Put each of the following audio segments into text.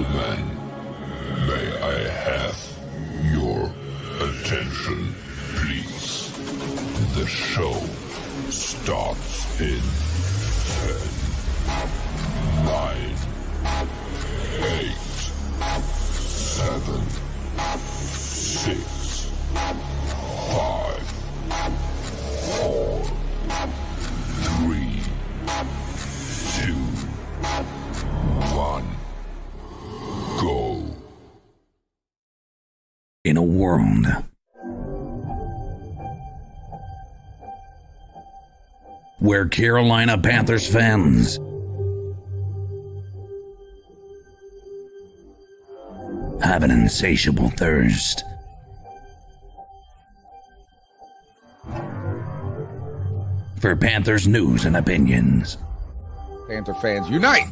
Gentlemen, may I have your attention, please? The show starts in 10, 9, 8, 7, 6, 5, 4, 3, 2, 1, go. In a world where Carolina Panthers fans have an insatiable thirst for Panthers news and opinions. Panther fans unite!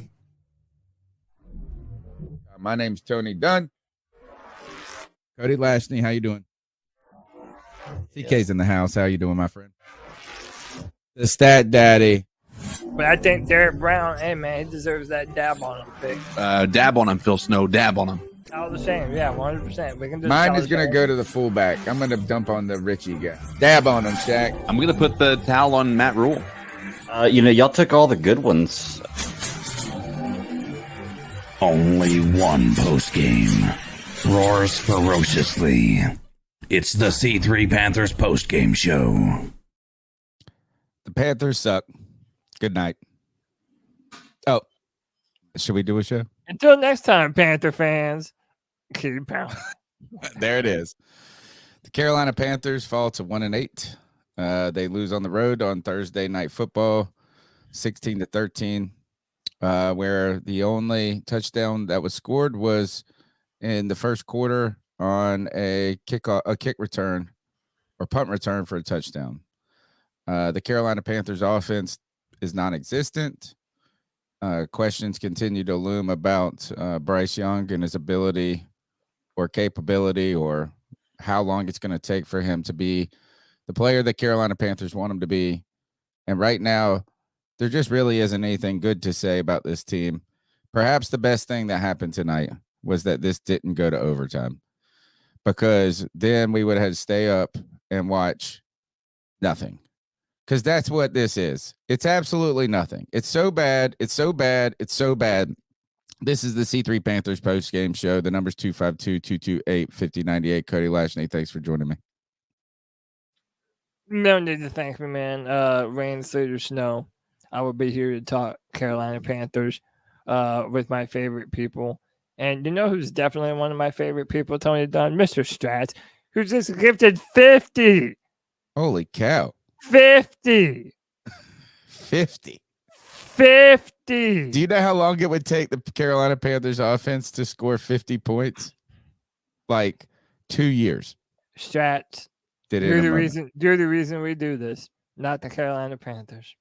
My name's Tony Dunn. Cody Lashney, how you doing? TK's in the house. How you doing, my friend? The Stat Daddy. But I think Derek Brown, hey man, he deserves that dab on him pick. Dab on him, Phil Snow. Dab on him. All the same, yeah, 100%. We can just Mine is going to go to the fullback. I'm going to dump on the Richie guy. Dab on him, Shaq. I'm going to put the towel on Matt Rule. Y'all took all the good ones. Only one postgame roars ferociously. It's the C3 Panthers postgame show. The Panthers suck. Good night. Oh, should we do a show? Until next time, Panther fans, keep pounding. There it is. The Carolina Panthers fall to 1-8. They lose on the road on Thursday Night Football, 16-13, where the only touchdown that was scored was in the first quarter on a kick return or punt return for a touchdown. The Carolina Panthers offense is non-existent. Questions continue to loom about Bryce Young and his ability or capability or how long it's going to take for him to be the player that Carolina Panthers want him to be. And right now, there just really isn't anything good to say about this team. Perhaps the best thing that happened tonight was that this didn't go to overtime, because then we would have to stay up and watch nothing. Because that's what this is. It's absolutely nothing. It's so bad. It's so bad. It's so bad. This is the C3 Panthers post-game show. The number's 252-228-5098. Cody Lashney, thanks for joining me. No need to thank me, man. Rain, sleet, or snow, I will be here to talk Carolina Panthers with my favorite people. And you know who's definitely one of my favorite people, Tony Dunn? Mr. Strats, who just gifted 50. Holy cow. 50. 50. 50. Do you know how long it would take the Carolina Panthers offense to score 50 points? Like 2 years. Strats, you're the reason we do this, not the Carolina Panthers.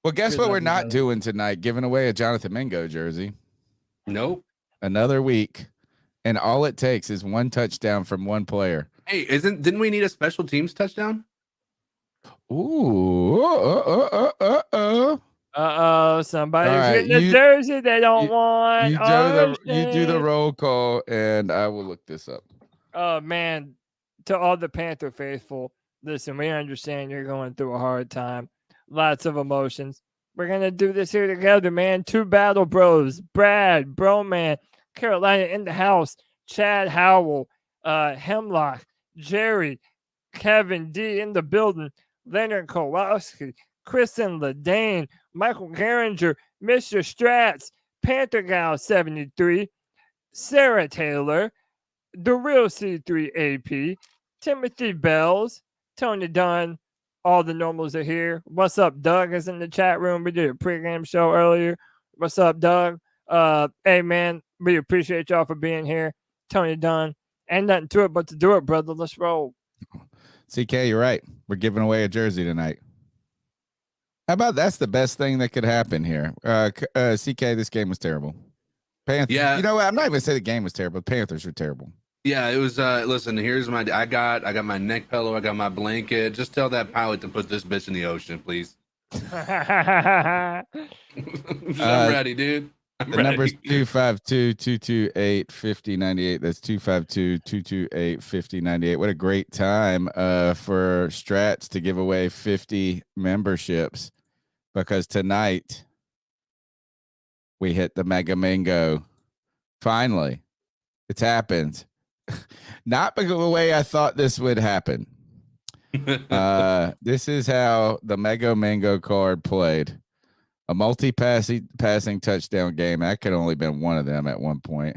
Well, guess what we're not doing tonight? Giving away a Jonathan Mingo jersey. Nope. Another week. And all it takes is one touchdown from one player. Hey, didn't we need a special teams touchdown? Ooh. Somebody's right, getting a jersey they don't want. You do the roll call, and I will look this up. Oh, man. To all the Panther faithful, listen, we understand you're going through a hard time. Lots of emotions. We're going to do this here together, man. Two battle bros. Brad, Broman, Carolina in the house. Chad Howell, Hemlock, Jerry, Kevin D in the building. Leonard Kowalski, Kristen Ledane, Michael Geringer, Mr. Strats, Panther Gal 73, Sarah Taylor, the real C3 AP, Timothy Bells, Tony Dunn, all the normals are here. What's up, Doug is in the chat room. We did a pregame show earlier. What's up, Doug? Hey, man, we appreciate y'all for being here. Tony Dunn, ain't nothing to it but to do it, brother. Let's roll. CK, you're right. We're giving away a jersey tonight. How about that's the best thing that could happen here? CK, this game was terrible. Panthers. Yeah. You know what? I'm not even gonna say the game was terrible. The Panthers were terrible. Yeah, it was. Listen, here's my. I got my neck pillow. I got my blanket. Just tell that pilot to put this bitch in the ocean, please. I'm ready, dude. The number's 252-228-5098. That's 252-228-5098. What a great time for Strats to give away 50 memberships, because tonight we hit the Mega Mango. Finally, it's happened. Not the way I thought this would happen. This is how the Mega Mango card played. A multi-passing touchdown game. That could only been one of them at one point.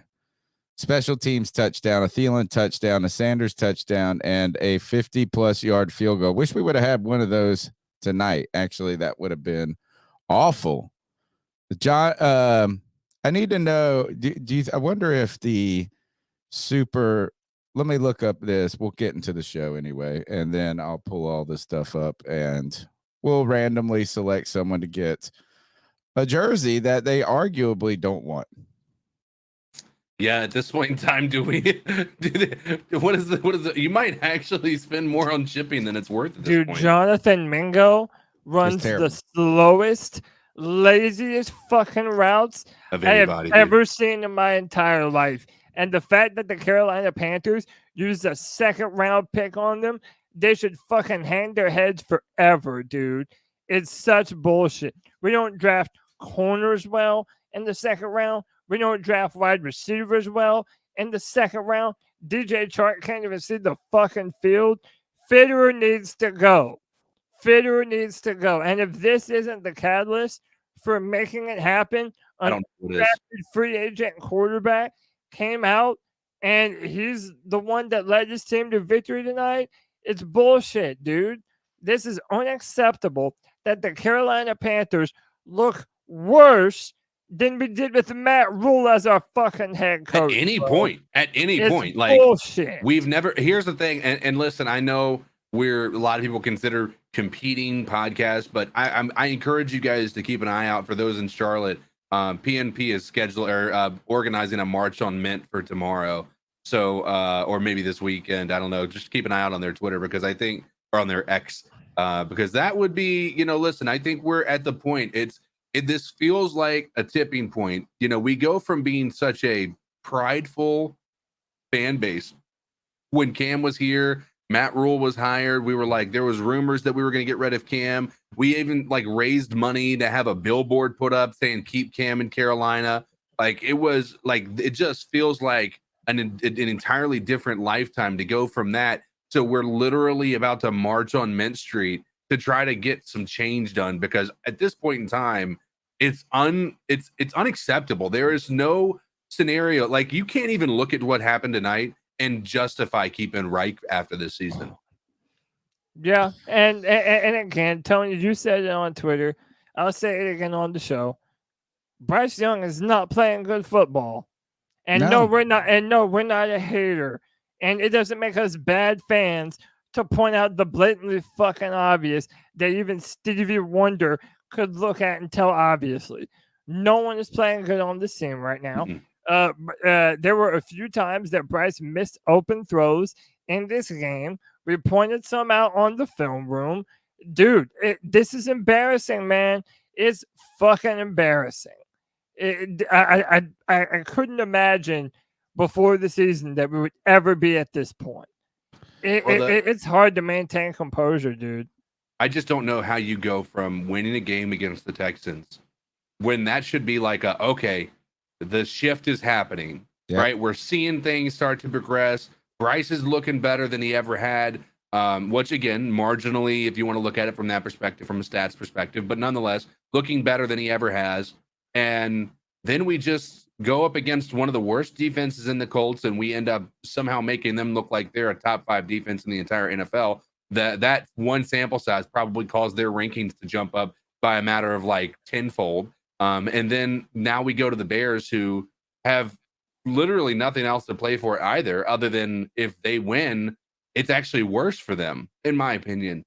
Special teams touchdown, a Thielen touchdown, a Sanders touchdown, and a 50-plus yard field goal. Wish we would have had one of those tonight. Actually, that would have been awful. John, I need to know, I wonder if the super, let me look up this. We'll get into the show anyway, and then I'll pull all this stuff up, and we'll randomly select someone to get a jersey that they arguably don't want. Yeah, at this point in time, what is the you might actually spend more on shipping than it's worth at this point. Jonathan Mingo runs the slowest, laziest fucking routes I have ever seen in my entire life. And the fact that the Carolina Panthers used a second round pick on them, they should fucking hang their heads forever, dude. It's such bullshit. We don't draft corners well in the second round. We don't draft wide receivers well in the second round. DJ Chark can't even see the fucking field. Fitterer needs to go. And if this isn't the catalyst for making it happen, a free agent quarterback came out and he's the one that led his team to victory tonight, it's bullshit, dude. This is unacceptable that the Carolina Panthers look worse than we did with Matt Rule as our fucking head coach. At any point, like bullshit. We've never. Here's the thing, and listen, I know a lot of people consider competing podcasts, but I encourage you guys to keep an eye out for those in Charlotte. PNP is organizing a march on Mint for tomorrow, so or maybe this weekend. I don't know. Just keep an eye out on their Twitter or on their X, because that would be, listen. I think we're at the point. This feels like a tipping point. We go from being such a prideful fan base when Cam was here, Matt Rule was hired. We were like, there was rumors that we were going to get rid of Cam. We even raised money to have a billboard put up saying keep Cam in Carolina. It just feels like an entirely different lifetime to go from that. So we're literally about to march on Mint Street to try to get some change done, because at this point in time, it's unacceptable. There is no scenario. You can't even look at what happened tonight and justify keeping Reich after this season. Yeah, and again, Tony, you said it on Twitter. I'll say it again on the show. Bryce Young is not playing good football. And no, we're not a hater. And it doesn't make us bad fans to point out the blatantly fucking obvious that even Stevie Wonder could look at and tell obviously. No one is playing good on this team right now. Mm-hmm. There were a few times that Bryce missed open throws in this game. We pointed some out on the film room. Dude, this is embarrassing, man. It's fucking embarrassing. I couldn't imagine before the season that we would ever be at this point. It's hard to maintain composure, dude. I just don't know how you go from winning a game against the Texans when that should be okay, the shift is happening, right? We're seeing things start to progress. Bryce is looking better than he ever had, which again, marginally, if you want to look at it from that perspective, from a stats perspective, but nonetheless, looking better than he ever has. And then we just go up against one of the worst defenses in the Colts, and we end up somehow making them look like they're a top 5 defense in the entire NFL. That one sample size probably caused their rankings to jump up by a matter of tenfold. And then now we go to the Bears, who have literally nothing else to play for either, other than if they win, it's actually worse for them, in my opinion.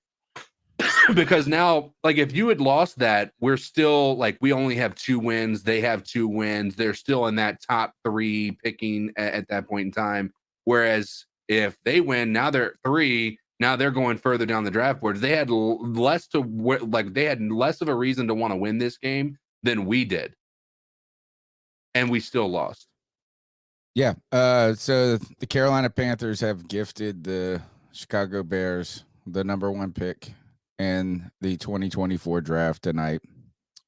Because now, if you had lost that, we're still we only have 2 wins. They have 2 wins. They're still in that top 3 picking at that point in time. Whereas if they win, now they're 3. Now they're going further down the draft boards. They had less of a reason to want to win this game than we did. and we still lost. Yeah. So the Carolina Panthers have gifted the Chicago Bears the #1 pick in the 2024 draft tonight.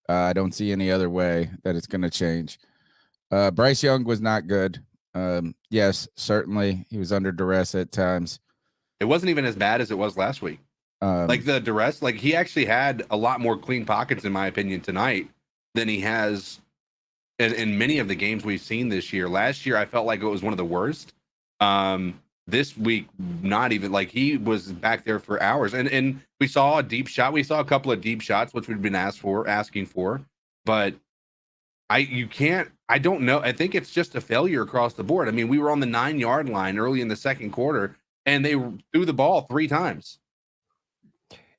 I don't see any other way that it's going to change. Bryce Young was not good. Yes, certainly he was under duress at times. It wasn't even as bad as it was last week. Like the duress, like he actually had a lot more clean pockets, in my opinion, tonight than he has in many of the games we've seen this year. Last year, I felt like it was one of the worst. This week, not even. Like he was back there for hours, and we saw a deep shot. We saw a couple of deep shots, which we've been asking for, but I don't know. I think it's just a failure across the board. I mean, we were on the 9-yard line early in the second quarter, and they threw the ball 3 times.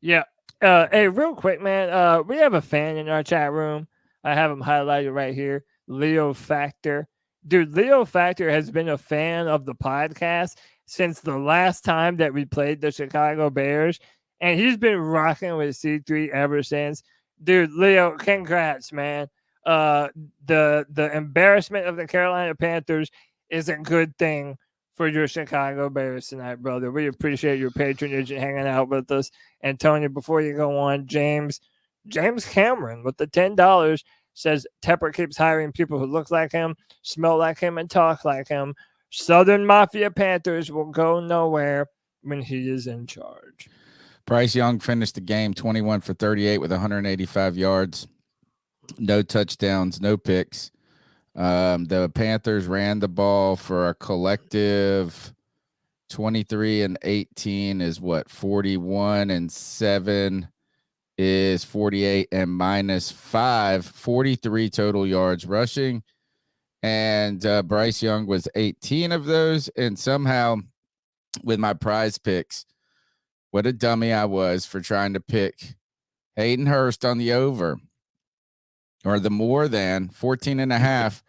Yeah. Hey, real quick, man. We have a fan in our chat room. I have him highlighted right here. Leo Factor. Dude, Leo Factor has been a fan of the podcast since the last time that we played the Chicago Bears, and he's been rocking with C3 ever since. Dude, Leo, congrats, man. The embarrassment of the Carolina Panthers is a good thing for your Chicago Bears tonight, brother. We appreciate your patronage and hanging out with us. And Tony, before you go on, James Cameron with the $10 says Tepper keeps hiring people who look like him, smell like him, and talk like him. Southern Mafia Panthers will go nowhere when he is in charge. Bryce Young finished the game 21 for 38 with 185 yards, no touchdowns, no picks. The Panthers ran the ball for a collective 23 and 18 is what? 41 and 7 is 48 and -5, 43 total yards rushing. And Bryce Young was 18 of those. And somehow with my prize picks, what a dummy I was for trying to pick Hayden Hurst on the over or the more than 14.5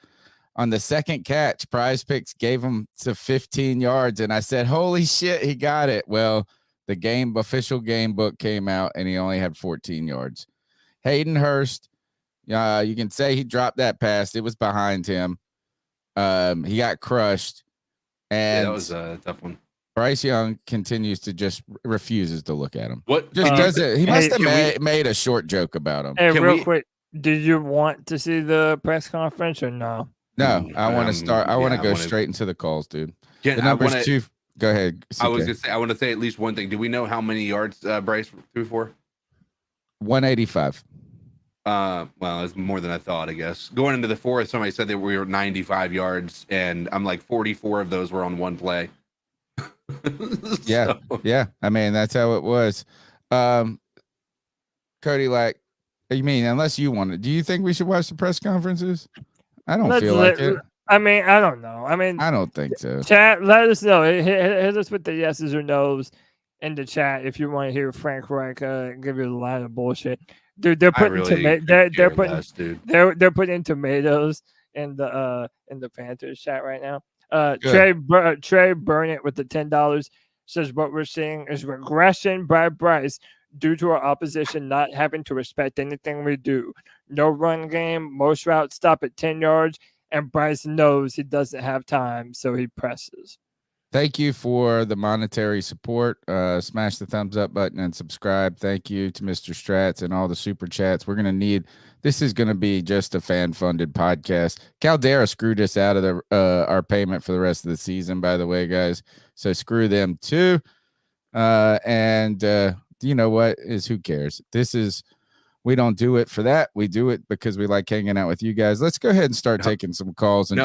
on the second catch. PrizePicks gave him to 15 yards. And I said, holy shit, he got it. Well, the official game book came out and he only had 14 yards. Hayden Hurst, you can say he dropped that pass. It was behind him. He got crushed. And that was a tough one. Bryce Young continues to just refuses to look at him. What just doesn't? He must have made a short joke about him. Hey, real quick, do you want to see the press conference or no? No, I want to start. I want to go straight into the calls, dude. The number's 2. Go ahead. CK. I was gonna say. I want to say at least one thing. Do we know how many yards Bryce threw for? 185. Well, it's more than I thought, I guess. Going into the fourth, somebody said that we were 95 yards, and I'm like 44 of those were on one play. Yeah. I mean, that's how it was. Cody, like, you mean, unless you want it, do you think we should watch the press conferences? I don't feel like it. I mean, I don't know. I mean, I don't think so. Chat, let us know. Hit us with the yeses or nos in the chat if you want to hear Frank Reich give you a line of bullshit. Dude, they're putting they're putting tomatoes in the Panthers chat right now. Trey Burnett with the $10 says what we're seeing is regression by Bryce due to our opposition not having to respect anything we do. No run game, most routes stop at 10 yards, and Bryce knows he doesn't have time, so he presses. Thank you for the monetary support. Smash the thumbs up button and subscribe. Thank you to Mr. Strats and all the super chats. We're going to need this is going to be just a fan-funded podcast. Caldera screwed us out of our payment for the rest of the season, by the way, guys. So screw them too. And you know what is who cares? We don't do it for that. We do it because we like hanging out with you guys. Let's go ahead and start taking some calls and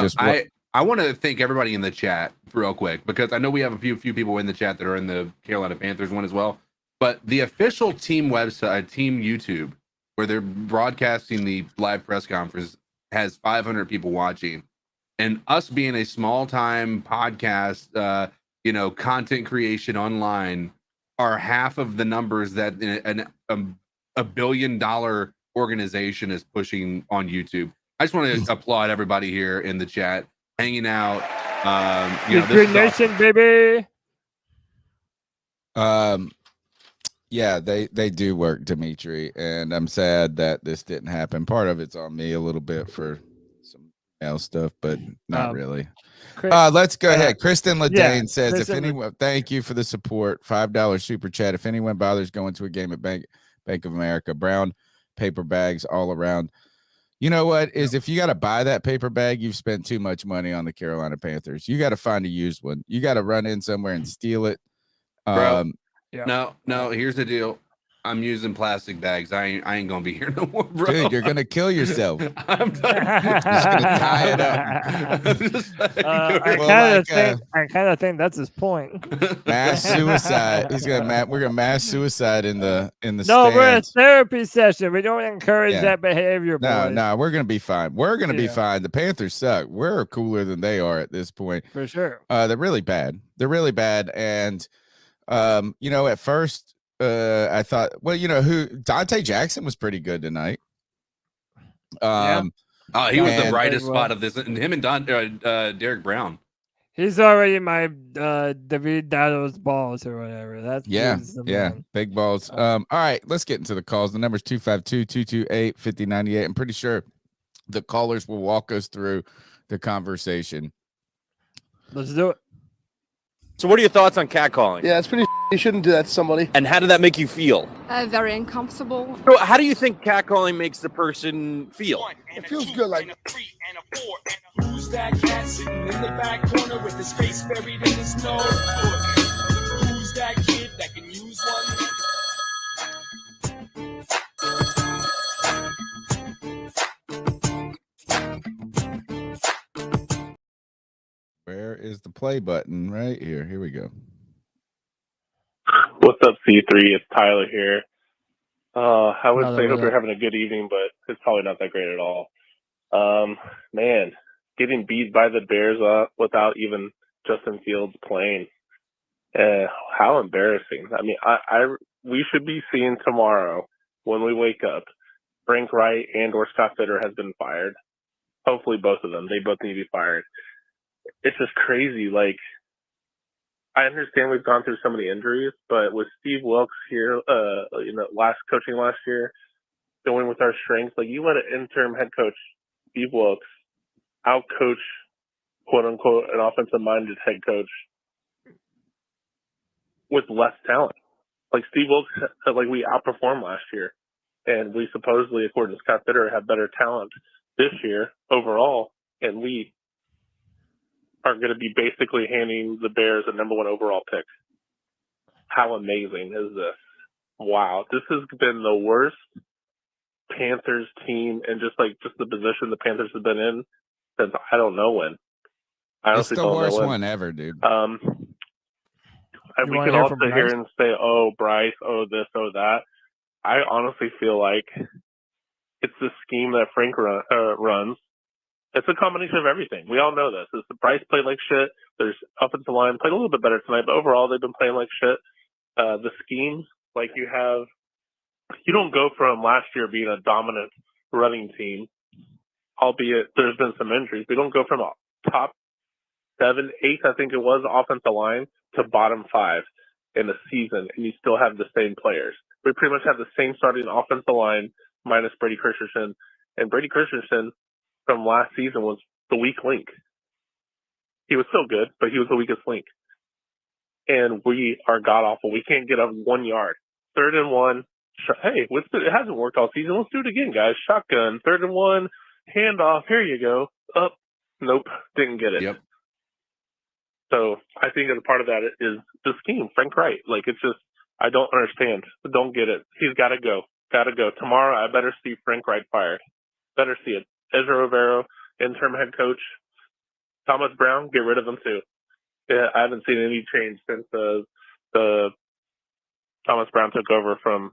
I want to thank everybody in the chat real quick because I know we have a few people in the chat that are in the Carolina Panthers one as well. But the official team website, team YouTube, where they're broadcasting the live press conference, has 500 people watching. And us being a small time podcast, content creation online are half of the numbers that a $1 billion organization is pushing on YouTube. I just want to applaud everybody here in the chat. Hanging out, Good nation, awesome. Baby. Yeah, they do work, Dimitri, and I'm sad that this didn't happen. Part of it's on me a little bit for some else stuff, but not really. Chris- Let's go ahead. Kristen Ledane says, Kristen if anyone, thank you for the support. $5 super chat. If anyone bothers going to a game at Bank of America, brown paper bags all around. You know what is if you got to buy that paper bag, you've spent too much money on the Carolina Panthers. You got to find a used one. You got to run in somewhere and steal it. Bro, no, here's the deal. I'm using plastic bags. I ain't gonna be here no more, bro. Dude, you're gonna kill yourself. I'm done. Just gonna tie it up. I kind of think that's his point. Mass suicide. We're gonna mass suicide in the No, stands. we're a therapy session. We don't encourage that behavior. No, we're gonna be fine. We're gonna be fine. The Panthers suck. We're cooler than they are at this point. For sure. They're really bad. And at first I thought, Dante Jackson was pretty good tonight. He was the brightest spot of this. And him and Derek Brown. He's already my David Dado's balls or whatever. That's big balls. All right, let's get into the calls. The number's 252-228-5098. I'm pretty sure the callers will walk us through the conversation. Let's do it. So what are your thoughts on catcalling? Yeah, it's pretty. You shouldn't do that to somebody. And how did that make you feel? Very uncomfortable. So how do you think catcalling makes the person feel? It feels good, like. Who's that cat sitting in the back corner with his face buried in his nose? Who's that kid that can use one? Where is the play button? Right here. Here we go. What's up, C3? It's Tyler here. I would say hope you're having a good evening, but it's probably not that great at all. Man, getting beat by the Bears without even Justin Fields playing. How embarrassing. I mean, we should be seeing tomorrow when we wake up, Frank Wright and or Scott Fitter has been fired. Hopefully both of them. They both need to be fired. It's just crazy. Like, I understand we've gone through so many injuries, but with Steve Wilkes here, coaching last year, going with our strengths, like you let an interim head coach, Steve Wilkes, out-coach, quote-unquote, an offensive-minded head coach with less talent. Like Steve Wilkes, we outperformed last year, and we supposedly, according to Scott Fitter, have better talent this year overall, and we are going to be basically handing the Bears a number 1 overall pick. How amazing is this? Wow. This has been the worst Panthers team and just the position the Panthers have been in since I don't know when. It's the worst one ever, dude. We can all sit here and say, oh, Bryce, oh, this, oh, that. I honestly feel like it's the scheme that Frank runs. It's a combination of everything. We all know this. The Bryce played like shit. There's offensive line played a little bit better tonight, but overall they've been playing like shit. The schemes, you don't go from last year being a dominant running team, albeit there's been some injuries. We don't go from a top 7, 8, I think it was, offensive line to bottom 5 in a season, and you still have the same players. We pretty much have the same starting offensive line minus Brady Christensen, and Brady Christensen from last season was the weak link. He was still good, but he was the weakest link. And we are god-awful. We can't get up 1 yard. 3rd and 1. Hey, it hasn't worked all season. Let's do it again, guys. Shotgun. 3rd and 1. Handoff. Here you go. Up. Nope. Didn't get it. Yep. So I think as a part of that is the scheme. Frank Wright. It's just, I don't understand. Don't get it. He's got to go. Got to go. Tomorrow, I better see Frank Wright fired. Better see it. Ezra Rivero, interim head coach. Thomas Brown, get rid of them too. Yeah, I haven't seen any change since the Thomas Brown took over from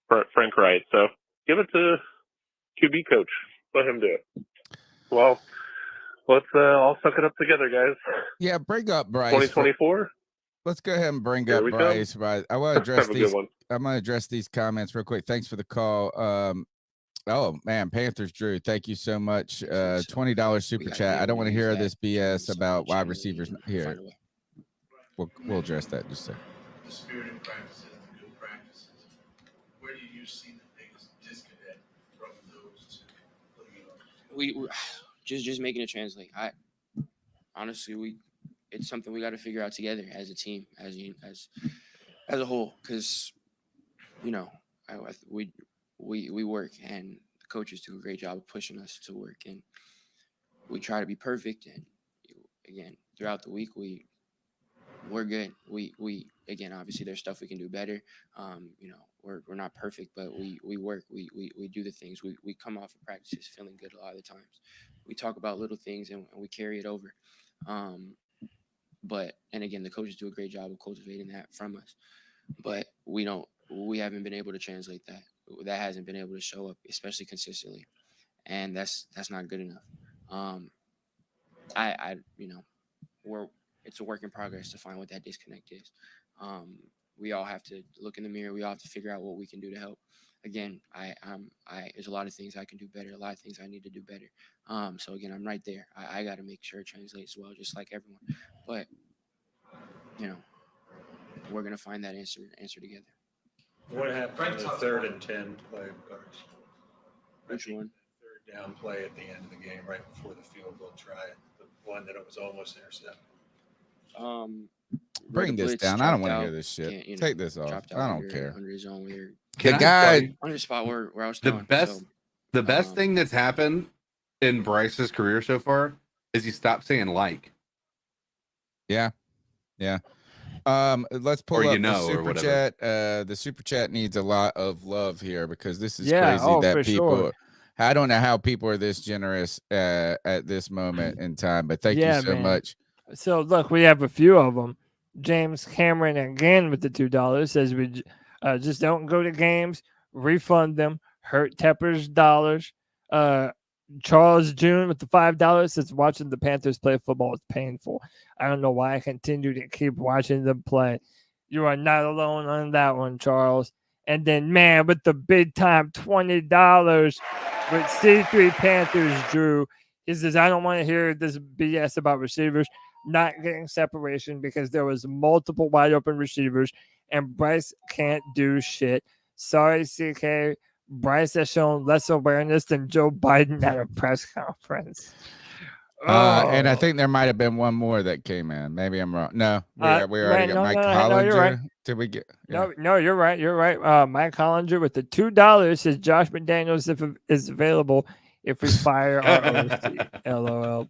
Frank Wright. So give it to QB coach. Let him do it. Well, let's all suck it up together, guys. Yeah, bring up Bryce. 2024. Let's go ahead and bring up Bryce. I want to address these. I'm going to address these comments real quick. Thanks for the call. Oh man, Panthers Drew, thank you so much. $20 super chat. I don't want to hear this BS about wide receivers here. We'll address that in just a second. The spirit in practices, the good practices. Where do you see the biggest disconnect from those two? just making it translate. Honestly, it's something we got to figure out together as a team, as a whole, because we work, and the coaches do a great job of pushing us to work, and we try to be perfect. And again, throughout the week, we're good. We again, obviously, there's stuff we can do better. We're not perfect, but we work. We do the things. We come off of practices feeling good a lot of the times. We talk about little things and we carry it over. And again, the coaches do a great job of cultivating that from us. But we haven't been able to translate that. That hasn't been able to show up, especially consistently, and that's not good enough. It's a work in progress to find what that disconnect is. We all have to look in the mirror. We all have to figure out what we can do to help. Again, there's a lot of things I can do better, a lot of things I need to do better. So again, I'm right there. I got to make sure it translates well, just like everyone. But we're gonna find that answer together. What happened to the 3rd and 10 play of cards? Which one? Third down play at the end of the game, right before the field goal try, the one that it was almost intercepted. Bring this down. I don't want to hear this shit. Take this off. I don't care. Under his own weird. The guy Under the spot where I was the throwing. best thing that's happened in Bryce's career so far is he stopped saying like. Yeah. Let's pull up the super whatever. chat. The super chat needs a lot of love here because this is Yeah, crazy that for people. sure. I don't know how people are this generous at this moment in time, but thank you so much. So look, we have a few of them. James Cameron again with the $2 says we just don't go to games, refund them, hurt Tepper's dollars. Charles June with the $5 says watching the Panthers play football is painful. I don't know why I continue to keep watching them play. You are not alone on that one, Charles. And then, man, with the big time $20 with C3 Panthers, Drew, he says, I don't want to hear this BS about receivers not getting separation because there was multiple wide open receivers and Bryce can't do shit. Sorry, CK. Bryce has shown less awareness than Joe Biden at a press conference. And I think there might have been one more that came in. Maybe I'm wrong. No, we already got Mike Hollinger. You're right. Did we get? No, you're right. You're right. Mike Hollinger with the $2 says Josh McDaniels is available if we fire our OC. LOL.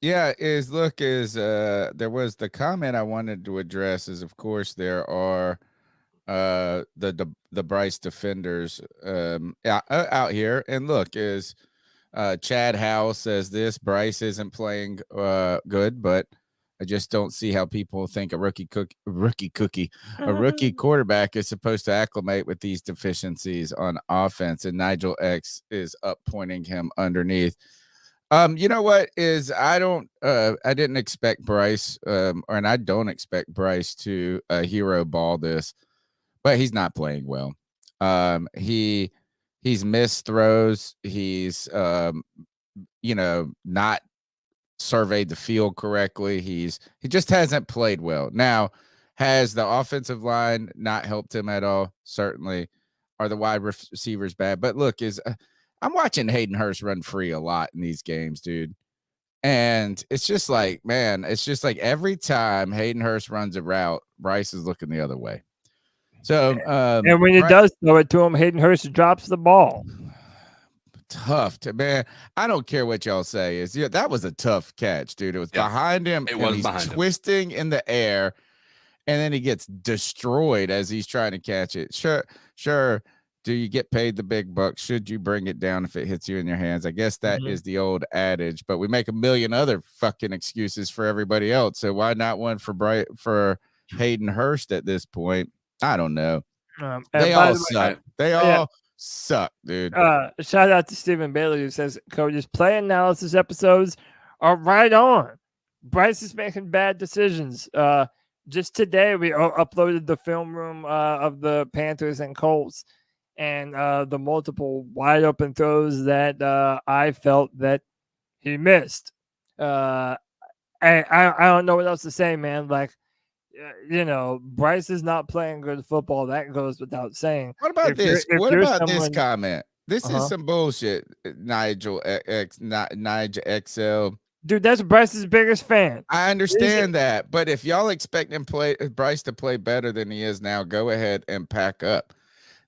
There was the comment I wanted to address is, of course, there are the Bryce defenders out here, and look, is Chad Howe says this: Bryce isn't playing good, but I just don't see how people think a rookie quarterback is supposed to acclimate with these deficiencies on offense. And Nigel X is up pointing him underneath. You know what is I didn't expect Bryce, and I don't expect Bryce to hero ball this, but he's not playing well. He's missed throws. He's not surveyed the field correctly. He just hasn't played well. Now, has the offensive line not helped him at all? Certainly. Are the wide receivers bad? But look, I'm watching Hayden Hurst run free a lot in these games, dude. And it's just like, man, every time Hayden Hurst runs a route, Bryce is looking the other way. So, and when he does throw it to him, Hayden Hurst drops the ball. Tough to, man. I don't care what y'all say. That was a tough catch, dude. It was behind him. He's twisting in the air, and then he gets destroyed as he's trying to catch it. Sure. Do you get paid the big bucks? Should you bring it down if it hits you in your hands? I guess that is the old adage, but we make a million other fucking excuses for everybody else. So why not one for Hayden Hurst at this point? I don't know. They all suck. They all suck, dude. Shout out to Stephen Bailey who says Cody's play analysis episodes are right on. Bryce is making bad decisions. Just today we uploaded the film room of the Panthers and Colts and the multiple wide open throws that I felt that he missed. I don't know what else to say, man. Like, Bryce is not playing good football. That goes without saying. What about this? What about this comment? This is some bullshit, Nigel XL. Dude, that's Bryce's biggest fan. I understand that, but if y'all expect Bryce to play better than he is now, go ahead and pack up.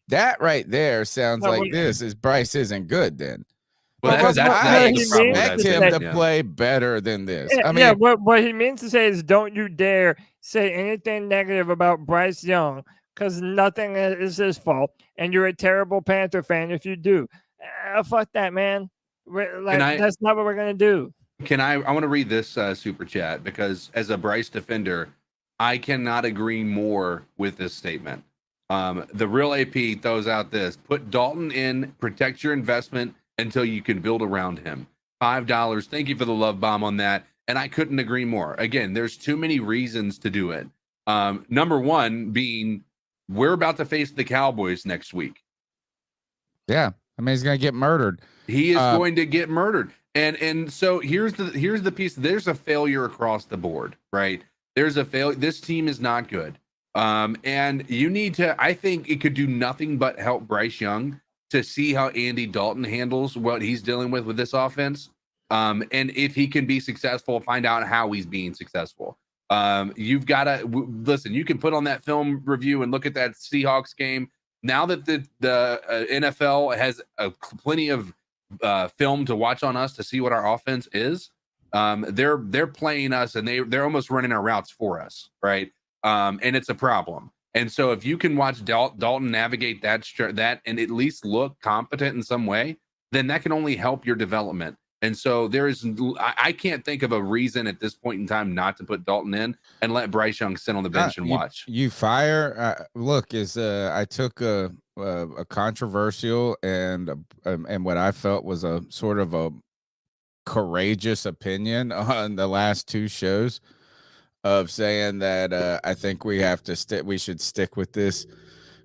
That right there sounds like this is Bryce isn't good then. Well, Because I expect him to Yeah. play better than this. Yeah, I mean, what he means to say is don't you dare say anything negative about Bryce Young because nothing is his fault. And you're a terrible Panther fan if you do. Fuck that, man. That's not what we're going to do. I want to read this super chat because as a Bryce defender, I cannot agree more with this statement. The real AP throws out this: put Dalton in, protect your investment until you can build around him. $5. Thank you for the love bomb on that. And I couldn't agree more. Again, there's too many reasons to do it. Number one being we're about to face the Cowboys next week. Yeah. I mean, he's going to get murdered. He is going to get murdered. And so here's the piece. There's a failure across the board, right? There's a failure. This team is not good. And you need to, I think it could do nothing but help Bryce Young to see how Andy Dalton handles what he's dealing with this offense. And if he can be successful, find out how he's being successful. You've got to listen, you can put on that film review and look at that Seahawks game. Now that the NFL has plenty of film to watch on us to see what our offense is, they're playing us and they're almost running our routes for us, right? And it's a problem. And so if you can watch Dalton navigate that and at least look competent in some way, then that can only help your development. And so I can't think of a reason at this point in time not to put Dalton in and let Bryce Young sit on the bench and watch. You fire. Look, I took a controversial and what I felt was a sort of a courageous opinion on the last two shows of saying that I think we have to we should stick with this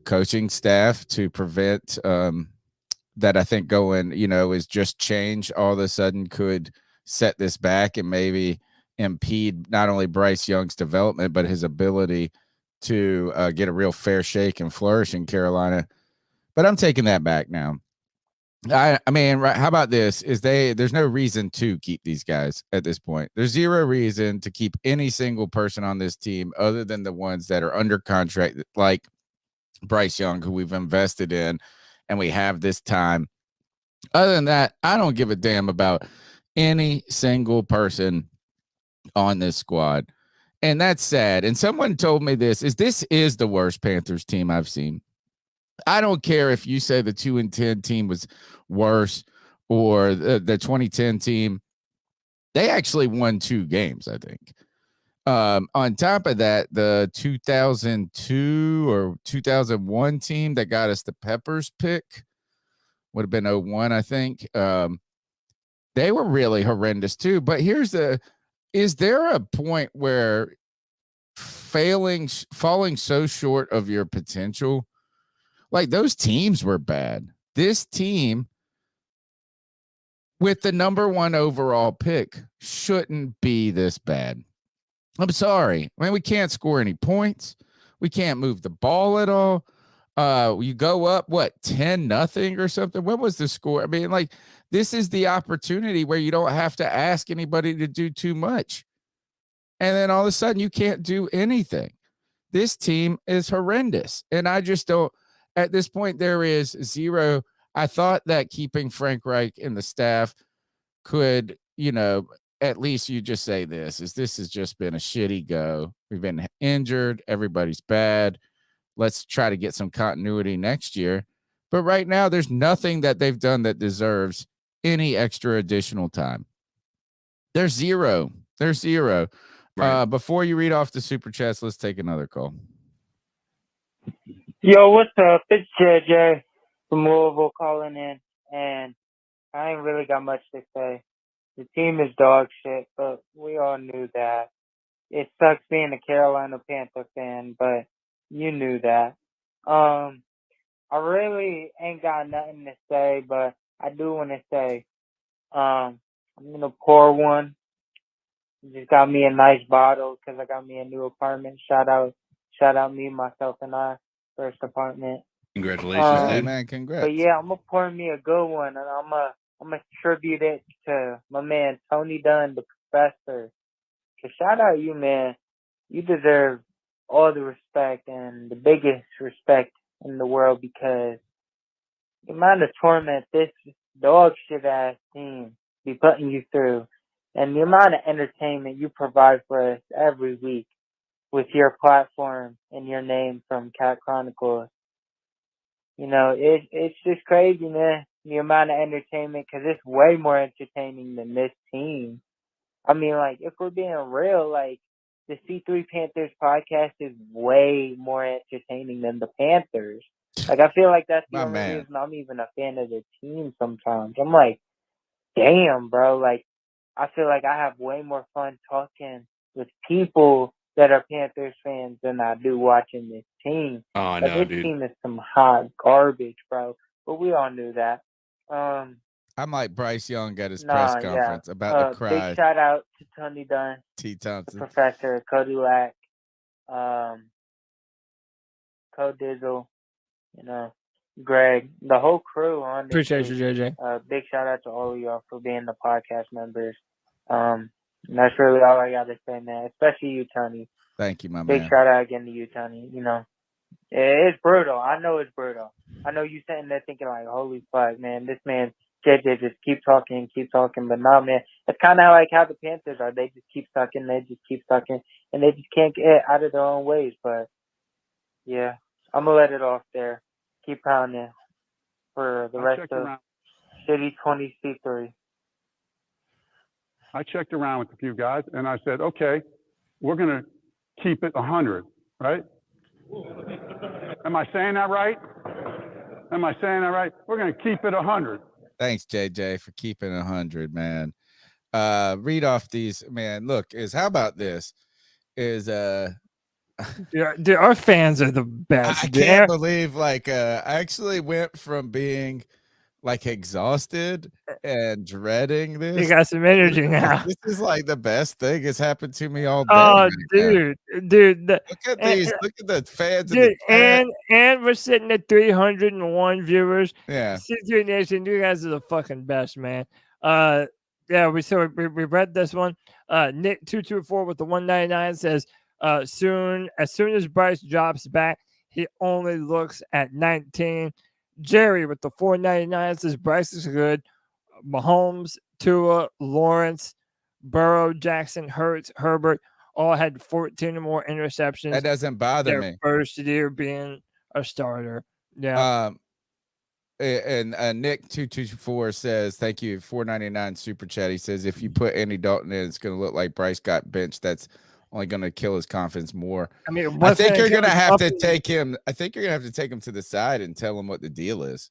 coaching staff to prevent that I think going, is just change all of a sudden could set this back and maybe impede not only Bryce Young's development, but his ability to get a real fair shake and flourish in Carolina. But I'm taking that back now. I mean, how about this? There's no reason to keep these guys at this point. There's zero reason to keep any single person on this team other than the ones that are under contract, like Bryce Young, who we've invested in and we have this time. Other than that, I don't give a damn about any single person on this squad. And that's sad. And someone told me this is the worst Panthers team I've seen. I don't care if you say the 2-10 team was worse or the 2010 team. They actually won 2 games, I think. On top of that, the 2002 or 2001 team that got us the Peppers pick would have been 01, I think. They were really horrendous too. But is there a point where falling so short of your potential? Like those teams were bad. This team with the number 1 overall pick shouldn't be this bad. I'm sorry. I mean, we can't score any points. We can't move the ball at all. You go up, 10-0 or something? What was the score? I mean, like, this is the opportunity where you don't have to ask anybody to do too much. And then all of a sudden you can't do anything. This team is horrendous. And I just don't, at this point, there is zero. I thought that keeping Frank Reich and the staff could, at least you just say this has just been a shitty go. We've been injured. Everybody's bad. Let's try to get some continuity next year. But right now, there's nothing that they've done that deserves any extra additional time. There's zero. Right. Before you read off the super chats, let's take another call. Yo, what's up? It's JJ from Louisville calling in, and I ain't really got much to say. The team is dog shit, but we all knew that. It sucks being a Carolina Panther fan, but you knew that. I really ain't got nothing to say, but I do want to say I'm going to pour one. Just got me a nice bottle because I got me a new apartment. Shout out me, myself, and I. First apartment. Congratulations, Yeah, dude. man, congrats. But yeah, I'm gonna pour me a good one, and I'm gonna tribute it to my man Tony Dunn, the professor. So shout out you, man. You deserve all the respect and the biggest respect in the world, because the amount of torment this dog shit ass team be putting you through, and the amount of entertainment you provide for us every week with your platform and your name from Cat Chronicles. You know, it's just crazy, man. The amount of entertainment, because it's way more entertaining than this team. I mean, like, if we're being real, like, the C3 Panthers podcast is way more entertaining than the Panthers. Like, I feel like that's the My only man. reason I'm even a fan of the team sometimes. I'm like, damn, bro. Like, I feel like I have way more fun talking with people that are Panthers fans than I do watching this team. Oh, Like, no, this dude. team is some hot garbage, bro. But we all knew that. I'm like Bryce Young at his Nah, press yeah. conference about to cry. Big shout out to Tony Dunn, T. the Thompson. professor, Cody Lack, Code Dizzle, you know, Greg, the whole crew. Honestly. Appreciate you, JJ. Big shout out to all of y'all for being the podcast members. And that's really all I got to say, man. Especially you, Tony. Thank you, my Big man. shout out again to you, Tony. You know, it's brutal. I know it's brutal. I know you sitting there thinking like, holy fuck, man, this man JJ just keep talking. But no, man, it's kind of like how the Panthers are. They just keep sucking. And they just can't get out of their own ways. But yeah, I'm gonna let it off there. Keep pounding for the rest of City 20 C3. I checked around with a few guys and I said, okay, we're going to keep it 100, right? Am I saying that right? We're going to keep it 100. Thanks, JJ, for keeping 100, man. Read off these, man. Look, how about this? Yeah, dude, our fans are the best. I can't believe, like, I actually went from being like exhausted and dreading this. You got some energy now. This is like the best thing that's happened to me all day. Oh, right dude. look at these. Look at the fans. Dude, and we're sitting at 301 viewers. Yeah. C3 Nation, you guys are the fucking best, man. Yeah, we read this one. Nick 224 with the 199 says, as soon as Bryce drops back, he only looks at 19. Jerry with the 499 says Bryce is good. Mahomes, Tua, Lawrence, Burrow, Jackson, Hurts, Herbert all had 14 or more interceptions. That doesn't bother their me. First year being a starter. Yeah. And Nick 224 says, thank you, 499 super chat. He says, if you put Andy Dalton in, it's going to look like Bryce got benched. That's only going to kill his confidence more. I mean, I think you're going to have to take him. I think you're going to have to take him to the side and tell him what the deal is.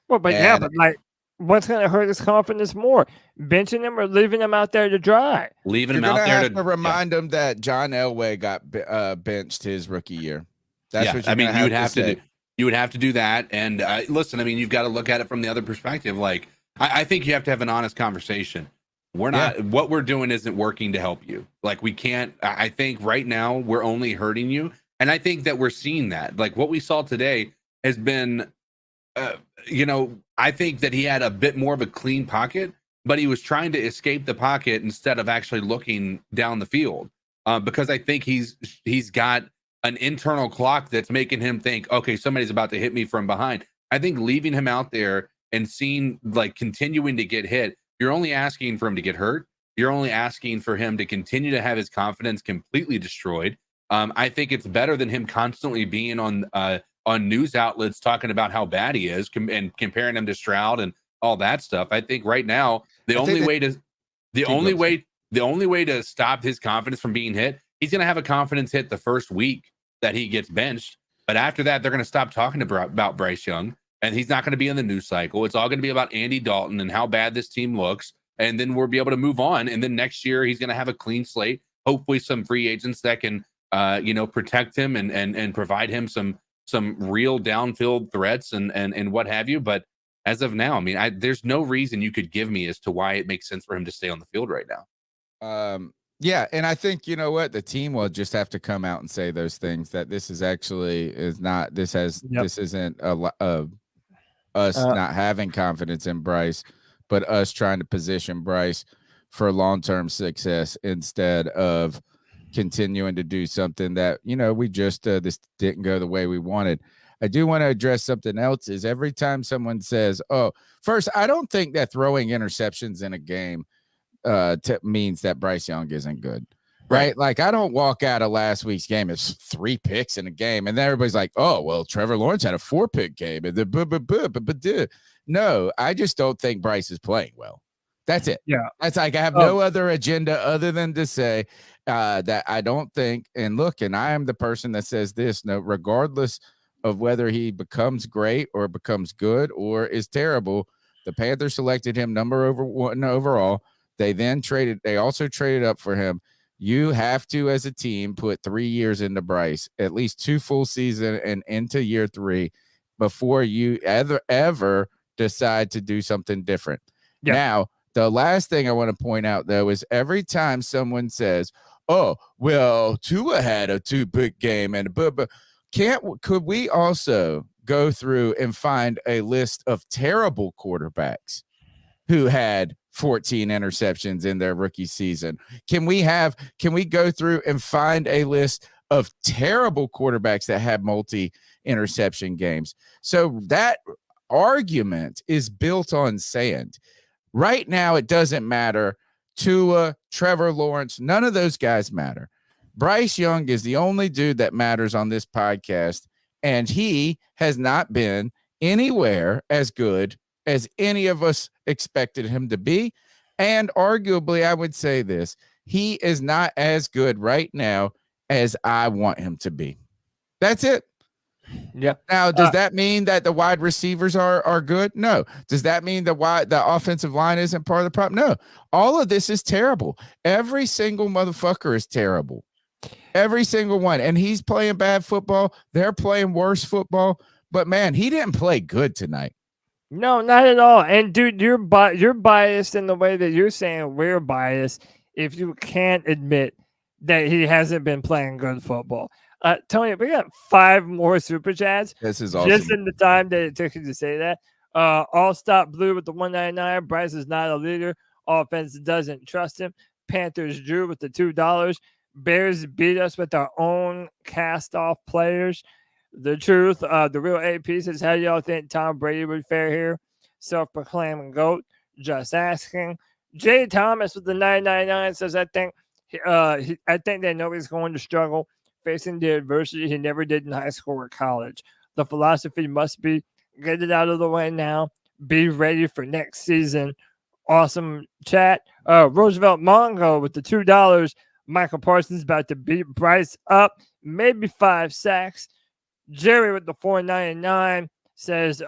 Well, but yeah, but like, what's going to hurt his confidence more? Benching him or leaving him out there to dry? Leaving him out there to remind him that John Elway got benched his rookie year. That's what I mean, you would have to do. You would have to do that. And listen, I mean, you've got to look at it from the other perspective. Like, I think you have to have an honest conversation. We're not, what we're doing isn't working to help you. Like, we can't, I think right now we're only hurting you. And I think that we're seeing that. Like, what we saw today has been, I think that he had a bit more of a clean pocket, but he was trying to escape the pocket instead of actually looking down the field. Because I think he's got an internal clock that's making him think, okay, somebody's about to hit me from behind. I think leaving him out there and seeing, like, continuing to get hit, you're only asking for him to get hurt. You're only asking for him to continue to have his confidence completely destroyed. I think it's better than him constantly being on news outlets talking about how bad he is and comparing him to Stroud and all that stuff. I think right now the only way to stop his confidence from being hit, he's going to have a confidence hit the first week that he gets benched. But after that, they're going to stop talking about Bryce Young, and he's not going to be in the news cycle. It's all going to be about Andy Dalton and how bad this team looks. And then we'll be able to move on. And then next year, he's going to have a clean slate, hopefully some free agents that can, protect him and provide him some real downfield threats and what have you. But as of now, I mean, there's no reason you could give me as to why it makes sense for him to stay on the field right now. Yeah, and I think you know what, the team will just have to come out and say those things, that this is actually is not this isn't us not having confidence in Bryce, but us trying to position Bryce for long-term success instead of continuing to do something that we just this didn't go the way we wanted. I do want to address something else. Is every time someone says, "Oh," first, I don't think that throwing interceptions in a game means that Bryce Young isn't good, right? Like, I don't walk out of last week's game, it's 3 picks in a game, and then everybody's like, "Oh, well, Trevor Lawrence had a 4-pick game," and no, I just don't think Bryce is playing well. That's it. Yeah, that's like, I have no other agenda other than to say that I don't think. And look, and I am the person that says this: no, regardless of whether he becomes great or becomes good or is terrible, the Panthers selected him number 1 overall. They also traded up for him. You have to, as a team, put 3 years into Bryce, at least 2 full seasons and into year 3 before you ever decide to do something different. Yeah. Now, the last thing I want to point out, though, is every time someone says, "Oh, well, Tua had a 2-pick game," and could we also go through and find a list of terrible quarterbacks who had 14 interceptions in their rookie season? Can we go through and find a list of terrible quarterbacks that had multi-interception games? So that argument is built on sand. Right now, it doesn't matter. Tua, Trevor Lawrence, none of those guys matter. Bryce Young is the only dude that matters on this podcast, and he has not been anywhere as good as any of us expected him to be. And arguably, I would say this: he is not as good right now as I want him to be. That's it. Yeah. Now, does that mean that the wide receivers are good? No. Does that mean the offensive line isn't part of the problem? No. All of this is terrible. Every single motherfucker is terrible. Every single one. And he's playing bad football. They're playing worse football. But man, he didn't play good tonight. No, not at all. And dude, you're biased in the way that you're saying we're biased if you can't admit that he hasn't been playing good football. Tony, we got 5 more super chats. This is awesome. Just in the time that it took you to say that. All Stop Blue with the 199. Bryce is not a leader. Offense doesn't trust him. Panthers Drew with the $2. Bears beat us with our own cast-off players. The truth, the real AP says, how do y'all think Tom Brady would fare here? Self-proclaimed GOAT. Just asking. Jay Thomas with the 999 says, I think they know he's going to struggle facing the adversity he never did in high school or college. The philosophy must be get it out of the way now. Be ready for next season. Awesome chat. Roosevelt Mongo with the $2. Michael Parsons about to beat Bryce up. Maybe 5 sacks. Jerry with the $4.99 says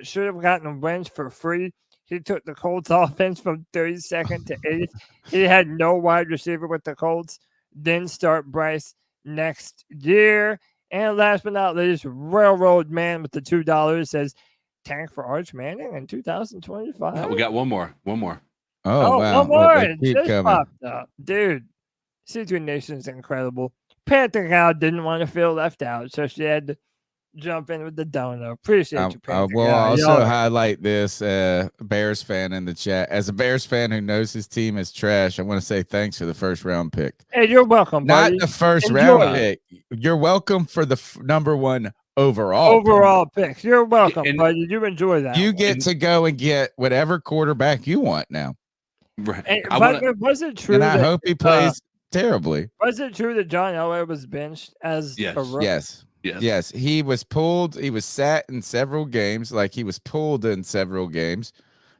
should have gotten a wrench for free. He took the Colts offense from 32nd to 8th. He had no wide receiver with the Colts. Then start Bryce next year. And last but not least, Railroad Man with the $2 says tank for Arch Manning in 2025. We got one more. Oh, One wow. more. Keep Just coming. popped up. Dude, C3 Nation's incredible. Panther Gal didn't want to feel left out, so she had to jump in with the donut. Appreciate you, Panther We'll Gal. also highlight this Bears fan in the chat. As a Bears fan who knows his team is trash, I want to say thanks for the first round pick. Hey, you're welcome, buddy. Not the first Enjoy round pick. You're welcome for the number 1 overall picks. You're welcome, buddy. You enjoy that. You get to go and get whatever quarterback you want now. Right. And, was it true? And I hope he plays terribly. Was it true that John Elway was benched as a rookie? Yes. He was pulled. He was sat in several games. Like, he was pulled in several games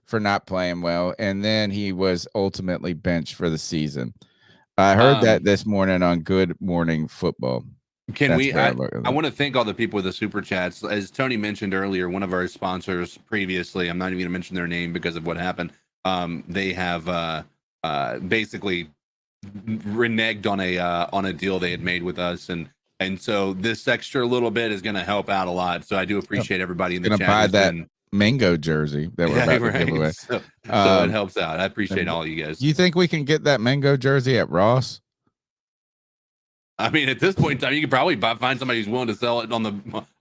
for not playing well. And then he was ultimately benched for the season. I heard that this morning on Good Morning Football. I want to thank all the people with the super chats. As Tony mentioned earlier, one of our sponsors previously, I'm not even going to mention their name because of what happened. They have basically reneged on a deal they had made with us, and so this extra little bit is going to help out a lot. So I do appreciate everybody in the chat. mango jersey that we're about to give away. So it helps out. I appreciate all you guys. You think we can get that mango jersey at Ross? I mean, at this point in time, you could probably find somebody who's willing to sell it on the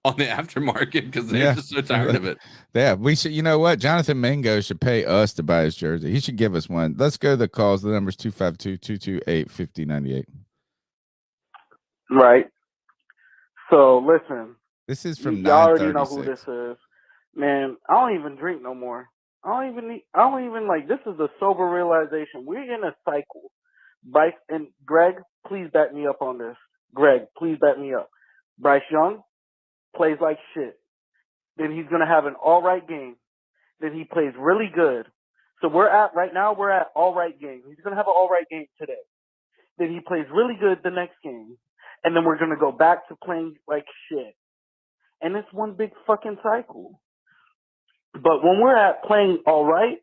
aftermarket because they're just so tired of it. Yeah, we should. You know what? Jonathan Mango should pay us to buy his jersey. He should give us one. Let's go to the calls. The number's 252-228-5098. Right. So listen. This is from y'all already know who this is. Man, I don't even drink no more. I don't even like. This is a sober realization. We're in a cycle. Bryce and Greg, please back me up on this. Greg, please back me up. Bryce Young plays like shit. Then he's going to have an all right game. Then he plays really good. So we're at all right game. He's going to have an all right game today. Then he plays really good the next game. And then we're going to go back to playing like shit. And it's one big fucking cycle. But when we're at playing all right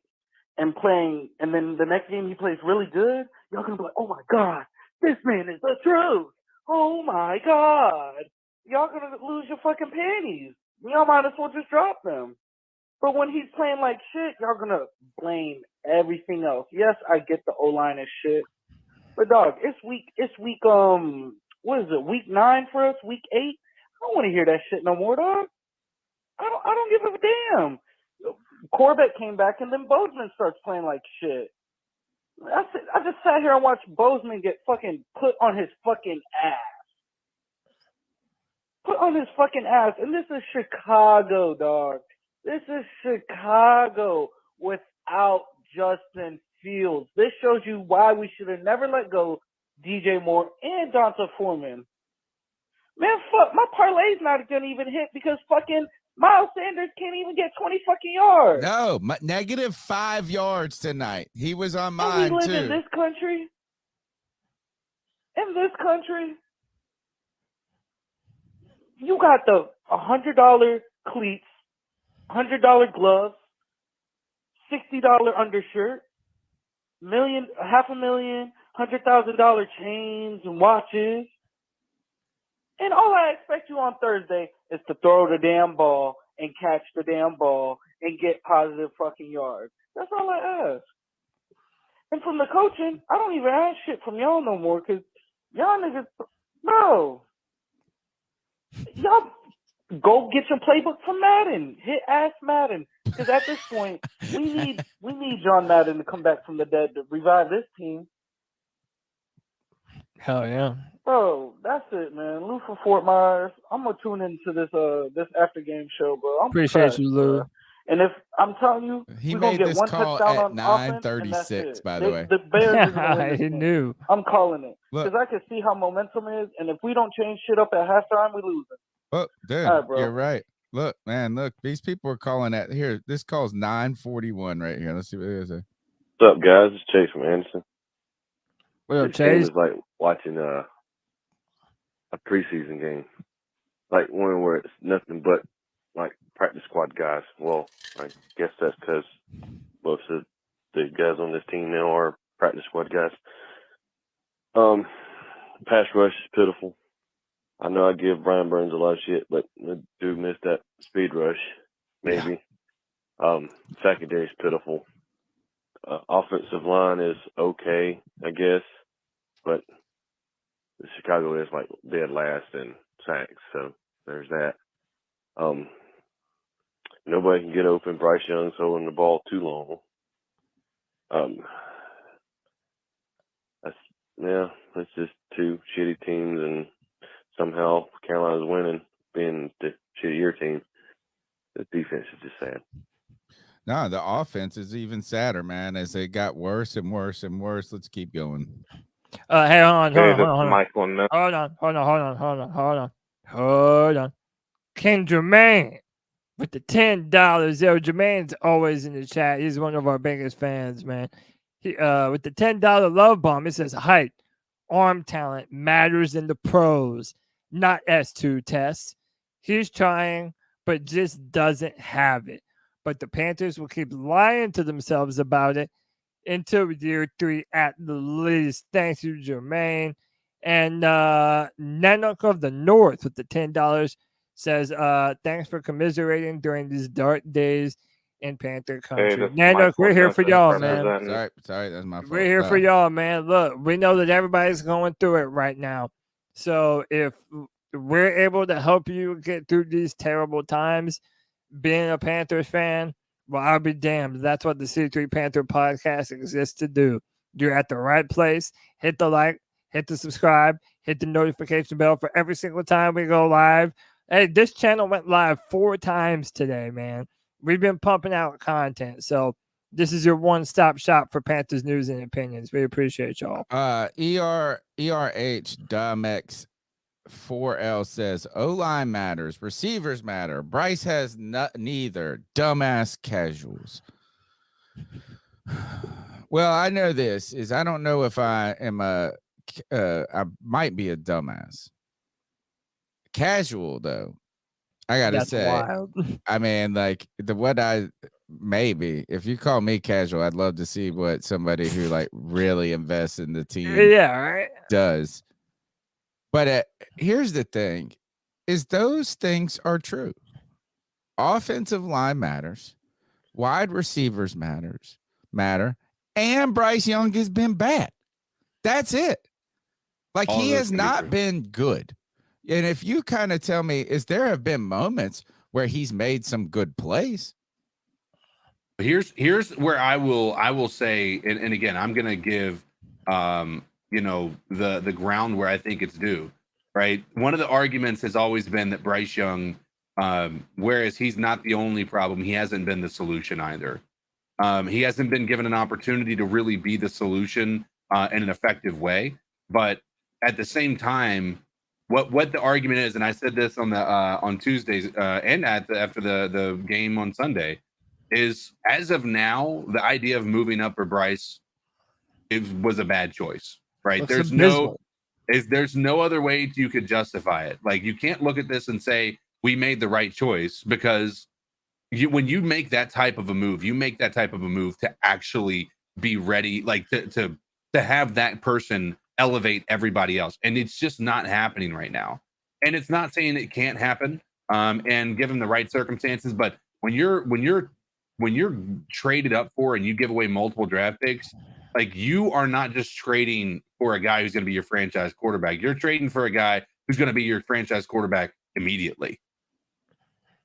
and then the next game he plays really good, y'all gonna be like, oh my God, this man is the truth. Oh my God. Y'all gonna lose your fucking panties. Y'all might as well just drop them. But when he's playing like shit, y'all gonna blame everything else. Yes, I get the O-line and shit. But dog, it's week what is it, week 9 for us, week 8? I don't wanna hear that shit no more, dog. I don't give a damn. Corbett came back and then Bozeman starts playing like shit. I just sat here and watched Bozeman get fucking put on his fucking ass. Put on his fucking ass. And this is Chicago, dog. This is Chicago without Justin Fields. This shows you why we should have never let go DJ Moore and Donta Foreman. Man, fuck, my parlay's not gonna even hit because fucking Miles Sanders can't even get 20 fucking yards. No, negative 5 yards tonight. He was on mine, we live too. In this country, you got the $100 cleats, $100 gloves, $60 undershirt, $500,000, $100,000 chains and watches. And all I expect you on Thursday is to throw the damn ball and catch the damn ball and get positive fucking yards. That's all I ask. And from the coaching, I don't even ask shit from y'all no more because y'all niggas, bro, y'all go get your playbook from Madden. Hit ass Madden. Because at this point, we need John Madden to come back from the dead to revive this team. Hell yeah. Bro, that's it, man. Lou from Fort Myers. I'm gonna tune into this after game show, bro. I'm Appreciate impressed, you, Lou. bro. And if I'm telling you, He we're gonna made get this one call touchdown at on offense, and that's 9:36, it. by the way. The Bears are gonna win this I game. knew. I'm calling it Look. because I can see how momentum is, and if we don't change shit up at halftime, we lose it. Oh, dude, All right, bro. you're right. Look, man, look, these people are calling at here. This call's 9:41 right here. Let's see what it is. What's up, guys? It's Chase from Anderson. What up, This game Chase? is like watching a preseason game, like one where it's nothing but like practice squad guys. Well, I guess that's because most of the guys on this team now are practice squad guys. Pass rush is pitiful. I know I give Brian Burns a lot of shit, but I do miss that speed rush, maybe. Secondary is pitiful. Offensive line is okay, I guess, but Chicago is like dead last in sacks, so there's that. Nobody can get open. Bryce Young's holding the ball too long. It's just two shitty teams, and somehow Carolina's winning, being the shittier team. The defense is just sad. No, the offense is even sadder, man, as it got worse and worse and worse. Let's keep going. Hey, hold on. King Jermaine with the $10. Yo, Jermaine's always in the chat. He's one of our biggest fans, man. He with the $10 love bomb, it says height, arm talent matters in the pros, not S2 tests. He's trying, but just doesn't have it. But the Panthers will keep lying to themselves about it until year 3 at the least. Thank you, Jermaine. And Nanook of the North with the $10 says, thanks for commiserating during these dark days in Panther country. this is Man, look, we're here for y'all, man. Sorry, that's my fault. We're here for y'all, man. Look, we know that everybody's going through it right now. So if we're able to help you get through these terrible times, being a Panthers fan, well, I'll be damned. That's what the C3 Panther Podcast exists to do. You're at the right place. Hit the like, hit the subscribe, hit the notification bell for every single time we go live. Hey, this channel went live 4 times today, man. We've been pumping out content. So this is your one-stop shop for Panthers news and opinions. We appreciate y'all. ERH Dumex 4L says O-line matters, receivers matter. Bryce has neither. Dumbass casuals. Well, I know this is I don't know if I am I might be a dumbass. Casual though. I gotta say, wild. I mean, like maybe if you call me casual, I'd love to see what somebody who like really invests in the team right does. But here's the thing is those things are true. Offensive line matters. Wide receivers matter. And Bryce Young has been bad. That's it. Like he has not been good. And if you kind of tell me, there have been moments where he's made some good plays. Here's where I will say, and again, I'm gonna give the ground where I think it's due. Right. One of the arguments has always been that Bryce Young, whereas he's not the only problem, he hasn't been the solution either. He hasn't been given an opportunity to really be the solution in an effective way. But at the same time, what the argument is, and I said this on Tuesdays and after the game on Sunday, is as of now, the idea of moving up for Bryce was a bad choice. Right? There's no other way you could justify it. Like you can't look at this and say we made the right choice because when you make that type of a move, you make that type of a move to actually be ready, like to have that person elevate everybody else. And it's just not happening right now. And it's not saying it can't happen and given the right circumstances. But when you're traded up for and you give away multiple draft picks, like you are not just trading for a guy who's going to be your franchise quarterback. You're trading for a guy who's going to be your franchise quarterback immediately.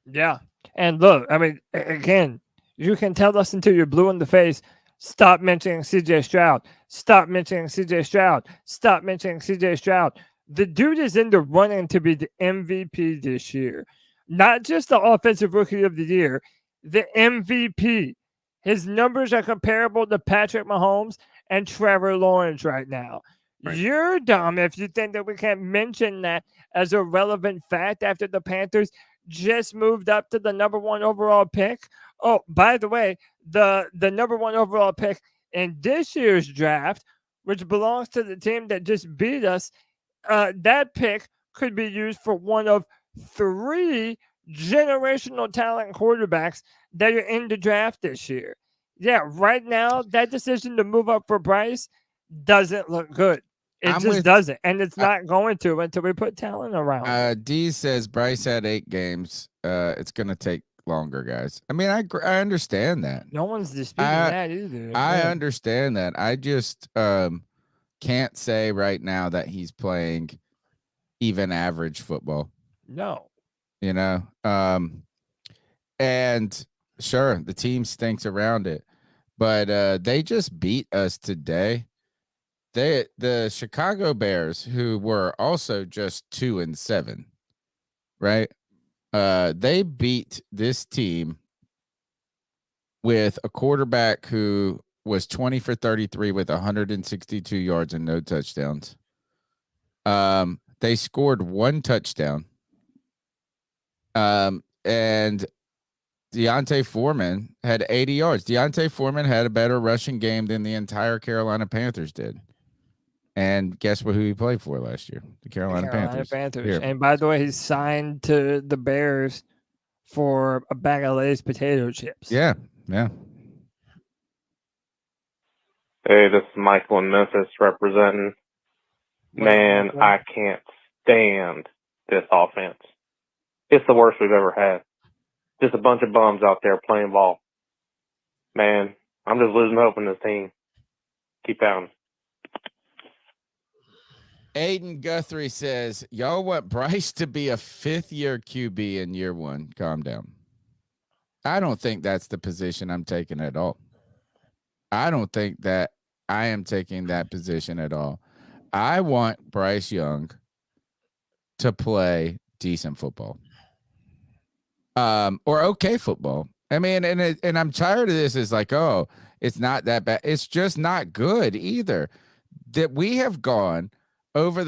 Yeah. And look, I mean, again, you can tell us until you're blue in the face. Stop mentioning CJ Stroud. Stop mentioning CJ Stroud. Stop mentioning CJ Stroud. The dude is in the running to be the MVP this year. Not just the offensive rookie of the year, the MVP. His numbers are comparable to Patrick Mahomes and Trevor Lawrence right now. Right. You're dumb if you think that we can't mention that as a relevant fact after the Panthers just moved up to the number 1 overall pick. Oh, by the way, the number 1 overall pick in this year's draft, which belongs to the team that just beat us, that pick could be used for one of 3 generational talent quarterbacks that are in the draft this year. Yeah, right now, that decision to move up for Bryce doesn't look good. It doesn't, and it's not going to until we put talent around. D says Bryce had 8 games. It's going to take longer, guys. I mean, I understand that. No one's disputing that either. I understand that. I just can't say right now that he's playing even average football. No. You know? And sure, the team stinks around it, but they just beat us today. The Chicago Bears, who were also just 2-7, right? They beat this team with a quarterback who was 20 for 33 with 162 yards and no touchdowns. They scored 1 touchdown. And Deontay Foreman had 80 yards. Deontay Foreman had a better rushing game than the entire Carolina Panthers did. And guess who he played for last year? The Carolina Panthers. Here. And by the way, he's signed to the Bears for a bag of Lay's potato chips. Yeah. Hey, this is Michael in Memphis representing. Man, I can't stand this offense. It's the worst we've ever had. Just a bunch of bums out there playing ball. Man, I'm just losing hope in this team. Keep pounding. Aiden Guthrie says, y'all want Bryce to be a fifth-year QB in year one. Calm down. I don't think that's the position I'm taking at all. I don't think that I am taking that position at all. I want Bryce Young to play decent football. Or okay football. I mean, and I'm tired of this. It's like, oh, it's not that bad. It's just not good either. That we have gone over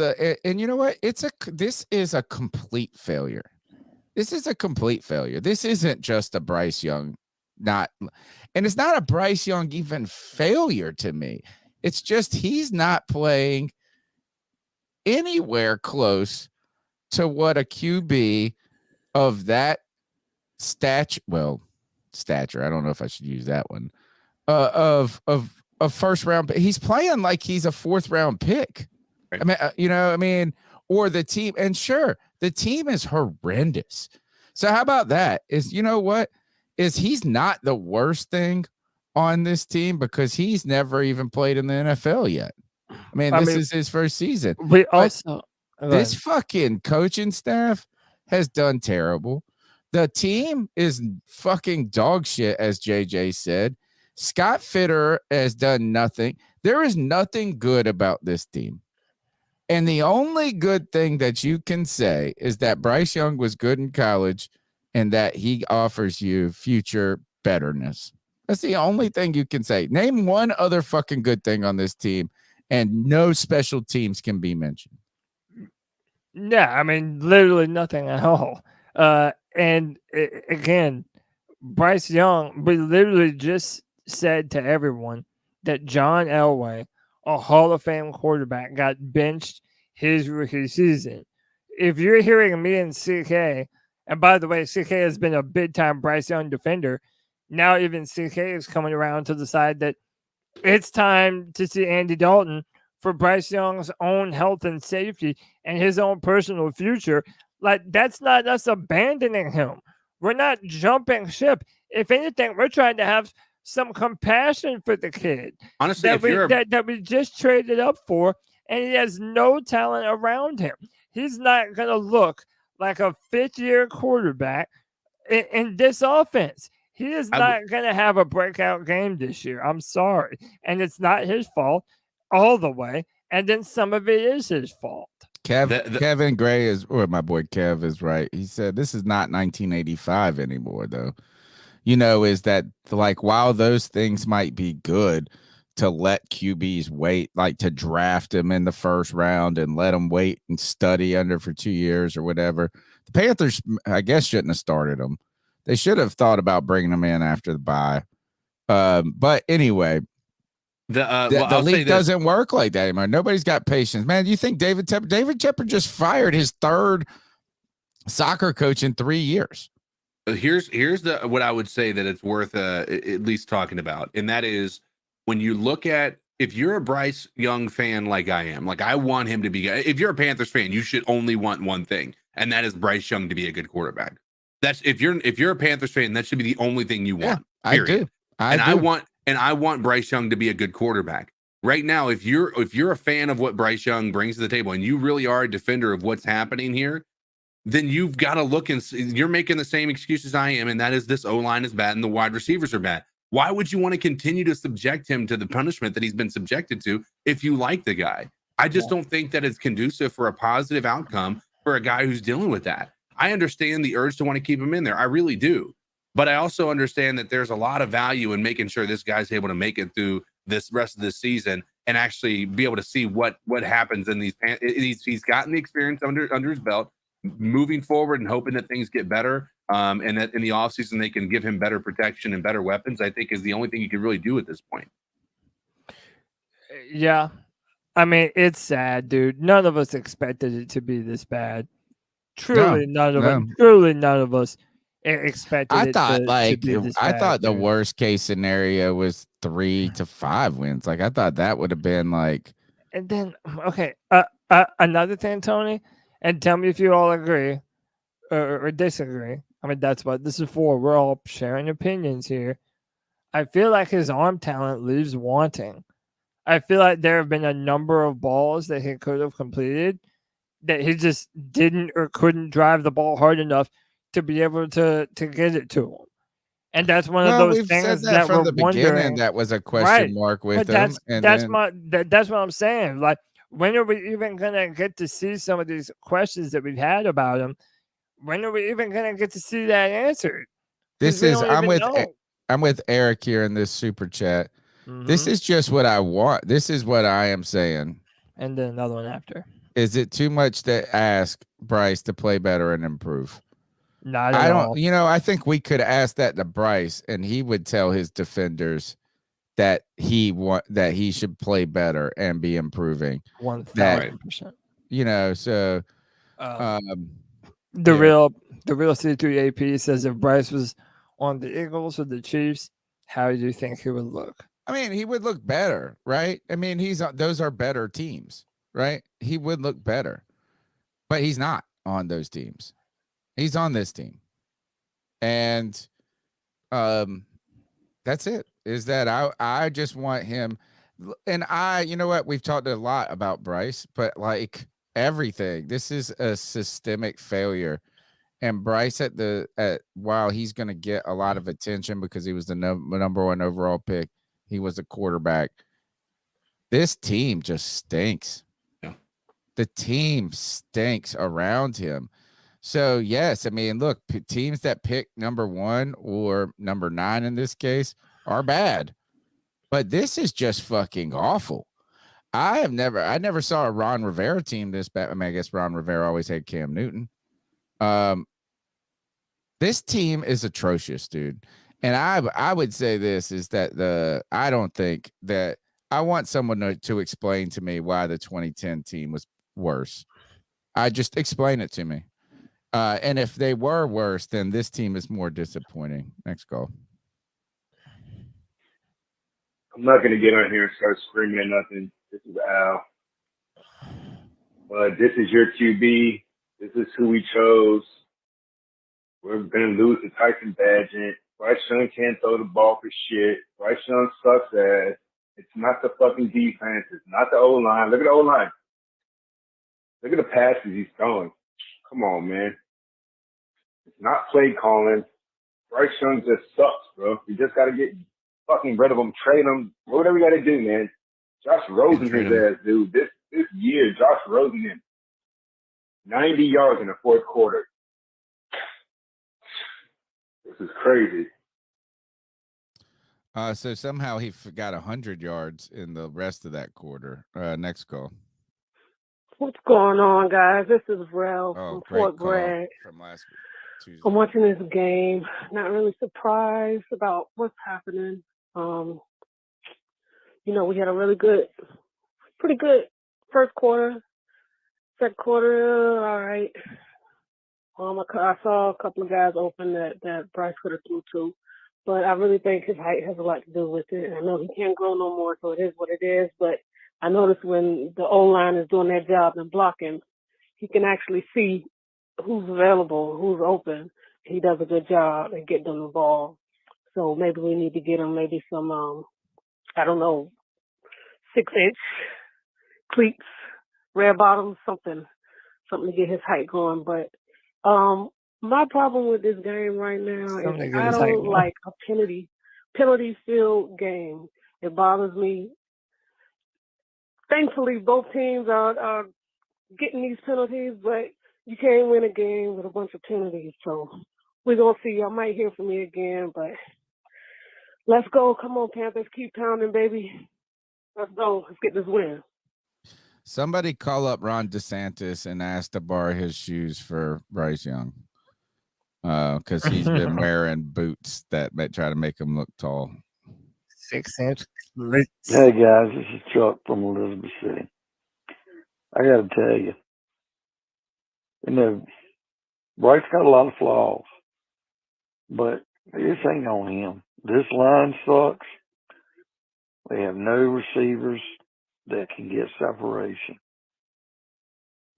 and you know what? This is a complete failure. This is a complete failure. This isn't just a Bryce Young, and it's not a Bryce Young even failure to me. It's just he's not playing anywhere close to what a QB of that stature. I don't know if I should use that one. Of first round. He's playing like he's a fourth round pick. I mean, or the team, and sure, the team is horrendous. So how about that? He's not the worst thing on this team because he's never even played in the NFL yet. I mean, this is his first season. This fucking coaching staff has done terrible. The team is fucking dog shit, as JJ said. Scott Fitter has done nothing. There is nothing good about this team. And the only good thing that you can say is that Bryce Young was good in college and that he offers you future betterness. That's the only thing you can say. Name one other fucking good thing on this team, and no special teams can be mentioned. Yeah, I mean, literally nothing at all. Again, Bryce Young, we literally just said to everyone that John Elway, a Hall of Fame quarterback, got benched his rookie season. If you're hearing me and CK, and by the way, CK has been a big-time Bryce Young defender, now even CK is coming around to the side that it's time to see Andy Dalton for Bryce Young's own health and safety and his own personal future. Like, that's not us abandoning him. We're not jumping ship. If anything, we're trying to have some compassion for the kid. Honestly, that we just traded up for, and he has no talent around him. He's not going to look like a fifth-year quarterback in this offense. He is not going to have a breakout game this year. I'm sorry. And it's not his fault all the way. And then some of it is his fault. Kevin Gray or my boy Kev is right. He said this is not 1985 anymore, though. Is that like while those things might be good to let QBs wait, like to draft him in the first round and let them wait and study under for 2 years or whatever. The Panthers, I guess, shouldn't have started him. They should have thought about bringing him in after the bye. But anyway, the league doesn't work like that anymore. Nobody's got patience, man. Do you think David Tepper just fired his third soccer coach in 3 years? Here's what I would say that it's worth at least talking about, and that is when you look at, if you're a Bryce Young fan like I am, like I want him to be. If you're a Panthers fan, you should only want one thing, and that is Bryce Young to be a good quarterback. That's if you're a Panthers fan, that should be the only thing you want. Yeah, I do. I want Bryce Young to be a good quarterback. Right now, if you're a fan of what Bryce Young brings to the table, and you really are a defender of what's happening here, then you've got to look and see, you're making the same excuses I am, and that is this O-line is bad and the wide receivers are bad. Why would you want to continue to subject him to the punishment that he's been subjected to if you like the guy? I just don't think that it's conducive for a positive outcome for a guy who's dealing with that. I understand the urge to want to keep him in there. I really do. But I also understand that there's a lot of value in making sure this guy's able to make it through this rest of this season and actually be able to see what happens in these. He's gotten the experience under his belt, moving forward and hoping that things get better. And that in the offseason they can give him better protection and better weapons, I think is the only thing you can really do at this point. Yeah. I mean, it's sad, dude. None of us expected it to be this bad. Truly, none of us expected I it thought to be this bad, I thought the dude. worst case scenario was 3 to 5 wins. Like I thought that would have been like. And then, okay, another thing, Tony, and tell me if you all agree. or disagree. I mean, that's what this is for. We're all sharing opinions here. I feel like his arm talent leaves wanting. I feel like there have been a number of balls that he could have completed that he just didn't or couldn't drive the ball hard enough to be able to get it to him. And that's one of Well, those we've said things that that from we're the beginning. wondering. That was a Right. question mark with But him, and that's then that's what I'm saying. Like, when are we even gonna get to see some of these questions that we've had about him? When are we even gonna get to see that answered? 'Cause this we is don't even know. I'm with Eric here in this super chat. This Mhm. is just what I want. This is what I am saying. And then another one after. Is it too much to ask Bryce to play better and improve? Not I at don't. all. I think we could ask that to Bryce, and he would tell his defenders that he should play better and be improving. That 1000%. So The yeah. real C3 AP says if Bryce was on the Eagles or the Chiefs, how do you think he would look? I mean, he would look better, right? I mean, those are better teams, right? He would look better, but he's not on those teams. He's on this team, and that's it. Is that I just want him, and you know what? We've talked a lot about Bryce, but like everything, this is a systemic failure. And Bryce while he's going to get a lot of attention because he was the number one overall pick, he was a quarterback. This team just stinks. Yeah. The team stinks around him. So yes, I mean, look, teams that pick number 1 or number 9 in this case are bad, but this is just fucking awful. I never saw a Ron Rivera team this bad. I mean, I guess Ron Rivera always had Cam Newton. This team is atrocious, dude. And I would say this is that I don't think that I want someone to explain to me why the 2010 team was worse. I just explain it to me. And if they were worse, then this team is more disappointing. Next call. I'm not going to get on here and start screaming at nothing. This is Al. But this is your QB. This is who we chose. We're going to lose to Tyson Badgett. Bryce Young can't throw the ball for shit. Bryce Young sucks ass. It's not the fucking defense. It's not the O-line. Look at the O-line. Look at the passes he's throwing. Come on, man. It's not play calling. Bryce Young just sucks, bro. You just got to get fucking rid of him, trade him, whatever you got to do, man. Josh Rosen his ass, dude. This year, Josh Rosen him. 90 yards in the fourth quarter. This is crazy. So somehow he got 100 yards in the rest of that quarter. Next call. What's going on, guys? This is Rel Oh, from great Fort call Bragg. from last week, Tuesday. I'm watching this game. Not really surprised about what's happening. We had a pretty good first quarter. Second quarter, all right. I saw a couple of guys open that Bryce could have threw to, but I really think his height has a lot to do with it. And I know he can't grow no more, so it is what it is. But I noticed when the O-line is doing their job and blocking, he can actually see who's available, who's open. He does a good job at getting them the ball. So maybe we need to get him maybe some, 6-inch cleats, red bottoms, something to get his height going. But my problem with this game right now is I don't like a penalty-filled game. It bothers me. Thankfully, both teams are getting these penalties, but you can't win a game with a bunch of penalties. So we're going to see. I might hear from me again, but let's go. Come on, Panthers. Keep pounding, baby. Let's go. Let's get this win. Somebody call up Ron DeSantis and ask to borrow his shoes for Bryce Young. Because he's been wearing boots that try to make him look tall. 6-inch. Hey guys, this is Chuck from Elizabeth City. I got to tell you, Bryce got a lot of flaws, but this ain't on him. This line sucks. They have no receivers that can get separation.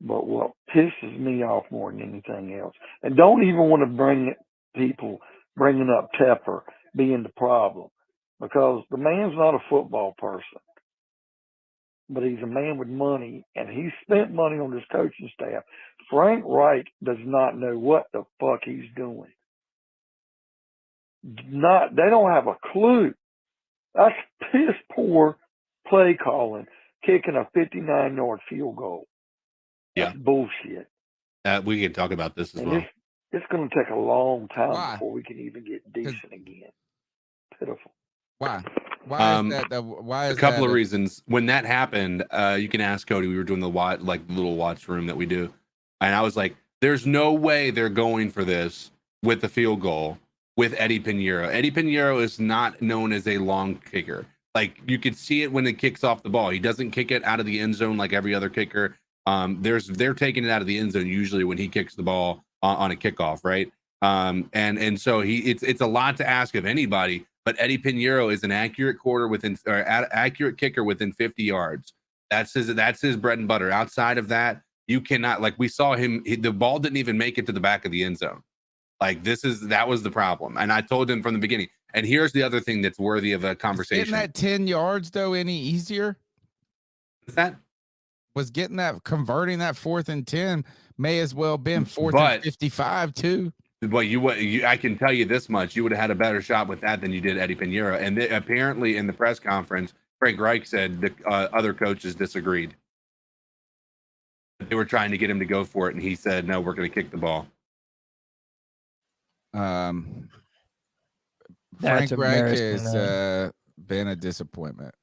But what pisses me off more than anything else, and don't even want to bring people bringing up Tepper being the problem, because the man's not a football person, but he's a man with money, and he spent money on his coaching staff. Frank Reich does not know what the fuck he's doing. They don't have a clue. That's piss poor play calling, kicking a 59-yard field goal. Yeah. That's bullshit. We can talk about this as And well. it's going to take a long time Why? before we can even get decent again. Pitiful. Why? Why is that? Why is a couple that of reasons? When that happened, you can ask Cody. We were doing the little watch room that we do, and I was like, "There's no way they're going for this with the field goal with Eddie Pinheiro. Eddie Pinheiro is not known as a long kicker. Like, you could see it when it kicks off the ball. He doesn't kick it out of the end zone like every other kicker. They're taking it out of the end zone usually when he kicks the ball on a kickoff, right? And so it's a lot to ask of anybody. But Eddie Pinheiro is an accurate accurate kicker within 50 yards. That's his bread and butter. Outside of that, you cannot, like we saw him, the ball didn't even make it to the back of the end zone. Like that was the problem. And I told him from the beginning. And here's the other thing that's worthy of a conversation. Isn't that 10 yards though any easier? Converting that 4th and 10 may as well been 4th and 55 too. But I can tell you this much: you would have had a better shot with that than you did Eddie Pinheiro. And apparently, in the press conference, Frank Reich said the other coaches disagreed. They were trying to get him to go for it, and he said, "No, we're going to kick the ball." Frank That's Reich embarrassing, has been a disappointment.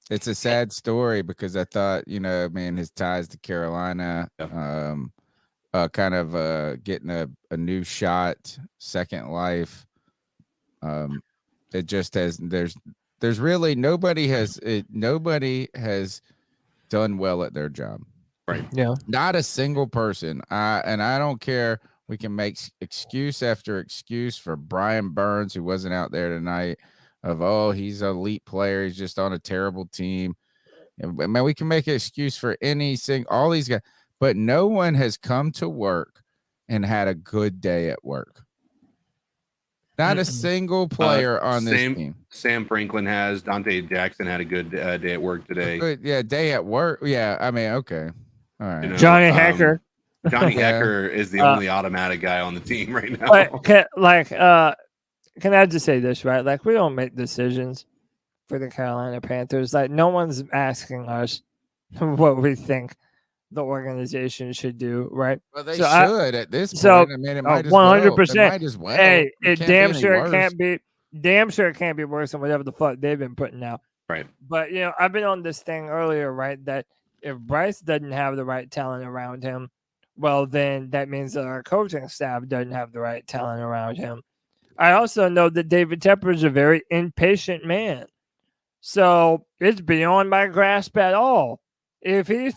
It's a sad story because I thought, his ties to Carolina, kind of getting a new shot, second life. It just has. There's really nobody has done well at their job. Right. Yeah. Not a single person. I don't care. We can make excuse after excuse for Brian Burns, who wasn't out there tonight, he's an elite player. He's just on a terrible team. Man, we can make an excuse for all these guys, but no one has come to work and had a good day at work. Not a single player on this team. Sam Franklin has. Dante Jackson had a good day at work today. Day at work. Yeah, I mean, okay. All right. Johnny Hecker. Johnny Hecker is the only automatic guy on the team right now. But can I just say this, right? Like, we don't make decisions for the Carolina Panthers. Like, no one's asking us what we think the organization should do, right? Well, they should at this point. I mean, it might 100%. As well. Hey, it damn sure it can't be worse than whatever the fuck they've been putting out. Right. But I've been on this thing earlier, right? That if Bryce doesn't have the right talent around him, well, then that means that our coaching staff doesn't have the right talent around him. I also know that David Tepper is a very impatient man. So it's beyond my grasp at all. If he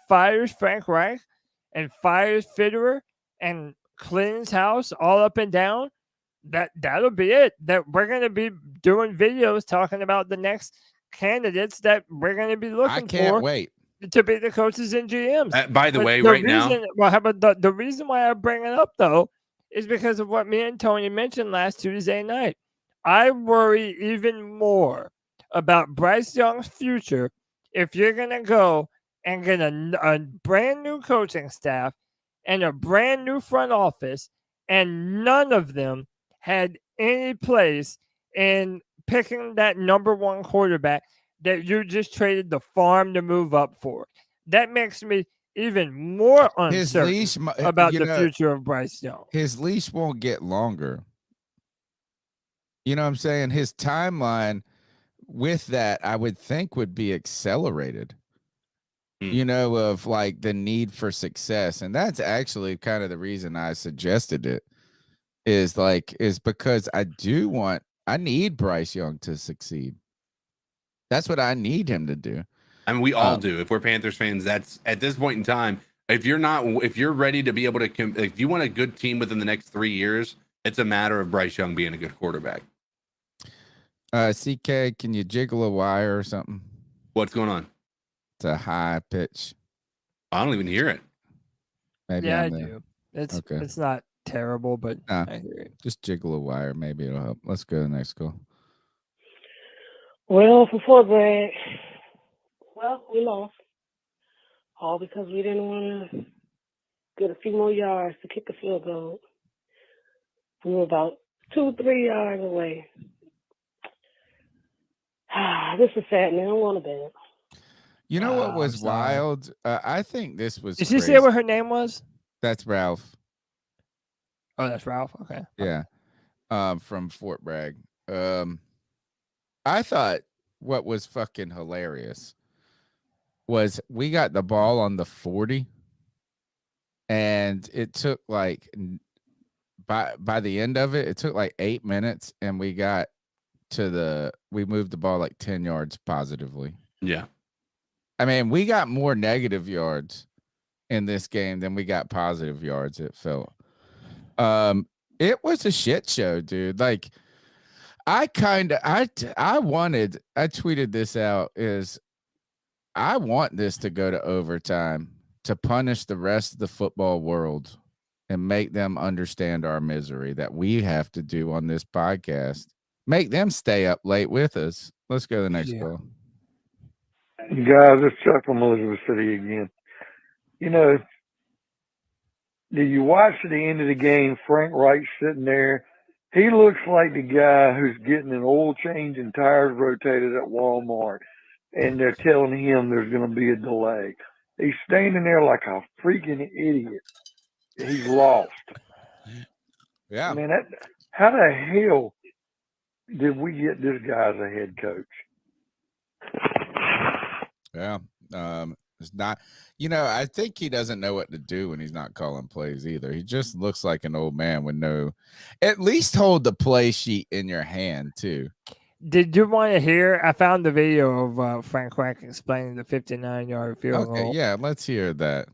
fires Frank Reich and fires Fitterer and cleans house all up and down, that'll be it. That we're going to be doing videos talking about the next candidates that we're going to be looking for. I can't wait to be the coaches and GMs. By the way, now, the reason why I bring it up though is because of what me and Tony mentioned last Tuesday night. I worry even more about Bryce Young's future if you're going to go and get a brand new coaching staff and a brand new front office, and none of them had any place in picking that number one quarterback that you just traded the farm to move up for. That makes me even more uncertain about the future of Bryce Young. His leash won't get longer. You know what I'm saying? His timeline with that, I would think, would be accelerated. Of like the need for success. And that's actually kind of the reason I suggested it is because I need Bryce Young to succeed. That's what I need him to do. I mean, we all do. If we're Panthers fans, that's at this point in time. If you're ready to be able to, if you want a good team within the next 3 years, it's a matter of Bryce Young being a good quarterback. CK, can you jiggle a wire or something? What's going on? It's a high pitch. I don't even hear it. Maybe Yeah, I I'm there. do. It's Okay. it's not terrible, but Nah, I hear it. just jiggle a wire. Maybe it'll help. Let's go to the next call. Well, before that, we lost. All because we didn't want to get a few more yards to kick a field goal. We were about 2-3 yards away. This is sad, man. I'm going to bed. You know what I'm was sorry. wild? I think this was Did she crazy. say what her name was? That's Ralph. Oh, that's Ralph. Okay. Yeah. From Fort Bragg. I thought what was fucking hilarious was we got the ball on the 40 and it took like by the end of it, it took like 8 minutes and we got we moved the ball like 10 yards positively. Yeah. I mean, we got more negative yards in this game than we got positive yards, it felt. It was a shit show, dude. Like I tweeted this out is I want this to go to overtime to punish the rest of the football world and make them understand our misery that we have to do on this podcast. Make them stay up late with us. Let's go to the next call. Guys, it's Chuck from Elizabeth City again. You know, do you watch the end of the game? Frank Wright sitting there. He looks like the guy who's getting an oil change and tires rotated at Walmart, and they're telling him there's going to be a delay. He's standing there like a freaking idiot. He's lost. Yeah. I mean, how the hell did we get this guy as a head coach? Yeah. It's not, I think he doesn't know what to do when he's not calling plays either. He just looks like an old man with at least hold the play sheet in your hand too. Did you want to hear? I found the video of Frank Reich explaining the 59-yard field goal. Okay, yeah, let's hear that.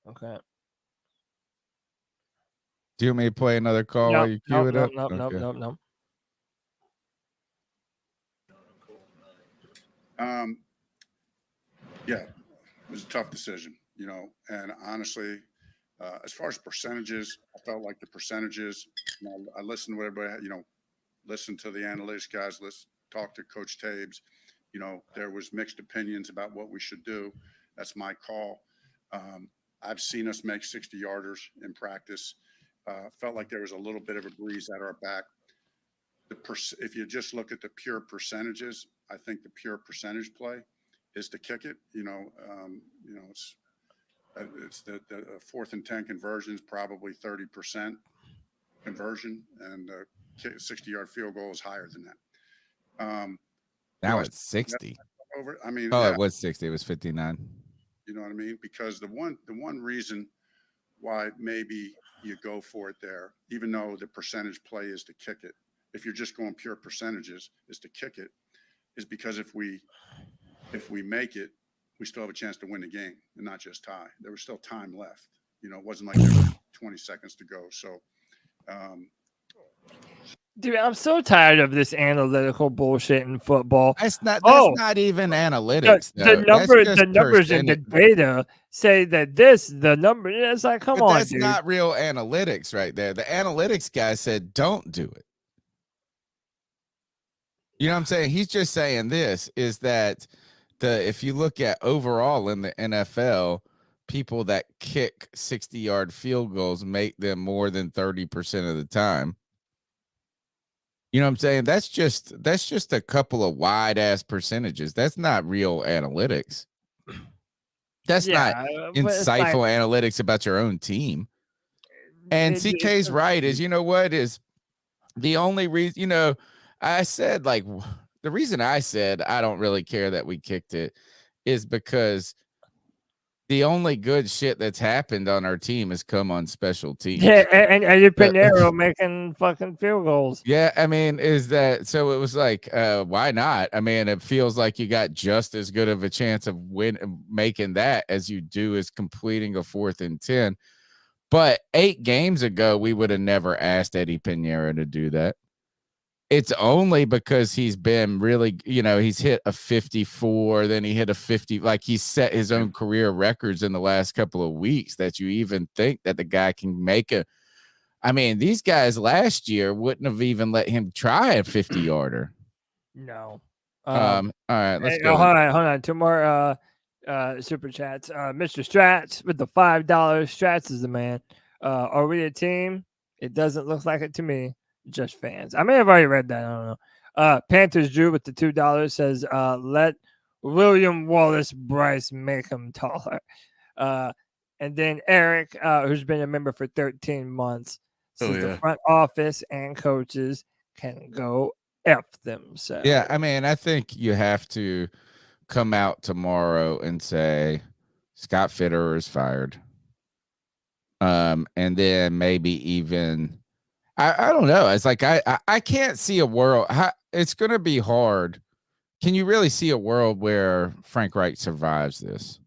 Okay. Do you want me to play another call while you cue it up? No. Yeah, it was a tough decision, and honestly, as far as percentages, I felt like the percentages, I listened to what everybody, listened to the analytics guys, talk to Coach Tabes, there was mixed opinions about what we should do. That's my call. I've seen us make 60-yarders in practice. Felt like there was a little bit of a breeze at our back. If you just look at the pure percentages, I think the pure percentage play is to kick it. It's the 4th and 10 conversion is probably 30% conversion, and the 60-yard field goal is higher than that. Now it's 60. It was 60. It was 59. You know what I mean? Because the one reason why maybe you go for it there, even though the percentage play is to kick it, if you're just going pure percentages, is to kick it, is because if we make it, we still have a chance to win the game and not just tie. There was still time left. It wasn't like there was 20 seconds to go. So, dude, I'm so tired of this analytical bullshit in football. That's not even analytics. The numbers in the data say that the number. It's like, come on, that's dude. not real analytics right there. The analytics guy said, "Don't do it." You know what I'm saying? He's just saying this is that if you look at overall in the NFL, people that kick 60-yard field goals make them more than 30% of the time. You know what I'm saying? That's just a couple of wide ass percentages. That's not real analytics. That's not insightful analytics about your own team. And CK's right is, is the only reason, I said, like, the reason I said I don't really care that we kicked it is because the only good shit that's happened on our team has come on special teams. Yeah, and Eddie Pinheiro making fucking field goals. Yeah, I mean, so it was like, why not? I mean, it feels like you got just as good of a chance of making that as you do as completing a 4th and 10. But 8 games ago, we would have never asked Eddie Pinheiro to do that. It's only because he's been really, he's hit a 54, then he hit a 50. Like he's set his own career records in the last couple of weeks that you even think that the guy can make a. I mean, these guys last year wouldn't have even let him try a 50-yarder. No. All right, let's go. Hold on. 2 more super chats. Mr. Strats with the $5. Strats is the man. Are we a team? It doesn't look like it to me. Just fans. I may have already read that. I don't know. Panthers Drew with the $2 says, let William Wallace Bryce make him taller. And then Eric, who's been a member for 13 months, says the front office and coaches can go F themselves. Yeah, I mean, I think you have to come out tomorrow and say Scott Fitterer is fired. And then maybe even I don't know. It's like I can't see a world. It's going to be hard. Can you really see a world where Frank Reich survives this?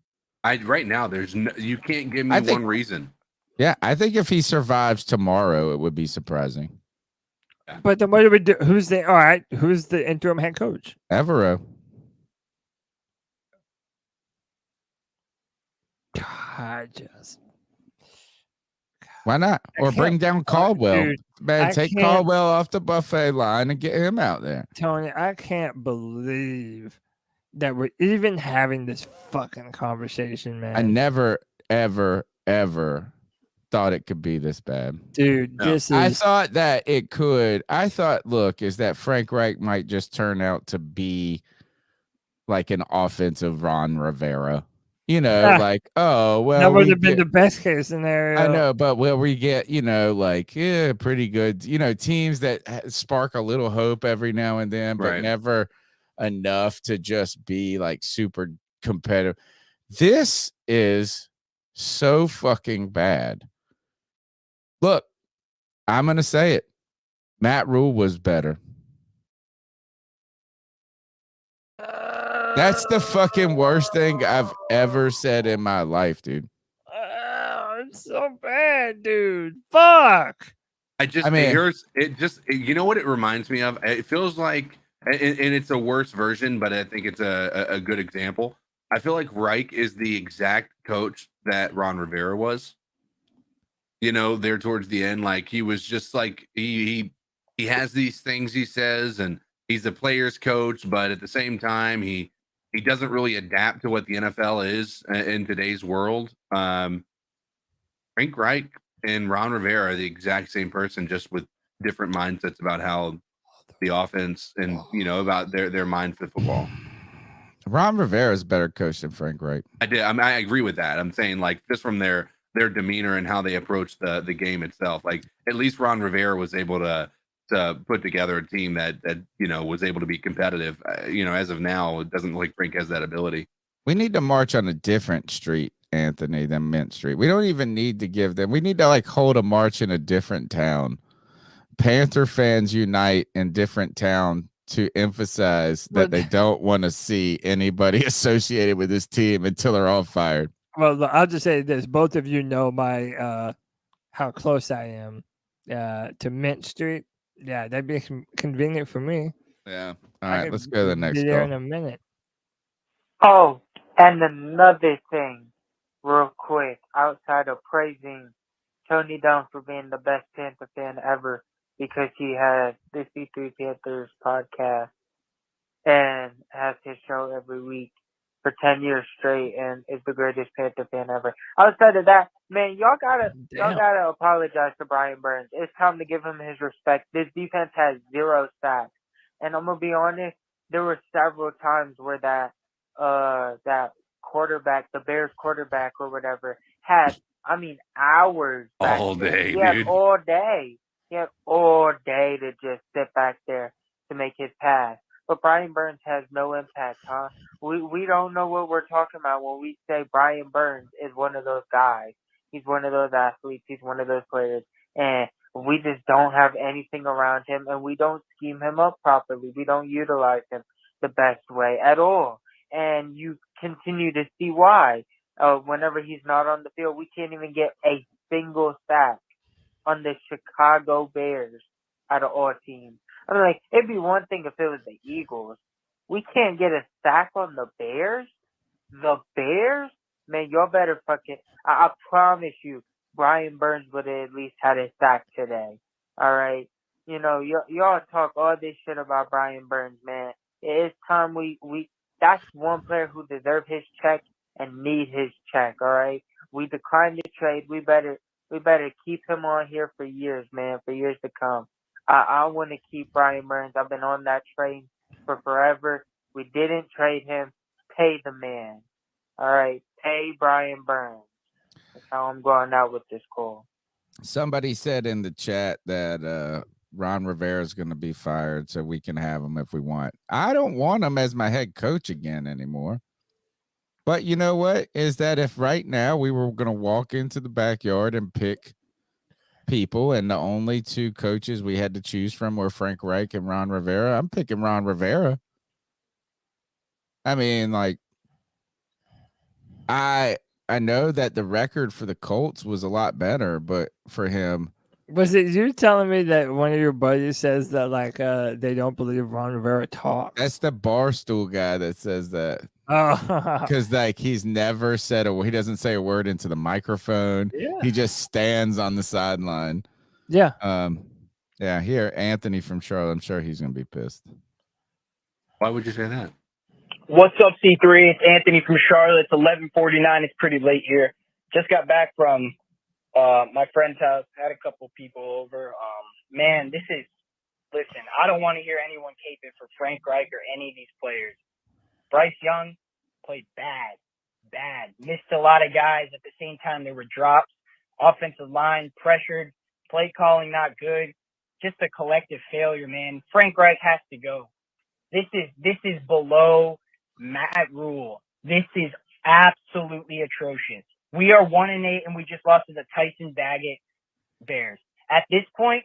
Right now, you can't give me one reason. Yeah, I think if he survives tomorrow, it would be surprising. But then what do we do? Who's the interim head coach? Evero. Why not? Or bring down Caldwell. Dude, Man, take Caldwell off the buffet line and get him out there. Tony, I can't believe that we're even having this fucking conversation, man. I never, ever, ever thought it could be this bad. Dude, I thought that it could. I thought, is that Frank Reich might just turn out to be like an offensive Ron Rivera. That would have been the best case scenario. I know, but will we get, pretty good, teams that spark a little hope every now and then, but never enough to just be like super competitive. This is so fucking bad. Look, I'm going to say it. Matt Rule was better. That's the fucking worst thing I've ever said in my life, dude. It's so bad, dude. Fuck. You know what it reminds me of? It feels like, and it's a worse version, but I think it's a good example. I feel like Reich is the exact coach that Ron Rivera was. There towards the end, like he was just like he has these things he says, and he's the player's coach, but at the same time, he doesn't really adapt to what the NFL is in today's world. Frank Reich and Ron Rivera are the exact same person, just with different mindsets about how the offense and about their mind for football. Ron Rivera is a better coach than Frank Reich. I agree with that. I'm saying like just from their demeanor and how they approach the game itself. Like at least Ron Rivera was able to put together a team that was able to be competitive. As of now, it doesn't look like Frank has that ability. We need to march on a different street, Anthony, than Mint Street. We don't even need to give them. We need to like hold a march in a different town. Panther fans unite in different town to emphasize that they don't want to see anybody associated with this team until they're all fired. Well, I'll just say this: both of you know my how close I am to Mint Street. Yeah, that'd be convenient for me. Yeah. All right, let's go to the next be there call. in a minute. Oh, and another thing, real quick, outside of praising Tony Dunn for being the best Panther fan ever, because he has the C3 Panthers podcast and has his show every week for 10 years straight and is the greatest Panther fan ever. Outside of that, man, y'all gotta apologize to Brian Burns. It's time to give him his respect. This defense has 0 sacks. And I'm gonna be honest, there were several times where that quarterback, the Bears quarterback or whatever, had hours back all there. day, He had dude. all day. He had all day to just sit back there to make his pass. But Brian Burns has no impact, huh? We don't know what we're talking about when we say Brian Burns is one of those guys. He's one of those athletes. He's one of those players. And we just don't have anything around him, and we don't scheme him up properly. We don't utilize him the best way at all. And you continue to see why. Whenever he's not on the field, we can't even get a single sack on the Chicago Bears out of all teams. I'm like, it'd be one thing if it was the Eagles. We can't get a sack on the Bears. The Bears, man, y'all better fucking. I promise you, Brian Burns would have at least had a sack today. All right, you know, y'all talk all this shit about Brian Burns, man. It's time we. That's one player who deserves his check and need his check. All right, we declined the trade. We better keep him on here for years, man, for years to come. I want to keep Brian Burns. I've been on that train for forever. We didn't trade him. Pay the man. All right, pay Brian Burns. That's how I'm going out with this call. Somebody said in the chat that Ron Rivera is going to be fired so we can have him if we want. I don't want him as my head coach again anymore. But you know what? Is that if right now we were going to walk into the backyard and pick people and the only two coaches we had to choose from were Frank Reich and Ron Rivera, I'm picking Ron Rivera. I mean, like, I know that the record for the Colts was a lot better, but for him, was it you telling me that one of your buddies says that like they don't believe Ron Rivera talks? that's the Barstool guy that says that. Oh, Because like he's never said he doesn't say a word into the microphone. Yeah. He just stands on the sideline. Yeah. Yeah. Here, Anthony from Charlotte. I'm sure he's gonna be pissed. Why would you say that? What's up, C3? It's Anthony from Charlotte. It's 11:49. It's pretty late here. Just got back from my friend's house. Had a couple people over. Man, listen, I don't want to hear anyone caping for Frank Reich or any of these players. Bryce Young played bad. Missed a lot of guys. At the same time, there were drops. Offensive line pressured. Play calling not good. Just a collective failure, man. Frank Reich has to go. This is below Matt Rule. This is absolutely atrocious. We are 1-8 and we just lost to the Tyson Baggett Bears. At this point,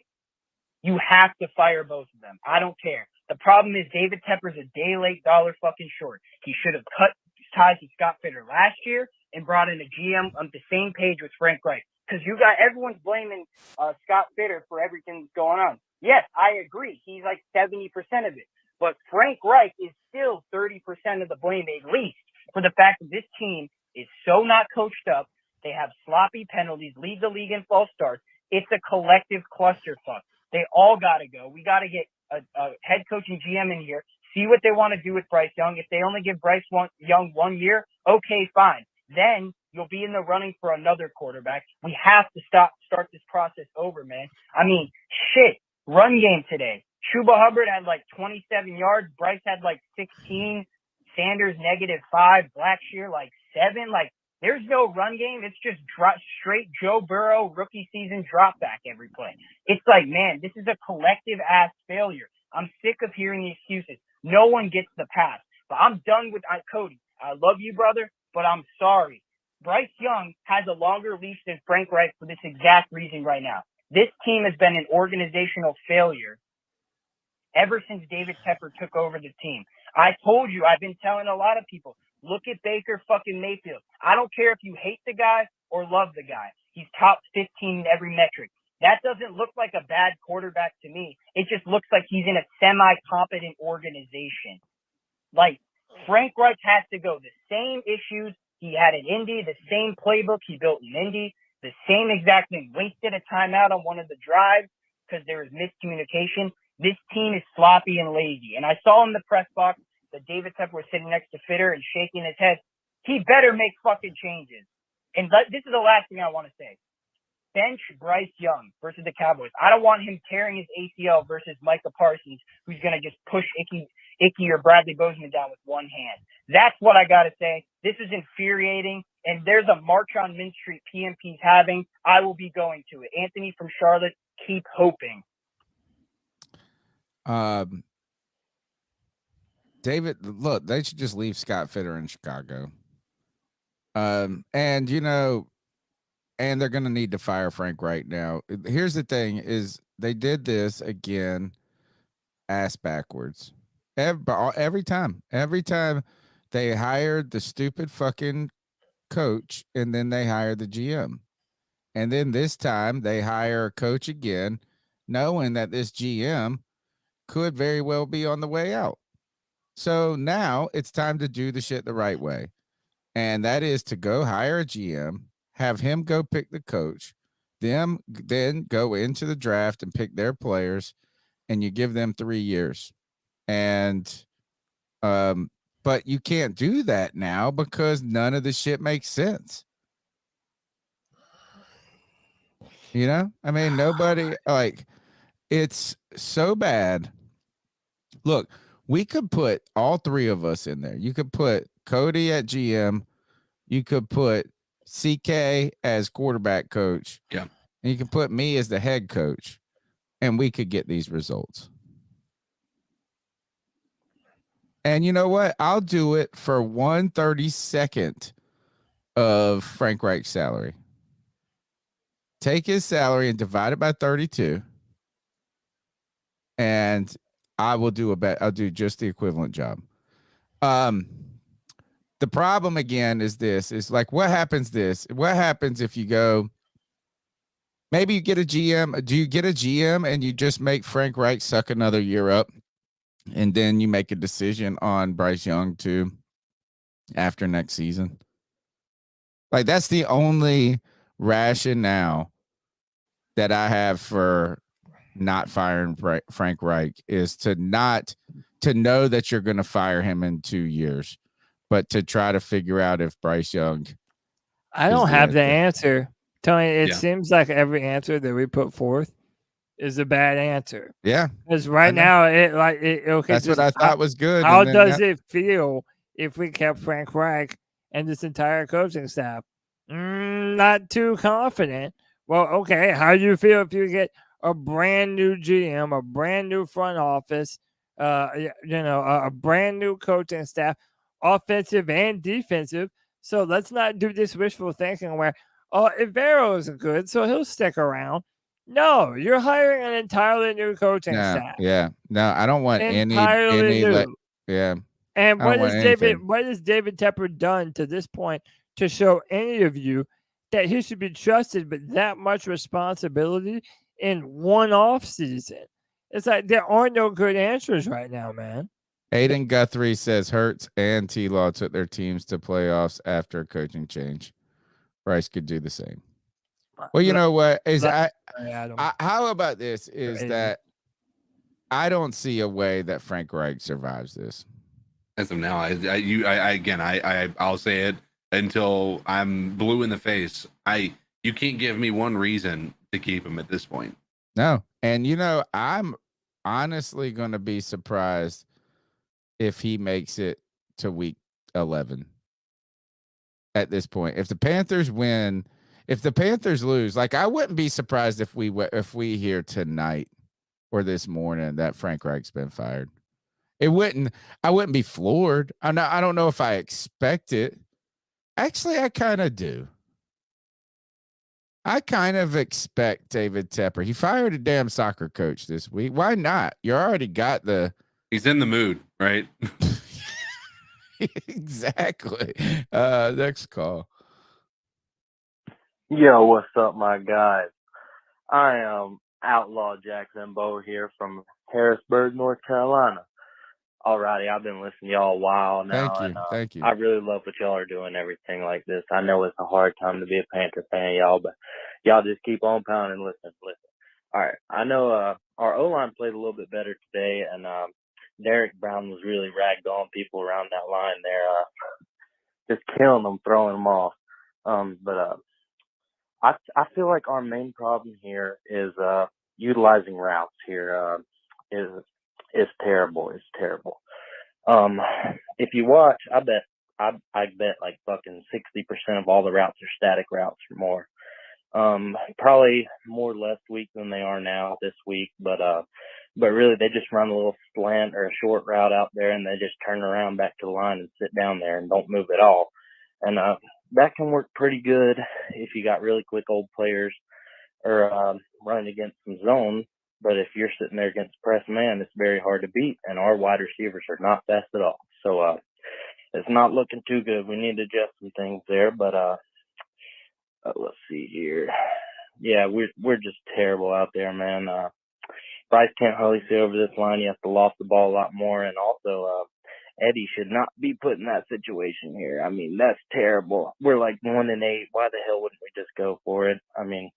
you have to fire both of them. I don't care. The problem is David Tepper's a day late, dollar fucking short. He should have cut ties with Scott Fitter last year and brought in a GM on the same page with Frank Reich. Because everyone's blaming Scott Fitter for everything that's going on. Yes, I agree. He's like 70% of it. But Frank Reich is still 30% of the blame, at least, for the fact that this team is so not coached up. They have sloppy penalties, lead the league in false starts. It's a collective clusterfuck. They all got to go. We got to get a head coach and GM in here, see what they want to do with Bryce Young. If they only give Bryce Young 1 year, okay, fine. Then you'll be in the running for another quarterback. We have to start this process over, man. I mean, shit. Run game today. Chuba Hubbard had like 27 yards. Bryce had like 16. Sanders -5. Blackshear like 7. Like, there's no run game. It's just straight Joe Burrow rookie season drop back every play. It's like, man, this is a collective ass failure. I'm sick of hearing the excuses. No one gets the pass. But I'm done with Cody. I love you, brother, but I'm sorry. Bryce Young has a longer leash than Frank Reich for this exact reason right now. This team has been an organizational failure ever since David Tepper took over the team. I told you, I've been telling a lot of people, look at Baker fucking Mayfield. I don't care if you hate the guy or love the guy. He's top 15 in every metric. That doesn't look like a bad quarterback to me. It just looks like he's in a semi-competent organization. Like, Frank Reich has to go. The same issues he had in Indy, the same playbook he built in Indy, the same exact thing. Wasted a timeout on one of the drives because there was miscommunication. This team is sloppy and lazy. And I saw in the press box that David Tepper was sitting next to Fitter and shaking his head. He better make fucking changes. And this is the last thing I want to say. Bench Bryce Young versus the Cowboys. I don't want him tearing his ACL versus Micah Parsons, who's going to just push Icky or Bradley Bozeman down with one hand. That's what I got to say. This is infuriating. And there's a march on Mint Street PMP's having. I will be going to it. Anthony from Charlotte, keep hoping. David, look, they should just leave Scott Fitter in Chicago. And you know, and they're going to need to fire Frank right now. Here's the thing is they did this again ass backwards. Every time they hired the stupid fucking coach and then they hired the GM. And then this time they hire a coach again, knowing that this GM could very well be on the way out. So now it's time to do the shit the right way. And that is to go hire a GM, have him go pick the coach, them then go into the draft and pick their players, and you give them 3 years. And but you can't do that now because none of the shit makes sense. You know? I mean, nobody, like, it's so bad. Look, we could put all three of us in there. You could put Cody at GM. You could put CK as quarterback coach. Yeah. And you can put me as the head coach. And we could get these results. And you know what? I'll do it for 1/32 of Frank Reich's salary. Take his salary and divide it by 32. And I will do I'll do just the equivalent job. The problem again is this is like, what happens if you go, maybe you get a GM, do you get a GM and you just make Frank Reich suck another year up? And then you make a decision on Bryce Young too after next season. Like, that's the only rationale that I have for not firing Frank Reich, is to know that you're going to fire him in 2 years, but to try to figure out if Bryce Young. I don't have the answer. Tony, it seems like every answer that we put forth is a bad answer. Yeah. Because right now, okay. That's what I thought was good. How does it feel if we kept Frank Reich and this entire coaching staff? Not too confident. Well, okay. How do you feel if you get a brand new GM, a brand new front office, a brand new coaching staff, offensive and defensive? So let's not do this wishful thinking where, if Vero is good, so he'll stick around. No, you're hiring an entirely new coaching staff. Yeah. No, I don't want entirely new. Yeah. And what has David Tepper done to this point to show any of you that he should be trusted with that much responsibility in one off season? It's like there are no good answers right now, man. Aiden Guthrie says Hurts and T-Law took their teams to playoffs after a coaching change. Bryce could do the same. Well, you know what? How about this? Is that I don't see a way that Frank Reich survives this. As of now, I'll say it until I'm blue in the face. You can't give me one reason to keep him at this point. No, and I'm honestly going to be surprised if he makes it to week 11. At this point, if the Panthers win. If the Panthers lose, like, I wouldn't be surprised if we hear tonight or this morning that Frank Reich's been fired. I wouldn't be floored. I don't know if I expect it. Actually, I kind of do. I kind of expect David Tepper. He fired a damn soccer coach this week. Why not? You already got He's in the mood, right? Exactly. Next call. Yo, what's up, my guys? I am Outlaw Jackson Bowe here from Harrisburg, North Carolina. Alrighty, I've been listening to y'all a while now. Thank you. I really love what y'all are doing, everything like this. I know it's a hard time to be a Panther fan, y'all, but y'all just keep on pounding. Listen. All right, I know our O-line played a little bit better today, and Derek Brown was really ragged on people around that line there, just killing them, throwing them off. I feel like our main problem here is utilizing routes here is terrible. It's terrible. If you watch, I bet like fucking 60% of all the routes are static routes or more. Probably more last week than they are now this week, but really they just run a little slant or a short route out there and they just turn around back to the line and sit down there and don't move at all. And that can work pretty good if you got really quick old players or running against some zone. But if you're sitting there against press man, it's very hard to beat. And our wide receivers are not fast at all. So it's not looking too good. We need to adjust some things there. But let's see here. Yeah, we're just terrible out there, man. Bryce can't hardly see over this line. He has to loft the ball a lot more. And also, Eddie should not be put in that situation here. I mean, that's terrible. We're like 1-8. Why the hell wouldn't we just go for it? I mean,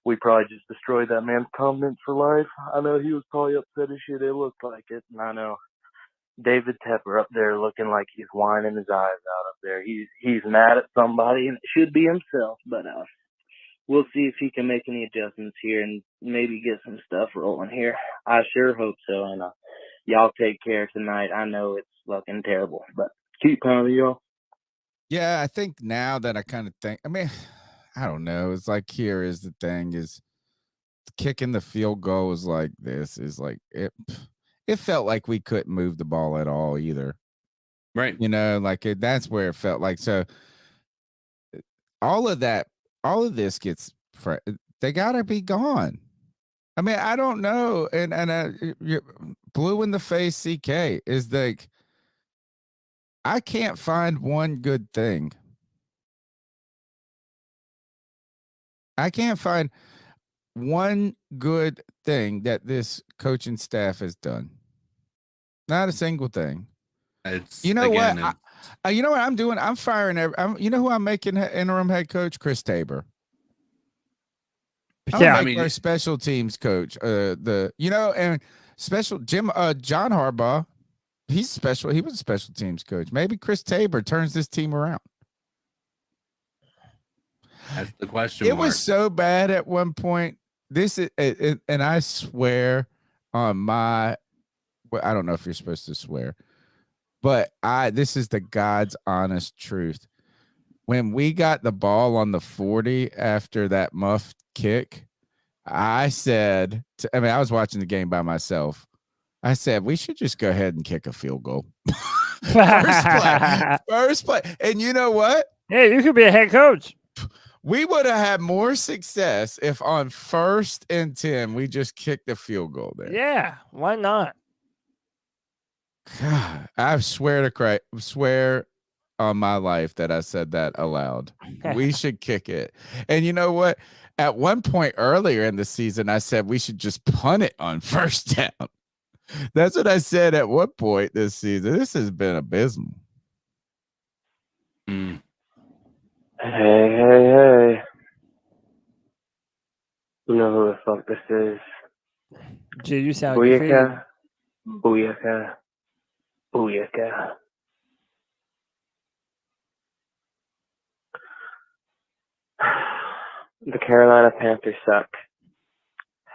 we probably just destroyed that man's confidence for life. I know he was probably upset as shit. It looked like it. And I know David Tepper up there looking like he's whining his eyes out up there. He's mad at somebody, and it should be himself. But we'll see if he can make any adjustments here and maybe get some stuff rolling here. I sure hope so. And y'all take care tonight. I know it's fucking terrible, but keep pounding, y'all. Yeah, I think now that I kind of think, I mean, I don't know. It's like, here is the thing, is kicking the field goal is like this, is like it felt like we couldn't move the ball at all either. Right. You know, like that's where it felt like. So all of this gets, they got to be gone. I mean, I don't know. And blue in the face CK is like, I can't find one good thing. I can't find one good thing that this coaching staff has done. Not a single thing. It's, you know again, what? You know what I'm doing? I'm firing. You know who I'm making interim head coach? Chris Tabor. Yeah, I mean, our special teams coach. And special John Harbaugh. He's special. He was a special teams coach. Maybe Chris Tabor turns this team around. That's the question. It was so bad at one point. This is, and I swear on my, I don't know if you're supposed to swear, but this is the God's honest truth. When we got the ball on the 40 after that muffed kick, I said, I was watching the game by myself. I said, we should just go ahead and kick a field goal. First play. And you know what? Hey, you could be a head coach. We would have had more success if on 1st and 10 we just kicked the field goal there. Yeah, why not? God, I swear on my life that I said that aloud. We should kick it. And you know what? At one point earlier in the season, I said we should just punt it on 1st down. That's what I said at one point this season. This has been abysmal. Hey. You know who the fuck this is? Gee, you sound defeated. Booyaka. The Carolina Panthers suck.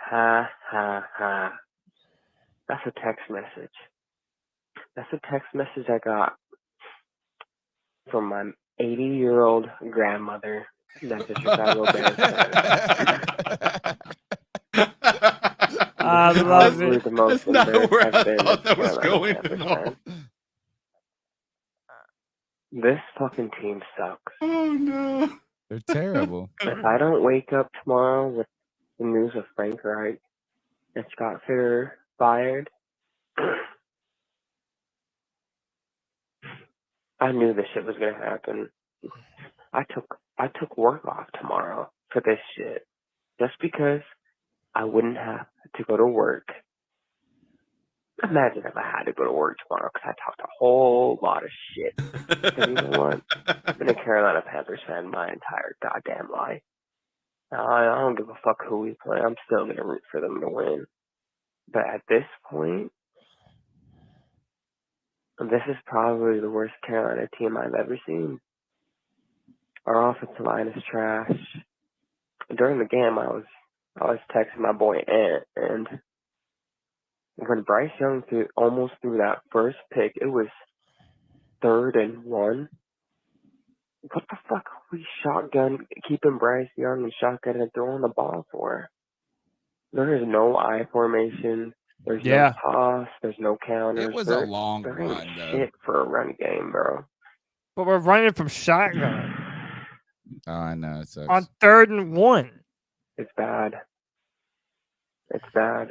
Ha, ha, ha. That's a text message. That's a text message I got from my 80-year-old grandmother. That's a Chicago Bears fan. I love it. That's not where I thought that was going at all. This fucking team sucks. Oh, no. They're terrible. If I don't wake up tomorrow with the news of Frank Reich and Scott Fitter fired, I knew this shit was gonna happen. I took work off tomorrow for this shit, just because I wouldn't have to go to work. Imagine if I had to go to work tomorrow because I talked a whole lot of shit. And you know what? I've been a Carolina Panthers fan my entire goddamn life. I don't give a fuck who we play. I'm still gonna root for them to win. But at this point, this is probably the worst Carolina team I've ever seen. Our offensive line is trash. During the game, I was texting my boy Ant, and when Bryce Young almost threw that first pick, it was 3rd and 1. What the fuck are we keeping Bryce Young and shotgun and throwing the ball for? There is no I formation. There's no toss. There's no counters. It was a long there ain't run, though. shit for a run game, bro. But we're running from shotgun. Oh, I know. It sucks. On 3rd and 1. It's bad. It's bad.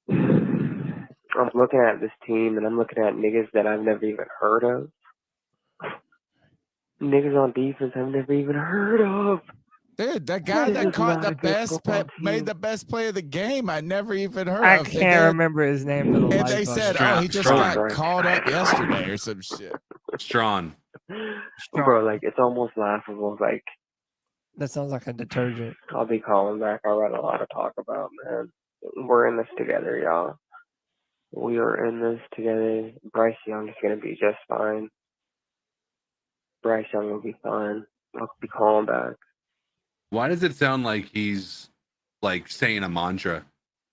I'm looking at this team, and I'm looking at niggas that I've never even heard of. Niggas on defense I've never even heard of. Dude, that guy This that is caught not the a good best football made team. the best play of the game. I never even heard I of. can't remember his name for the And life they of said, me. "Oh, he just Strawn. got caught up yesterday or some shit." Strawn. Bro, like it's almost laughable. Like That sounds like a detergent. I'll be calling back. I got a lot to talk about, man. We're in this together, y'all. We are in this together. Bryce Young is gonna be just fine. Bryce Young will be fine. I'll be calling back. Why does it sound like he's like saying a mantra?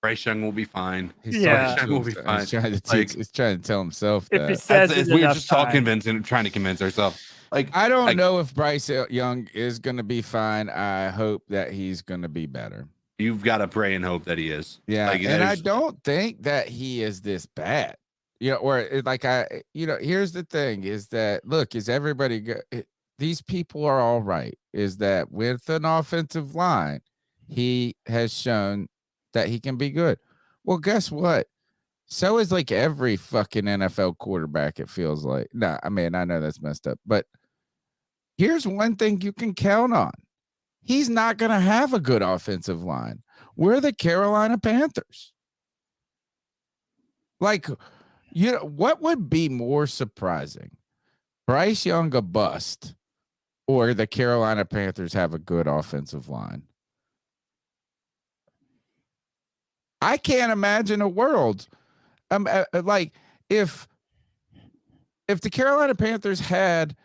Bryce Young will be fine. He's Yeah. Bryce Young will be fine. He's trying to Like, he's trying to tell himself If he that. says it we're enough just all times. convincing, trying to convince ourselves. Like, I don't know if Bryce Young is going to be fine. I hope that he's going to be better. You've got to pray and hope that he is. Yeah, Like, and I there's- don't think that he is this bad. You know, or like here's the thing: is that look, is everybody these people are all right? Is that with an offensive line, he has shown that he can be good. Well, guess what? So is like every fucking NFL quarterback. It feels like. Nah, I mean, I know that's messed up, but here's one thing you can count on. He's not going to have a good offensive line. We're the Carolina Panthers. Like, you know, what would be more surprising? Bryce Young a bust or the Carolina Panthers have a good offensive line? I can't imagine a world like if the Carolina Panthers had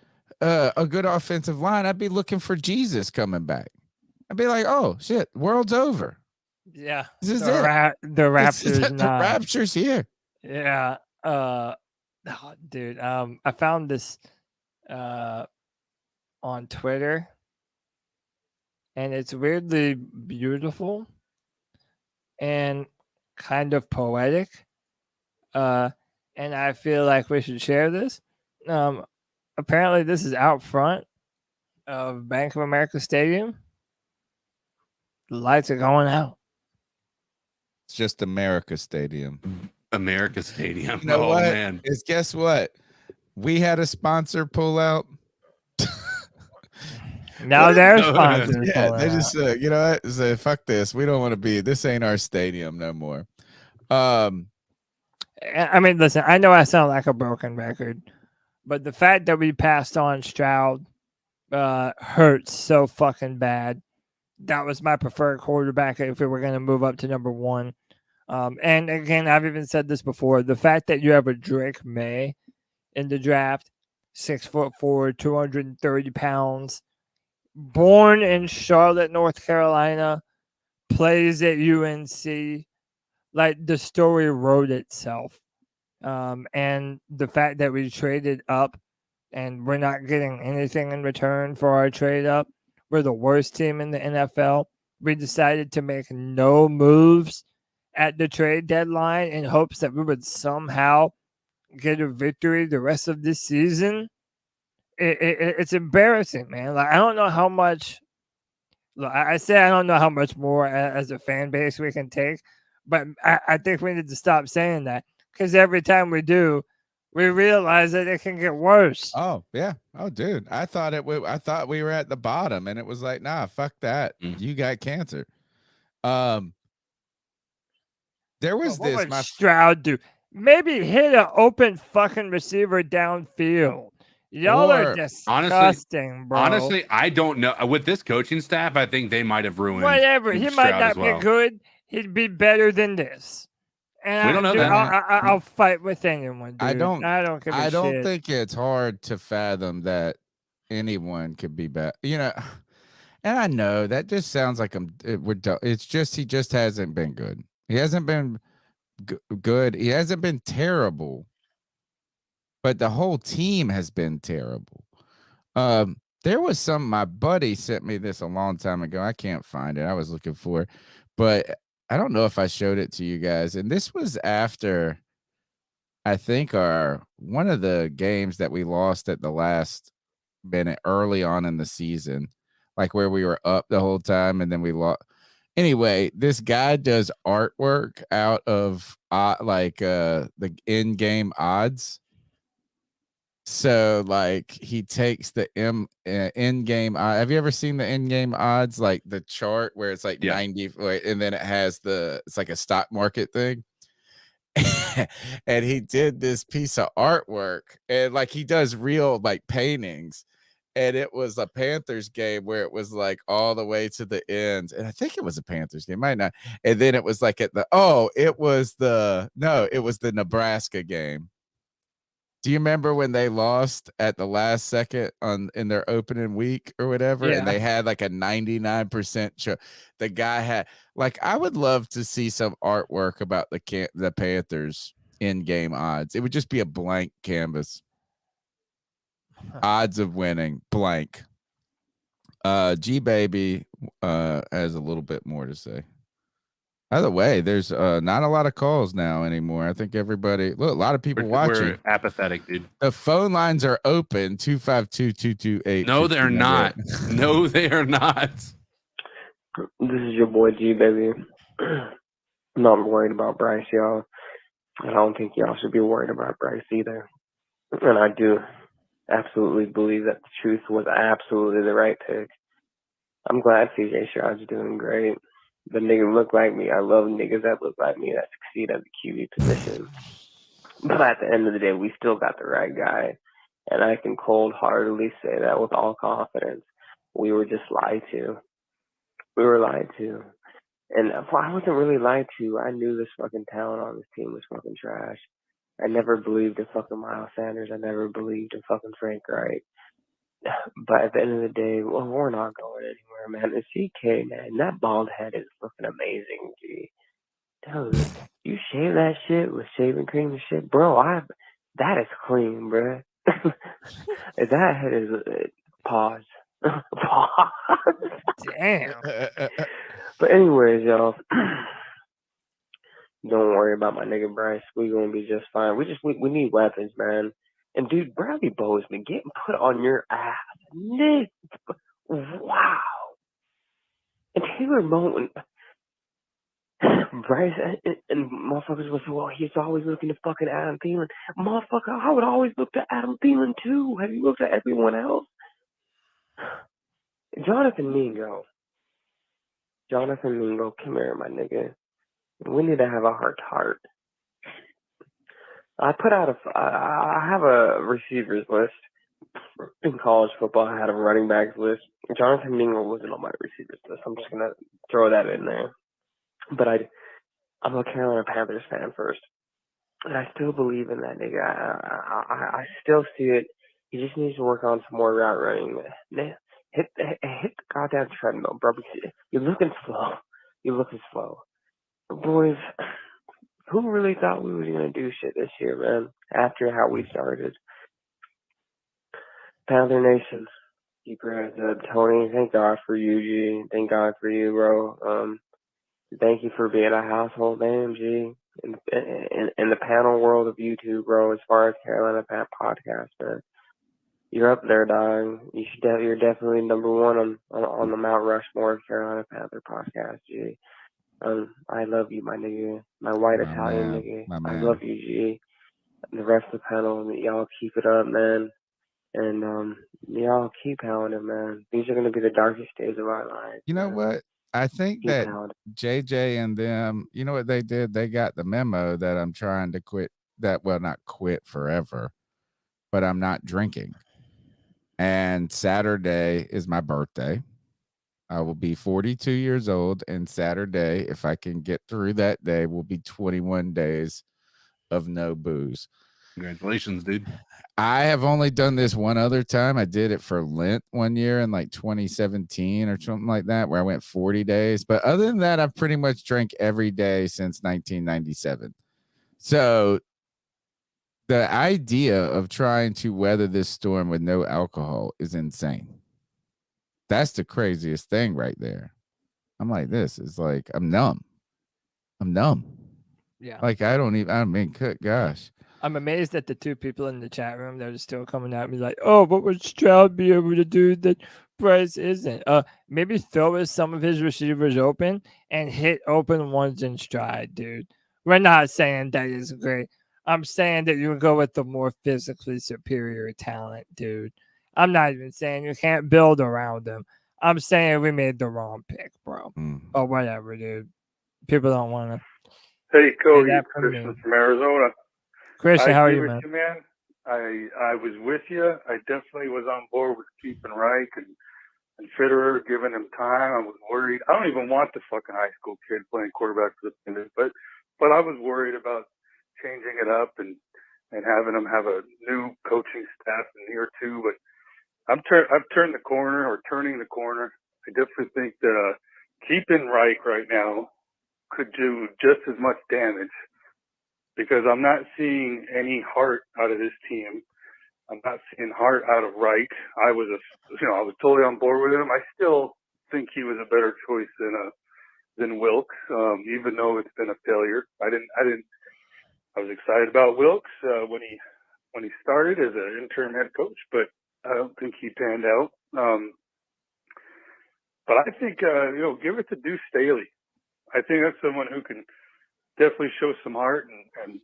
a good offensive line, I'd be looking for Jesus coming back. I'd be like, oh shit, world's over. Yeah. This is the it. The Raptors The not. Rapture's here. Yeah. Dude, I found this on Twitter, and it's weirdly beautiful and kind of poetic. And I feel like we should share this. Apparently this is out front of Bank of America Stadium. The lights are going out. It's just America Stadium. America Stadium. You know oh what? man. Is guess what? We had a sponsor pull out. Now their sponsors. Yeah, they just you know what? Say fuck this. We don't want to be. This ain't our stadium no more. I mean, listen. I know I sound like a broken record, but the fact that we passed on Stroud hurts so fucking bad. That was my preferred quarterback if we were going to move up to number one. And again, I've even said this before. The fact that you have a Drake May in the draft, 6'4", 230 pounds, born in Charlotte, North Carolina, plays at UNC. Like the story wrote itself. And the fact that we traded up and we're not getting anything in return for our trade up. We're the worst team in the NFL. We decided to make no moves at the trade deadline in hopes that we would somehow get a victory the rest of this season. It's embarrassing, man. Like I don't know how much. Look, I say I don't know how much more as a fan base we can take, but I think we need to stop saying that because every time we do, we realize that it can get worse. Oh yeah. Oh dude, I thought we were at the bottom, and it was like, nah, fuck that. You got cancer. There was What this. would Stroud do? Maybe hit an open fucking receiver downfield. Y'all are disgusting, bro. Honestly, I don't know. With this coaching staff, I think they might have ruined. Whatever. He Stroud might not as well. be good. He'd be better than this. And We don't know that. I'll fight with anyone, dude. I don't give a shit. think it's hard to fathom that anyone could be bad. You know, and I know that just sounds like it's just he just hasn't been good. He hasn't been good. He hasn't been terrible. But the whole team has been terrible. There was my buddy sent me this a long time ago. I can't find it. I was looking for it, but I don't know if I showed it to you guys. And this was after, I think, one of the games that we lost at the last minute early on in the season, like where we were up the whole time and then we lost. Anyway, this guy does artwork out of the in-game odds. So like he takes the in-game. Have you ever seen the in-game odds, like the chart where it's like 90, and then it has it's like a stock market thing. And he did this piece of artwork, and like he does real like paintings, and it was a Panthers game where it was like all the way to the end, and I think it was a Panthers game, might not, and then it was like it was the Nebraska game. Do you remember when they lost at the last second in their opening week or whatever? Yeah. And they had like a 99% the guy had I would love to see some artwork about the Panthers in-game odds. It would just be a blank canvas. Odds of winning, blank. G Baby has a little bit more to say. By the way, there's not a lot of calls now anymore. I think everybody, a lot of people watching. We're apathetic, dude. The phone lines are open, 252-228. No, they're not. No, they are not. This is your boy G, baby. I'm not worried about Bryce, y'all. I don't think y'all should be worried about Bryce either. And I do absolutely believe that the truth was absolutely the right pick. I'm glad CJ Stroud's doing great. The nigga look like me. I love niggas that look like me that succeed at the QB position. But at the end of the day, we still got the right guy. And I can cold-heartedly say that with all confidence. We were just lied to. We were lied to. And I wasn't really lied to. I knew this fucking talent on this team was fucking trash. I never believed in fucking Miles Sanders. I never believed in fucking Frank Wright. But at the end of the day, well, we're not going anywhere, man. And CK, man, that bald head is looking amazing, G. Dude, you shave that shit with shaving cream and shit, bro. That is clean, bro. That head is pause. Pause. Damn. But anyways, y'all, don't worry about my nigga Bryce. We gonna be just fine. We need weapons, man. And dude, Bradley Bozeman getting put on your ass. Nick, wow. And Taylor Moton, Bryce, and motherfuckers will say, well, he's always looking to fucking Adam Thielen. Motherfucker, I would always look to Adam Thielen too. Have you looked at everyone else? Jonathan Mingo, come here, my nigga. We need to have a heart-to-heart. I have a receivers list. In college football, I had a running backs list. Jonathan Mingo wasn't on my receivers list. I'm just going to throw that in there. But I'm a Carolina Panthers fan first. And I still believe in that nigga. I still see it. He just needs to work on some more route running. Hit the goddamn treadmill, bro. You're looking slow. Boys, who really thought we was going to do shit this year, man, after how we started? Panther Nation, keep your heads up. Tony, thank God for you, G. Thank God for you, bro. Thank you for being a household name, G. In the panel world of YouTube, bro, as far as Carolina Panthers Podcast, man. You're up there, dog. You're definitely number one on the Mount Rushmore of Carolina Panther Podcast, G. I love you, my nigga. My white Italian nigga. I love you, G. And the rest of the panel, y'all keep it up, man. And y'all keep pounding, man. These are going to be the darkest days of our lives. You know what? I think Keep that pounding. JJ and them, you know what they did? They got the memo that I'm trying to quit not quit forever, but I'm not drinking. And Saturday is my birthday. I will be 42 years old, and Saturday, if I can get through that day, will be 21 days of no booze. Congratulations, dude. I have only done this one other time. I did it for Lent one year in like 2017 or something like that, where I went 40 days. But other than that, I've pretty much drank every day since 1997. So the idea of trying to weather this storm with no alcohol is insane. That's the craziest thing right there. I'm like, this is like, I'm numb. Yeah. Like, good gosh. I'm amazed at the two people in the chat room that are still coming at me like, oh, what would Stroud be able to do that Bryce isn't? Maybe throw some of his receivers open and hit open ones in stride, dude. We're not saying that is great. I'm saying that you can go with the more physically superior talent, dude. I'm not even saying you can't build around them. I'm saying we made the wrong pick, bro. Or whatever, dude. People don't want to. Hey, Cody, that it's from Christian me. from Arizona. Christian, I how are agree you, with man? you, man. I was with you. I definitely was on board with keeping Reich and Fitterer, giving him time. I was worried. I don't even want the fucking high school kid playing quarterback for the Panthers, but I was worried about changing it up and having them have a new coaching staff in year two. But I've turned the corner or turning the corner. I definitely think that keeping Reich right now could do just as much damage because I'm not seeing any heart out of this team. I'm not seeing heart out of Reich. I was totally on board with him. I still think he was a better choice than Wilkes, even though it's been a failure. I was excited about Wilkes when he started as an interim head coach, but I don't think he panned out. But I think give it to Deuce Staley. I think that's someone who can definitely show some heart and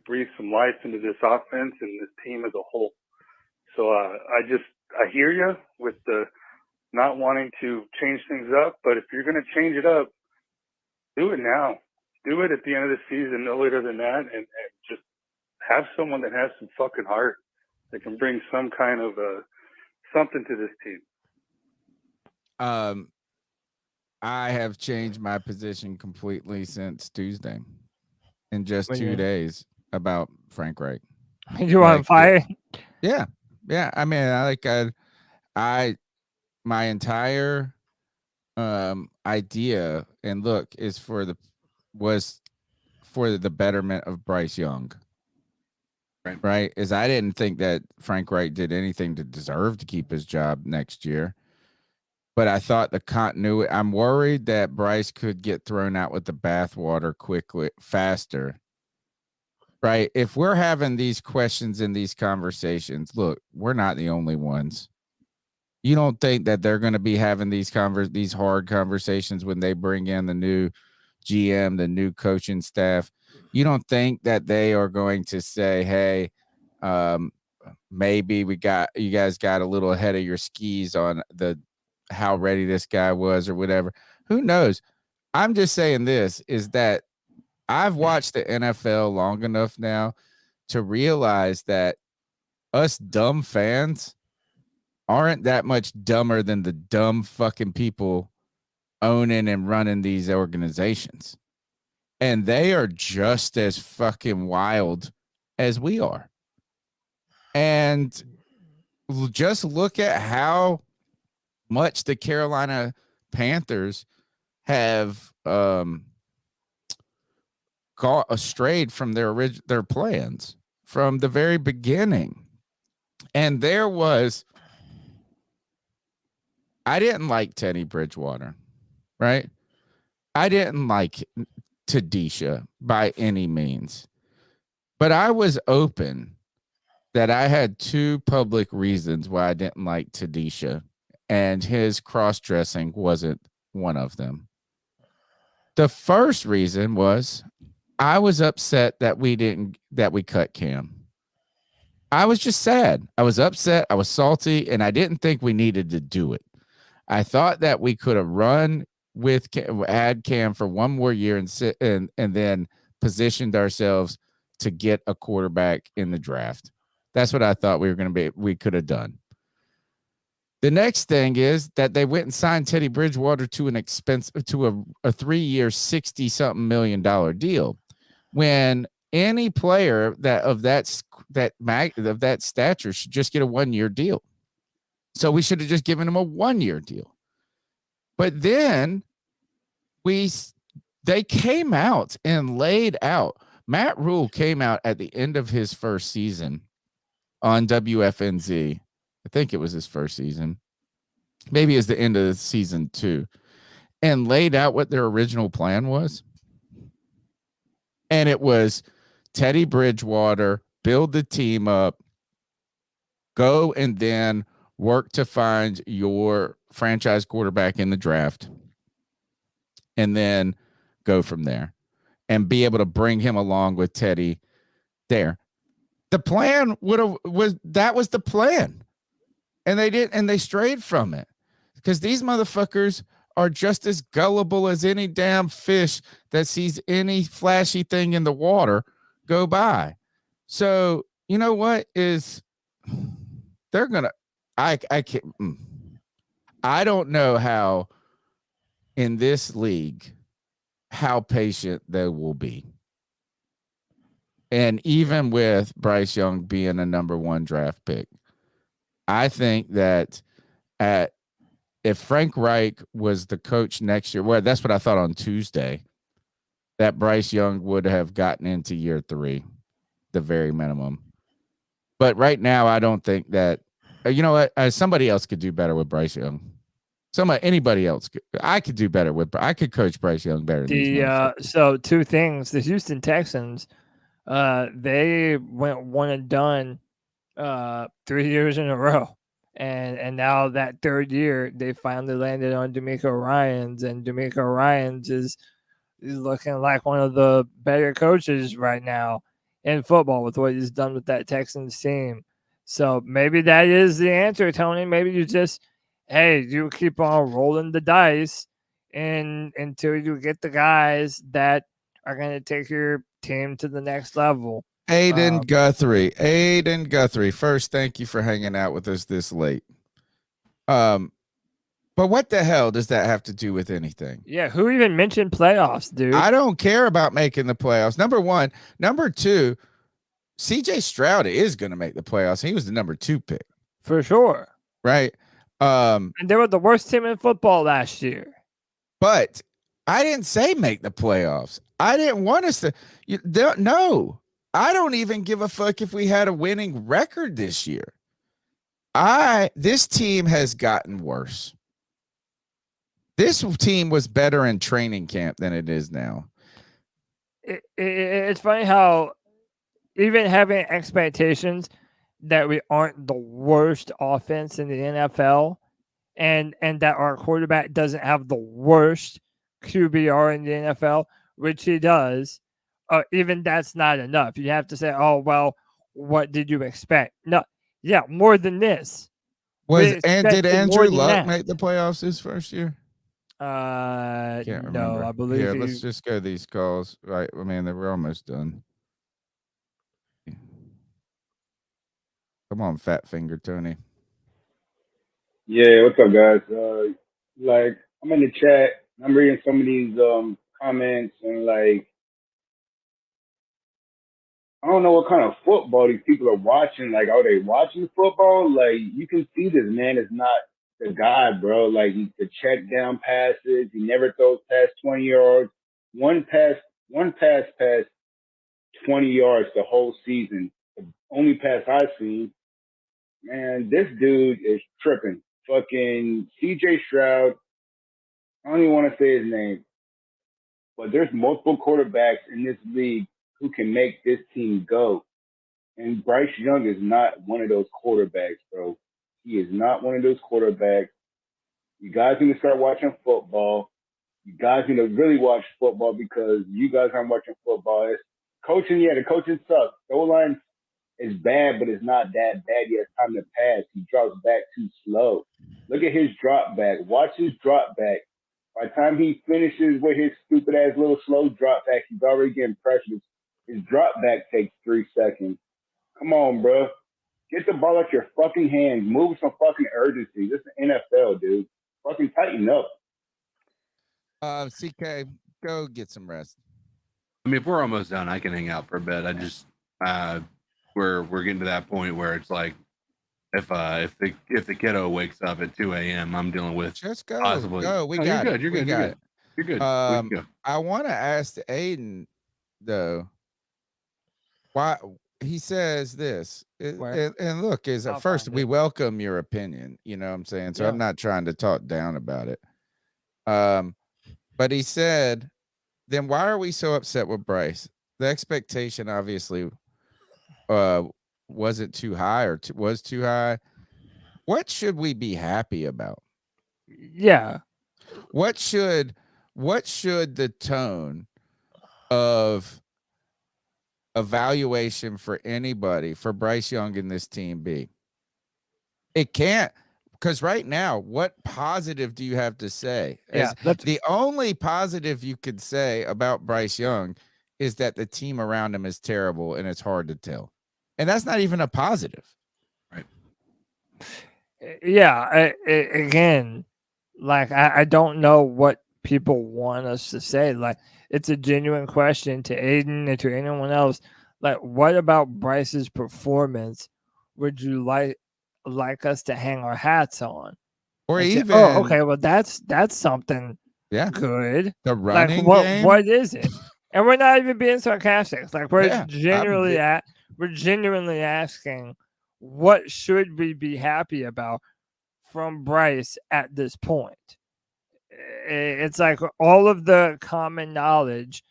breathe some life into this offense and this team as a whole. So I hear you with the not wanting to change things up, but if you're going to change it up, do it now. Do it at the end of the season, no later than that, and just have someone that has some fucking heart that can bring some kind of something to this team. I have changed my position completely since Tuesday in just What do 2 you- days about Frank Reich. You on fire? Yeah. I mean, my entire idea and look was for the betterment of Bryce Young. Right. Is I didn't think that Frank Reich did anything to deserve to keep his job next year. But I thought the continuity, I'm worried that Bryce could get thrown out with the bathwater faster. Right. If we're having these questions in these conversations, look, we're not the only ones. You don't think that they're going to be having these hard conversations when they bring in the new GM, the new coaching staff? You don't think that they are going to say, hey, maybe you guys got a little ahead of your skis on how ready this guy was or whatever? Who knows? I'm just saying this is that I've watched the NFL long enough now to realize that us dumb fans aren't that much dumber than the dumb fucking people owning and running these organizations. And they are just as fucking wild as we are. And just look at how much the Carolina Panthers have got astrayed from their plans from the very beginning. And I didn't like Teddy Bridgewater, right? I didn't like Tadisha by any means, but I was open that I had two public reasons why I didn't like Tadisha, and his cross-dressing wasn't one of them. The first reason was I was upset that we cut Cam. I was just sad. I was upset. I was salty, and I didn't think we needed to do it. I thought that we could have run with add Cam for one more year and then positioned ourselves to get a quarterback in the draft. That's what I thought we could have done. The next thing is that they went and signed Teddy Bridgewater to a 3-year, $60-something million deal. When any player of that stature should just get a 1-year deal. So we should have just given him a 1-year deal. But then they came out and laid out. Matt Rule came out at the end of his first season on WFNZ. I think it was his first season. Maybe it's the end of season 2. And laid out what their original plan was. And it was Teddy Bridgewater, build the team up, go and then work to find your franchise quarterback in the draft, and then go from there and be able to bring him along with Teddy there. The plan was the plan. And they strayed from it because these motherfuckers are just as gullible as any damn fish that sees any flashy thing in the water go by. So, you know what is they're going to, I can't, I don't know how in this league, how patient they will be. And even with Bryce Young being a number 1 draft pick, I think that if Frank Reich was the coach next year, well, that's what I thought on Tuesday, that Bryce Young would have gotten into year 3, the very minimum. But right now, I don't think that, you know what, somebody else could do better with Bryce Young. Anybody else I could do better with. I could coach Bryce Young better. So 2 things: the Houston Texans, they went 1 and done 3 years in a row, and now that 3rd year they finally landed on D'Amico Ryans, and D'Amico Ryans is looking like one of the better coaches right now in football with what he's done with that Texans team. So maybe that is the answer, Tony. Maybe you you keep on rolling the dice until you get the guys that are going to take your team to the next level. Aiden Guthrie. First, thank you for hanging out with us this late. But what the hell does that have to do with anything? Yeah, who even mentioned playoffs, dude? I don't care about making the playoffs. Number 1. Number 2, CJ Stroud is going to make the playoffs. He was the number 2 pick. For sure. Right? And they were the worst team in football last year. But I didn't say make the playoffs. I didn't want us to. No, I don't even give a fuck if we had a winning record this year. This team has gotten worse. This team was better in training camp than it is now. It's funny how even having expectations that we aren't the worst offense in the NFL and that our quarterback doesn't have the worst QBR in the NFL, which he does, even that's not enough. You have to say, oh, well, what did you expect? No, yeah, more than this. Did Andrew Luck make the playoffs his first year? Can't remember. No, I believe. Yeah, let's just go these calls. Right, I mean, they were almost done. Come on, fat finger Tony. Yeah, what's up, guys? Like, I'm in the chat. I'm reading some of these comments, and like, I don't know what kind of football these people are watching. Like, are they watching football? Like, you can see this man is not the guy, bro. Like, the check down passes. He never throws past 20 yards. One pass past 20 yards the whole season. The only pass I've seen. Man, this dude is tripping. Fucking CJ Stroud. I don't even want to say his name. But there's multiple quarterbacks in this league who can make this team go. And Bryce Young is not one of those quarterbacks, bro. He is not one of those quarterbacks. You guys need to start watching football. You guys need to really watch football because you guys aren't watching football. It's coaching, yeah, the coaching sucks. The O-line is bad, but it's not that bad. He has time to pass. He drops back too slow. Look at his drop back. Watch his drop back. By the time he finishes with his stupid-ass little slow drop back, he's already getting pressured. His drop back takes 3 seconds. Come on, bro. Get the ball out your fucking hands. Move with some fucking urgency. This is the NFL, dude. Fucking tighten up. CK, go get some rest. I mean, if we're almost done, I can hang out for a bit. I just we're getting to that point where it's like if the kiddo wakes up at 2 a.m., I'm dealing with just go. Possibly. Go. We No, got you're it. good. We got it. You're good. I want to ask Aiden though. Why he says this, and look, is at first we welcome your opinion. You know what I'm saying? So I'm not trying to talk down about it. But he said, then why are we so upset with Bryce? The expectation obviously wasn't too high or was too high. What should we be happy about? Yeah. What should the tone of evaluation for anybody for Bryce Young and this team be? It can't, because right now, what positive do you have to say? Yeah, The only positive you could say about Bryce Young is that the team around him is terrible and it's hard to tell. And that's not even a positive. Yeah, again, like I don't know what people want us to say. Like, it's a genuine question to Aiden and to anyone else. Like, what about Bryce's performance would you like us to hang our hats on? Or And say, even, oh, okay, well that's something the good. Like, running what game. what is it? And we're not even being sarcastic. Like, we're Yeah, we're genuinely asking, what should we be happy about from Bryce at this point? It's like all of the common knowledge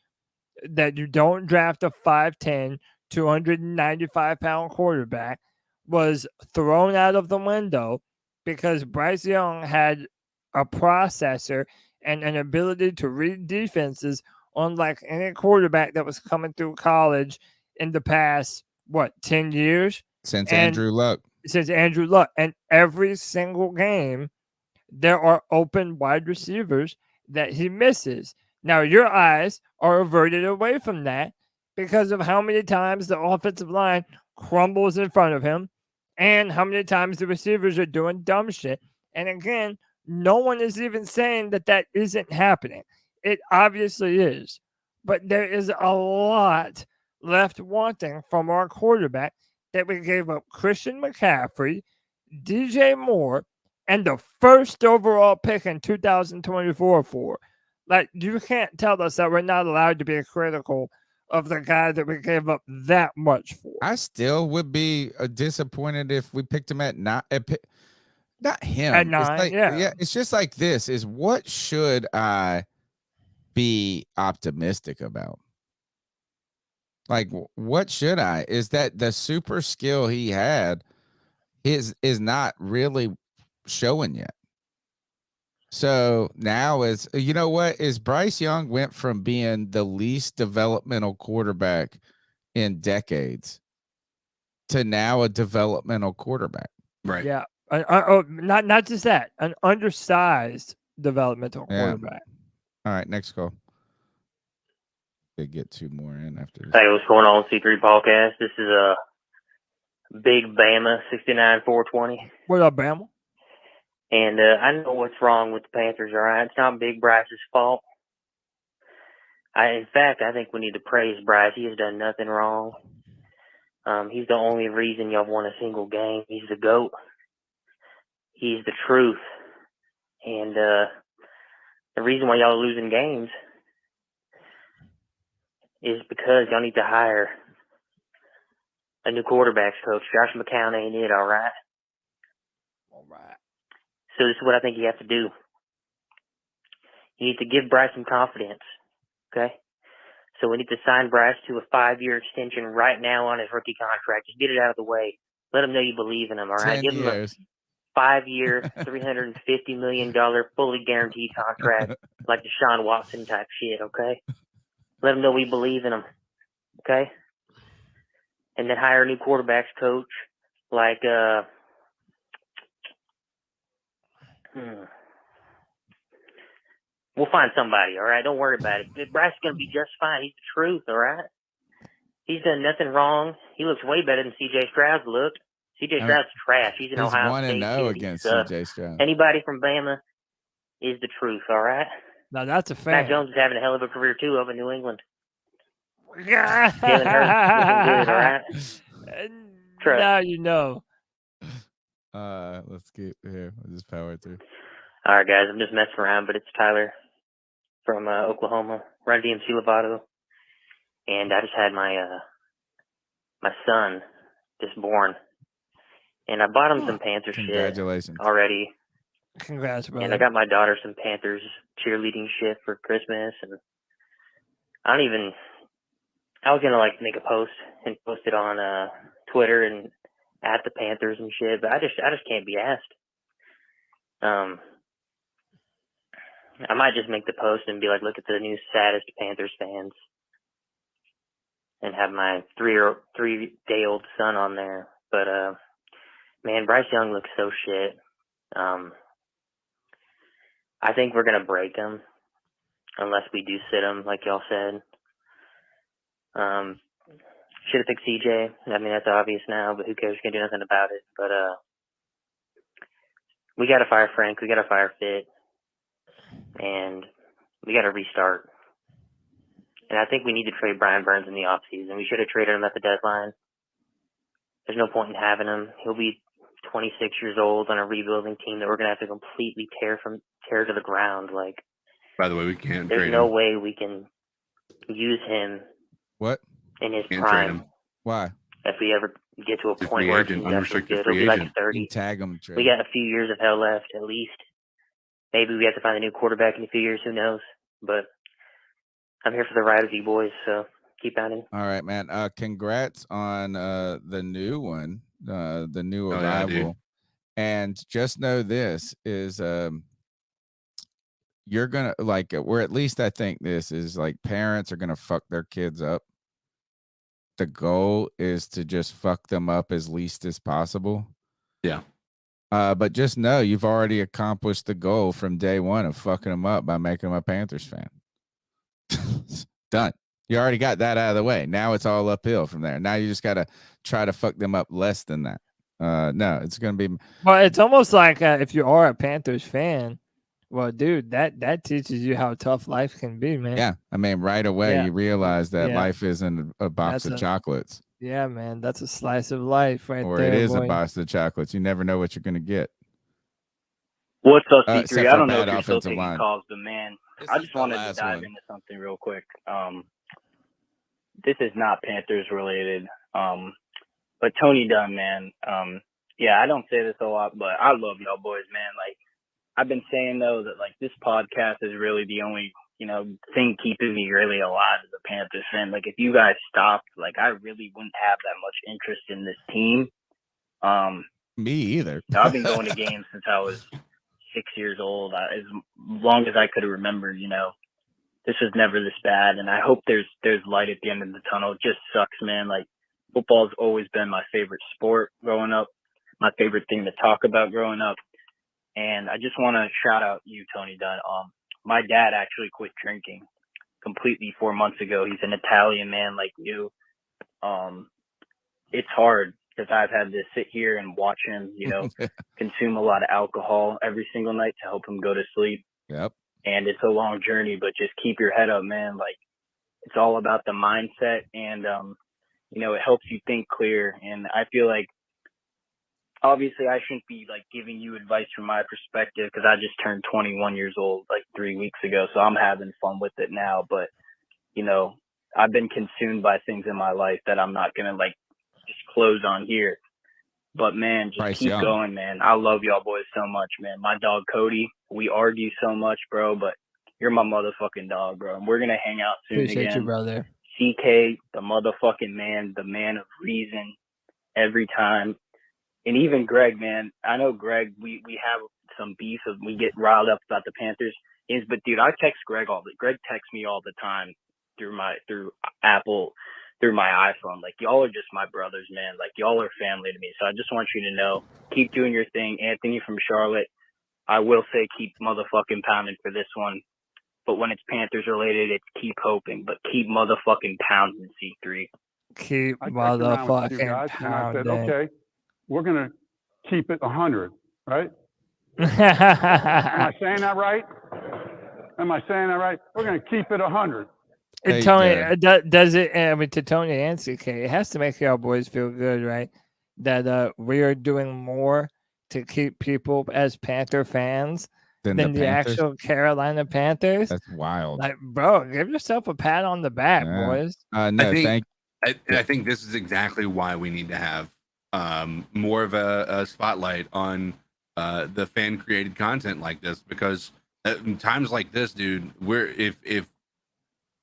that you don't draft a 5'10", 295-pound quarterback was thrown out of the window because Bryce Young had a processor and an ability to read defenses unlike any quarterback that was coming through college in the past, 10 years? Since And Andrew Luck. Since Andrew Luck. And every single game, there are open wide receivers that he misses. Now, your eyes are averted away from that because of how many times the offensive line crumbles in front of him and how many times the receivers are doing dumb shit. And again, no one is even saying that that isn't happening. It obviously is. But there is a lot left wanting from our quarterback that we gave up Christian McCaffrey, DJ Moore, and the first overall pick in 2024 for. Like, you can't tell us that we're not allowed to be critical of the guy that we gave up that much for. I still would be disappointed if we picked him at not him. At It's 9, like, yeah. It's just like this is what should I be optimistic about? Like, what should I? Is that the super skill he had is not really showing yet. So now is, you know what, is Bryce Young went from being the least developmental quarterback in decades to now a developmental quarterback. Right. Yeah. Not just that, an undersized developmental quarterback. All right, next call. They get 2 more in after this. Hey, what's going on, C3 Podcast? This is Big Bama 69-420. What up, Bama? And I know what's wrong with the Panthers, all right? It's not Big Bryce's fault. In fact, I think we need to praise Bryce. He has done nothing wrong. He's the only reason y'all won a single game. He's the GOAT. He's the truth. And the reason why y'all are losing games is because y'all need to hire a new quarterbacks coach. Josh McCown ain't it, all right? All right. So this is what I think you have to do. You need to give Bryce some confidence, okay? So we need to sign Bryce to a 5-year extension right now on his rookie contract. Just get it out of the way. Let him know you believe in him, all right? 10 Give years. him a 5-year, $350 million fully guaranteed contract like Deshaun Watson type shit, okay? Let him know we believe in him, okay? And then hire a new quarterbacks coach like we'll find somebody, all right? Don't worry about it. Bryce is going to be just fine. He's the truth, all right? He's done nothing wrong. He looks way better than C.J. Stroud looked. C.J. Stroud's trash. He's an He's Ohio 1-0 State kid. against He sucks. C.J. Stroud. Anybody from Bama is the truth, all right? Now, that's a Mac fan. Jones is having a hell of a career, too, over in New England. Yeah. Jalen Hurts looking good, all right? Trust. Now you know. Let's get here. We'll just power through. All right, guys, I'm just messing around, but it's Tyler from Oklahoma, Run DMC Lovato, and I just had my my son just born, and I bought him some Panthers shit Congratulations. already, Congrats, brother. and I got my daughter some Panthers cheerleading shit for Christmas, and I was gonna like make a post and post it on Twitter and at the Panthers and shit, but I just can't be asked. I might just make the post and be like, look at the new saddest Panthers fans. and have my 3-day-old son on there. But man, Bryce Young looks so shit. I think we're gonna break him unless we do sit him, like y'all said. Should have picked CJ. I mean, that's obvious now, but who cares? We can do nothing about it. But we got to fire Frank. We got to fire Fit. And we got to restart. And I think we need to trade Brian Burns in the offseason. We should have traded him at the deadline. There's no point in having him. He'll be 26 years old on a rebuilding team that we're going to have to completely tear to the ground. Like, by the way, we can't there's trade no him. way we can use him What? in his Can't trade prime. him. Why? If we ever get to a He's a point free where agent, he's actually unrestricted good, free he'll be like agent. 30. Tag him. We got a few years of hell left, at least. Maybe we have to find a new quarterback in a few years. Who knows? But I'm here for the ride with you boys, so keep at it. All right, man. Congrats on the new one, the new Oh, arrival. yeah, dude. And just know this is you're gonna like, or at least I think this is like, parents are gonna fuck their kids up. The goal is to just fuck them up as least as possible. Yeah. But just know you've already accomplished the goal from day one of fucking them up by making them a Panthers fan. Done. You already got that out of the way. Now it's all uphill from there. Now you just got to try to fuck them up less than that. No, it's going to be. Well, it's almost like if you are a Panthers fan, well, dude, that teaches you how tough life can be, man. Yeah. I mean, right away, you realize that life isn't a box of chocolates. Yeah, man. That's a slice of life right Or there. it is boy. a box of chocolates. You never know what you're going to get. What's up, C3? Except I for don't know bad if you're still offensive taking line. calls, but man, This I is just the wanted to last dive one. into something real quick. This is not Panthers related, but Tony Dunn, man. Yeah, I don't say this a lot, but I love y'all boys, man. Like, I've been saying though that like this podcast is really the only thing keeping me really alive as a Panthers fan. Like, if you guys stopped, like, I really wouldn't have that much interest in this team. Me either. I've been going to games since I was 6 years old, as long as I could remember. This was never this bad, and I hope there's light at the end of the tunnel. It just sucks, man. Like, football's always been my favorite sport growing up, my favorite thing to talk about growing up. And I just want to shout out you, Tony Dunn. My dad actually quit drinking completely 4 months ago. He's an Italian man like you. It's hard because I've had to sit here and watch him, consume a lot of alcohol every single night to help him go to sleep. Yep. And it's a long journey, but just keep your head up, man. Like, it's all about the mindset, and it helps you think clear. And I feel like, obviously, I shouldn't be like giving you advice from my perspective because I just turned 21 years old like 3 weeks ago, so I'm having fun with it now. But I've been consumed by things in my life that I'm not gonna like just close on here. But man, just Bryce keep Young. going, man. I love y'all boys so much, man. My dog Cody, we argue so much, bro, but you're my motherfucking dog, bro. And we're gonna hang out soon Appreciate again. you, brother. CK, the motherfucking man, the man of reason every time. And even Greg, man. I know Greg, we have some beef of we get riled up about the Panthers. But dude, I text Greg Greg texts me all the time through Apple, through my iPhone. Like, y'all are just my brothers, man. Like, y'all are family to me. So I just want you to know, keep doing your thing. Anthony from Charlotte, I will say keep motherfucking pounding for this one. But when it's Panthers related, it's keep hoping. But keep motherfucking pounding, C3. Keep I checked around with you motherfucking guys and I said, pounding. okay, we're going to keep it 100, right? Am I saying that right? We're going to keep it 100. Hey, Tony, does it? I mean, to Tony and CK, it has to make y'all boys feel good, right? That we are doing more to keep people as Panther fans Than than the the Panthers? actual Carolina Panthers. That's wild. Like, bro, give yourself a pat on the back, Yeah. boys. No, I think this is exactly why we need to have more of a spotlight on the fan created content like this, because at times like this, dude,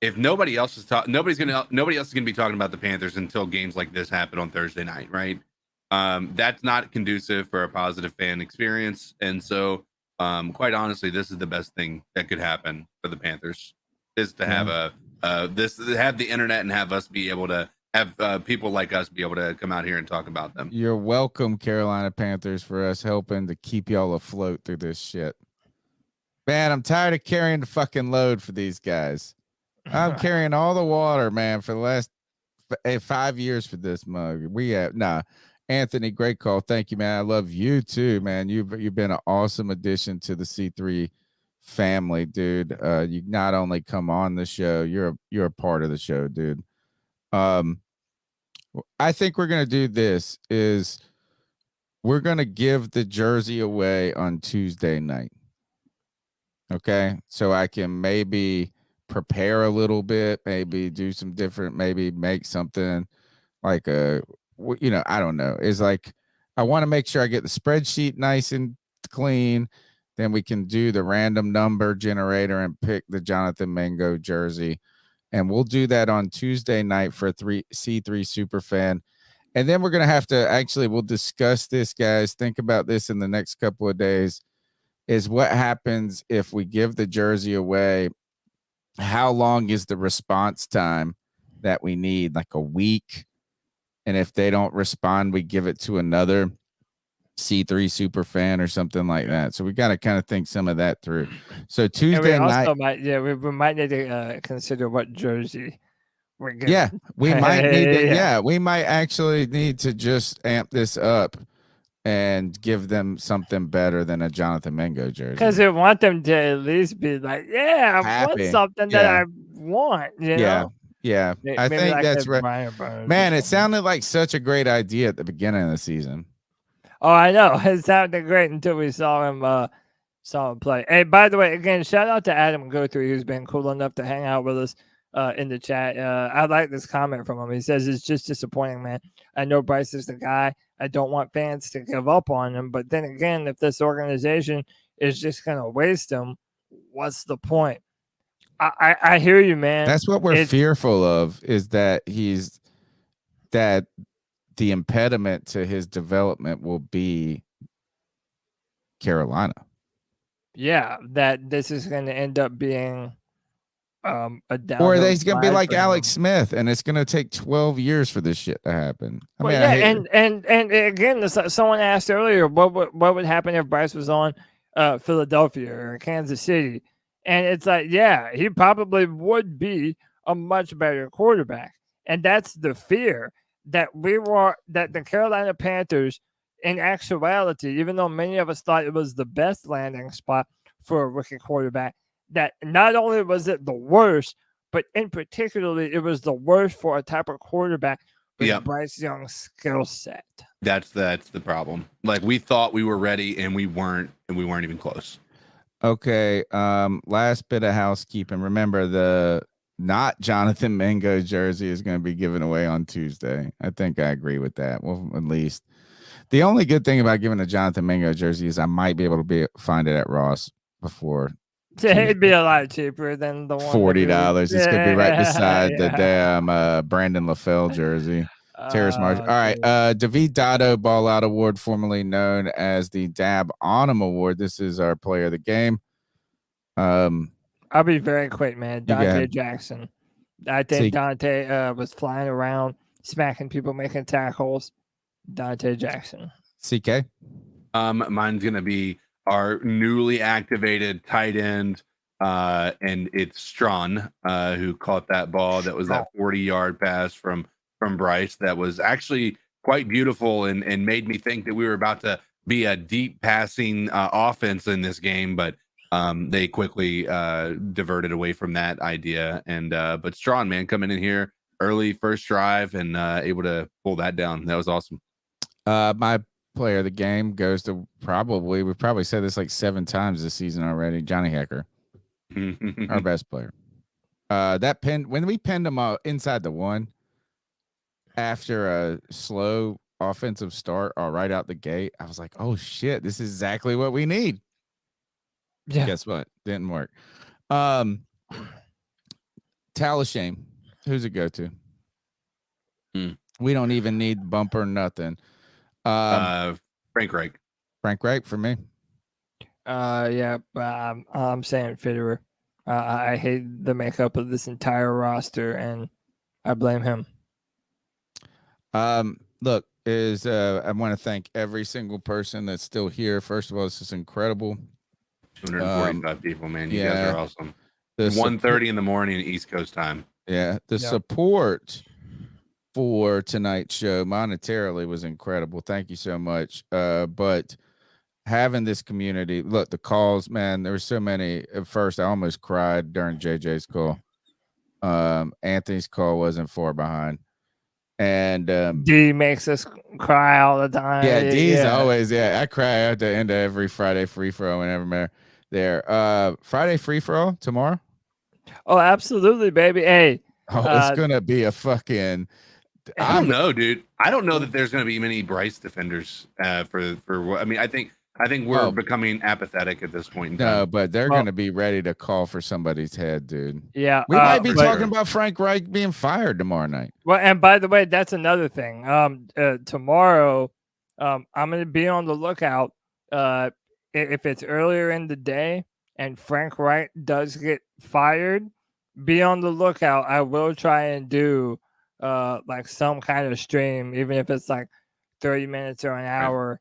if nobody else is nobody else is gonna be talking about the Panthers until games like this happen on Thursday night, right? That's not conducive for a positive fan experience, and so quite honestly, this is the best thing that could happen for the Panthers, is to have a this have the internet and have us be able to have people like us be able to come out here and talk about them. You're welcome, Carolina Panthers, for us helping to keep y'all afloat through this shit. Man, I'm tired of carrying the fucking load for these guys. I'm carrying all the water, man, for the last 5 years for this mug. Anthony, great call. Thank you, man. I love you too, man. You've been an awesome addition to the C3 family, dude. You not only come on the show, you're a part of the show, dude. I think we're gonna do this is we're gonna give the jersey away on Tuesday night. Okay, so I can maybe prepare a little bit, maybe do some different, maybe make something like I don't know. It's like I want to make sure I get the spreadsheet nice and clean. Then we can do the random number generator and pick the Jonathan Mingo jersey. And we'll do that on Tuesday night for C3 Superfan. And then we're going to have to we'll discuss this, guys. Think about this in the next couple of days, is what happens if we give the jersey away. How long is the response time that we need? Like a week. And if they don't respond, we give it to another C3 super fan or something like that. So we got to kind of think some of that through. So Tuesday night, we might need to consider what jersey we're getting. Yeah, we might need to. We might actually need to just amp this up and give them something better than a Jonathan Mingo jersey. Because we want them to at least be like, I happy. want something that I want. You know? Yeah. I Maybe think like that's the right. Man, it sounded like such a great idea at the beginning of the season. Oh, I know. It sounded great until we saw him play. Hey, by the way, again, shout out to Adam Guthrie, who's been cool enough to hang out with us in the chat. I like this comment from him. He says, it's just disappointing, man. I know Bryce is the guy. I don't want fans to give up on him. But then again, if this organization is just going to waste him, what's the point? I hear you, man. That's what we're fearful of, is that the impediment to his development will be Carolina. Yeah, that this is going to end up being a down. Or he's going to be like Alex Smith, and it's going to take 12 years for this shit to happen. And again, someone asked earlier, what would happen if Bryce was on Philadelphia or Kansas City? And it's like, he probably would be a much better quarterback. And that's the fear that the Carolina Panthers, in actuality, even though many of us thought it was the best landing spot for a rookie quarterback, that not only was it the worst, but in particularly it was the worst for a type of quarterback with Bryce Young's skill set. That's the problem. Like, we thought we were ready and we weren't even close. Okay. Last bit of housekeeping. Remember, the not Jonathan Mingo jersey is going to be given away on Tuesday. I think I agree with that. Well, at least the only good thing about giving a Jonathan Mingo jersey is I might be able to find it at Ross before. It'd be a lot cheaper than the one $40. It's going to be right beside the damn Brandon LaFell jersey. Terrace Marshall. All right. David Dotto Ball Out Award, formerly known as the Dab On Him Award. This is our player of the game. I'll be very quick, man. Dante Jackson. I think Dante was flying around, smacking people, making tackles. Dante Jackson. CK? Mine's going to be our newly activated tight end, and it's Strawn, who caught that ball. That was that 40-yard pass from Bryce. That was actually quite beautiful and made me think that we were about to be a deep passing offense in this game, but they quickly diverted away from that idea. And but Strawn, man, coming in here early, first drive, and able to pull that down. That was awesome. My player of the game goes to we've probably said this like 7 times this season already, Johnny Hecker. Our best player. When we pinned him inside the 1 after a slow offensive start right out the gate, I was like, oh shit, this is exactly what we need. Yeah. Guess what? Didn't work. Talishame. Who's it go to? We don't even need bumper, nothing. Frank Reich. Frank Reich for me. Yeah, but I'm saying Fitterer. I hate the makeup of this entire roster, and I blame him. Look, I want to thank every single person that's still here. First of all, this is incredible. 245 people, man. You guys are awesome. The 1:30 in the morning East Coast time. Yeah, the support for tonight's show monetarily was incredible. Thank you so much. But having this community, look, the calls, man, there were so many. At first, I almost cried during JJ's call. Anthony's call wasn't far behind. And D makes us cry all the time. Yeah, D's always, I cry at the end of every Friday free for all whenever I'm there. Friday free for all tomorrow? Oh, absolutely, baby. Hey. It's gonna be a fucking I don't know, dude. I don't know that there's gonna be many Bryce defenders for what I mean, I think we're becoming apathetic at this point in time. No, but they're going to be ready to call for somebody's head, dude. Yeah. We might be talking about Frank Reich being fired tomorrow night. Well, and by the way, that's another thing. Tomorrow, I'm going to be on the lookout. If it's earlier in the day and Frank Reich does get fired, be on the lookout. I will try and do like some kind of stream, even if it's like 30 minutes or an hour,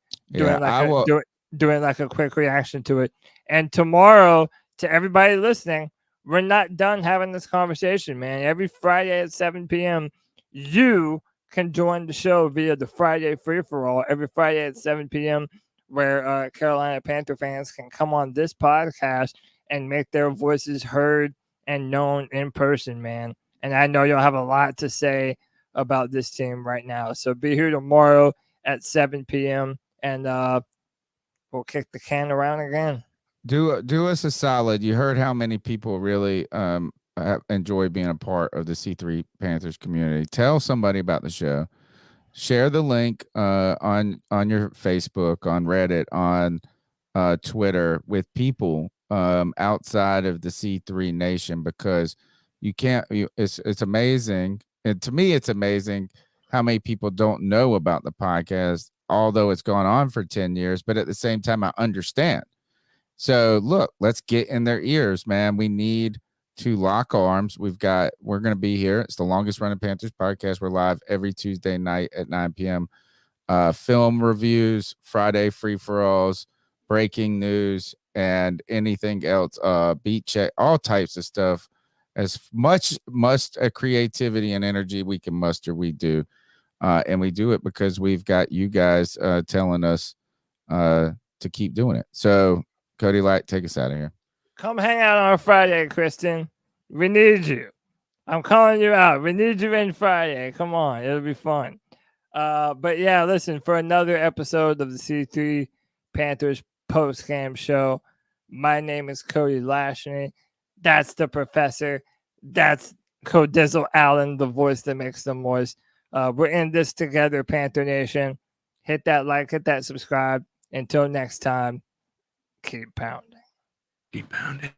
doing like a quick reaction to it. And tomorrow, to everybody listening, we're not done having this conversation, man. Every Friday at 7 p.m., you can join the show via the Friday Free For All every Friday at 7 p.m., where Carolina Panther fans can come on this podcast and make their voices heard and known in person, man. And I know you'll have a lot to say about this team right now. So be here tomorrow at 7 p.m. and we'll kick the can around again. Do us a solid. You heard how many people really enjoy being a part of the C3 Panthers community. Tell somebody about the show. Share the link on your Facebook, on Reddit, on Twitter with people outside of the C3 Nation, because you can't. It's amazing, and to me, it's amazing how many people don't know about the podcast, although it's gone on for 10 years. But at the same time, I understand. So look, let's get in their ears, man. We need to lock arms. We're going to be here. It's the longest running Panthers podcast. We're live every Tuesday night at 9 p.m. Film reviews, Friday free-for-alls, breaking news, and anything else, beat check, all types of stuff. As much creativity and energy we can muster, we do. And we do it because we've got you guys telling us to keep doing it. So, Cody Light, take us out of here. Come hang out on Friday, Kristen. We need you. I'm calling you out. We need you in Friday. Come on. It'll be fun. But yeah, listen, for another episode of the C3 Panthers post-game show, my name is Cody Lashney. That's the professor. That's Codizzle Allen, the voice that makes them moist. We're in this together, Panther Nation. Hit that like, hit that subscribe. Until next time, keep pounding. Keep pounding.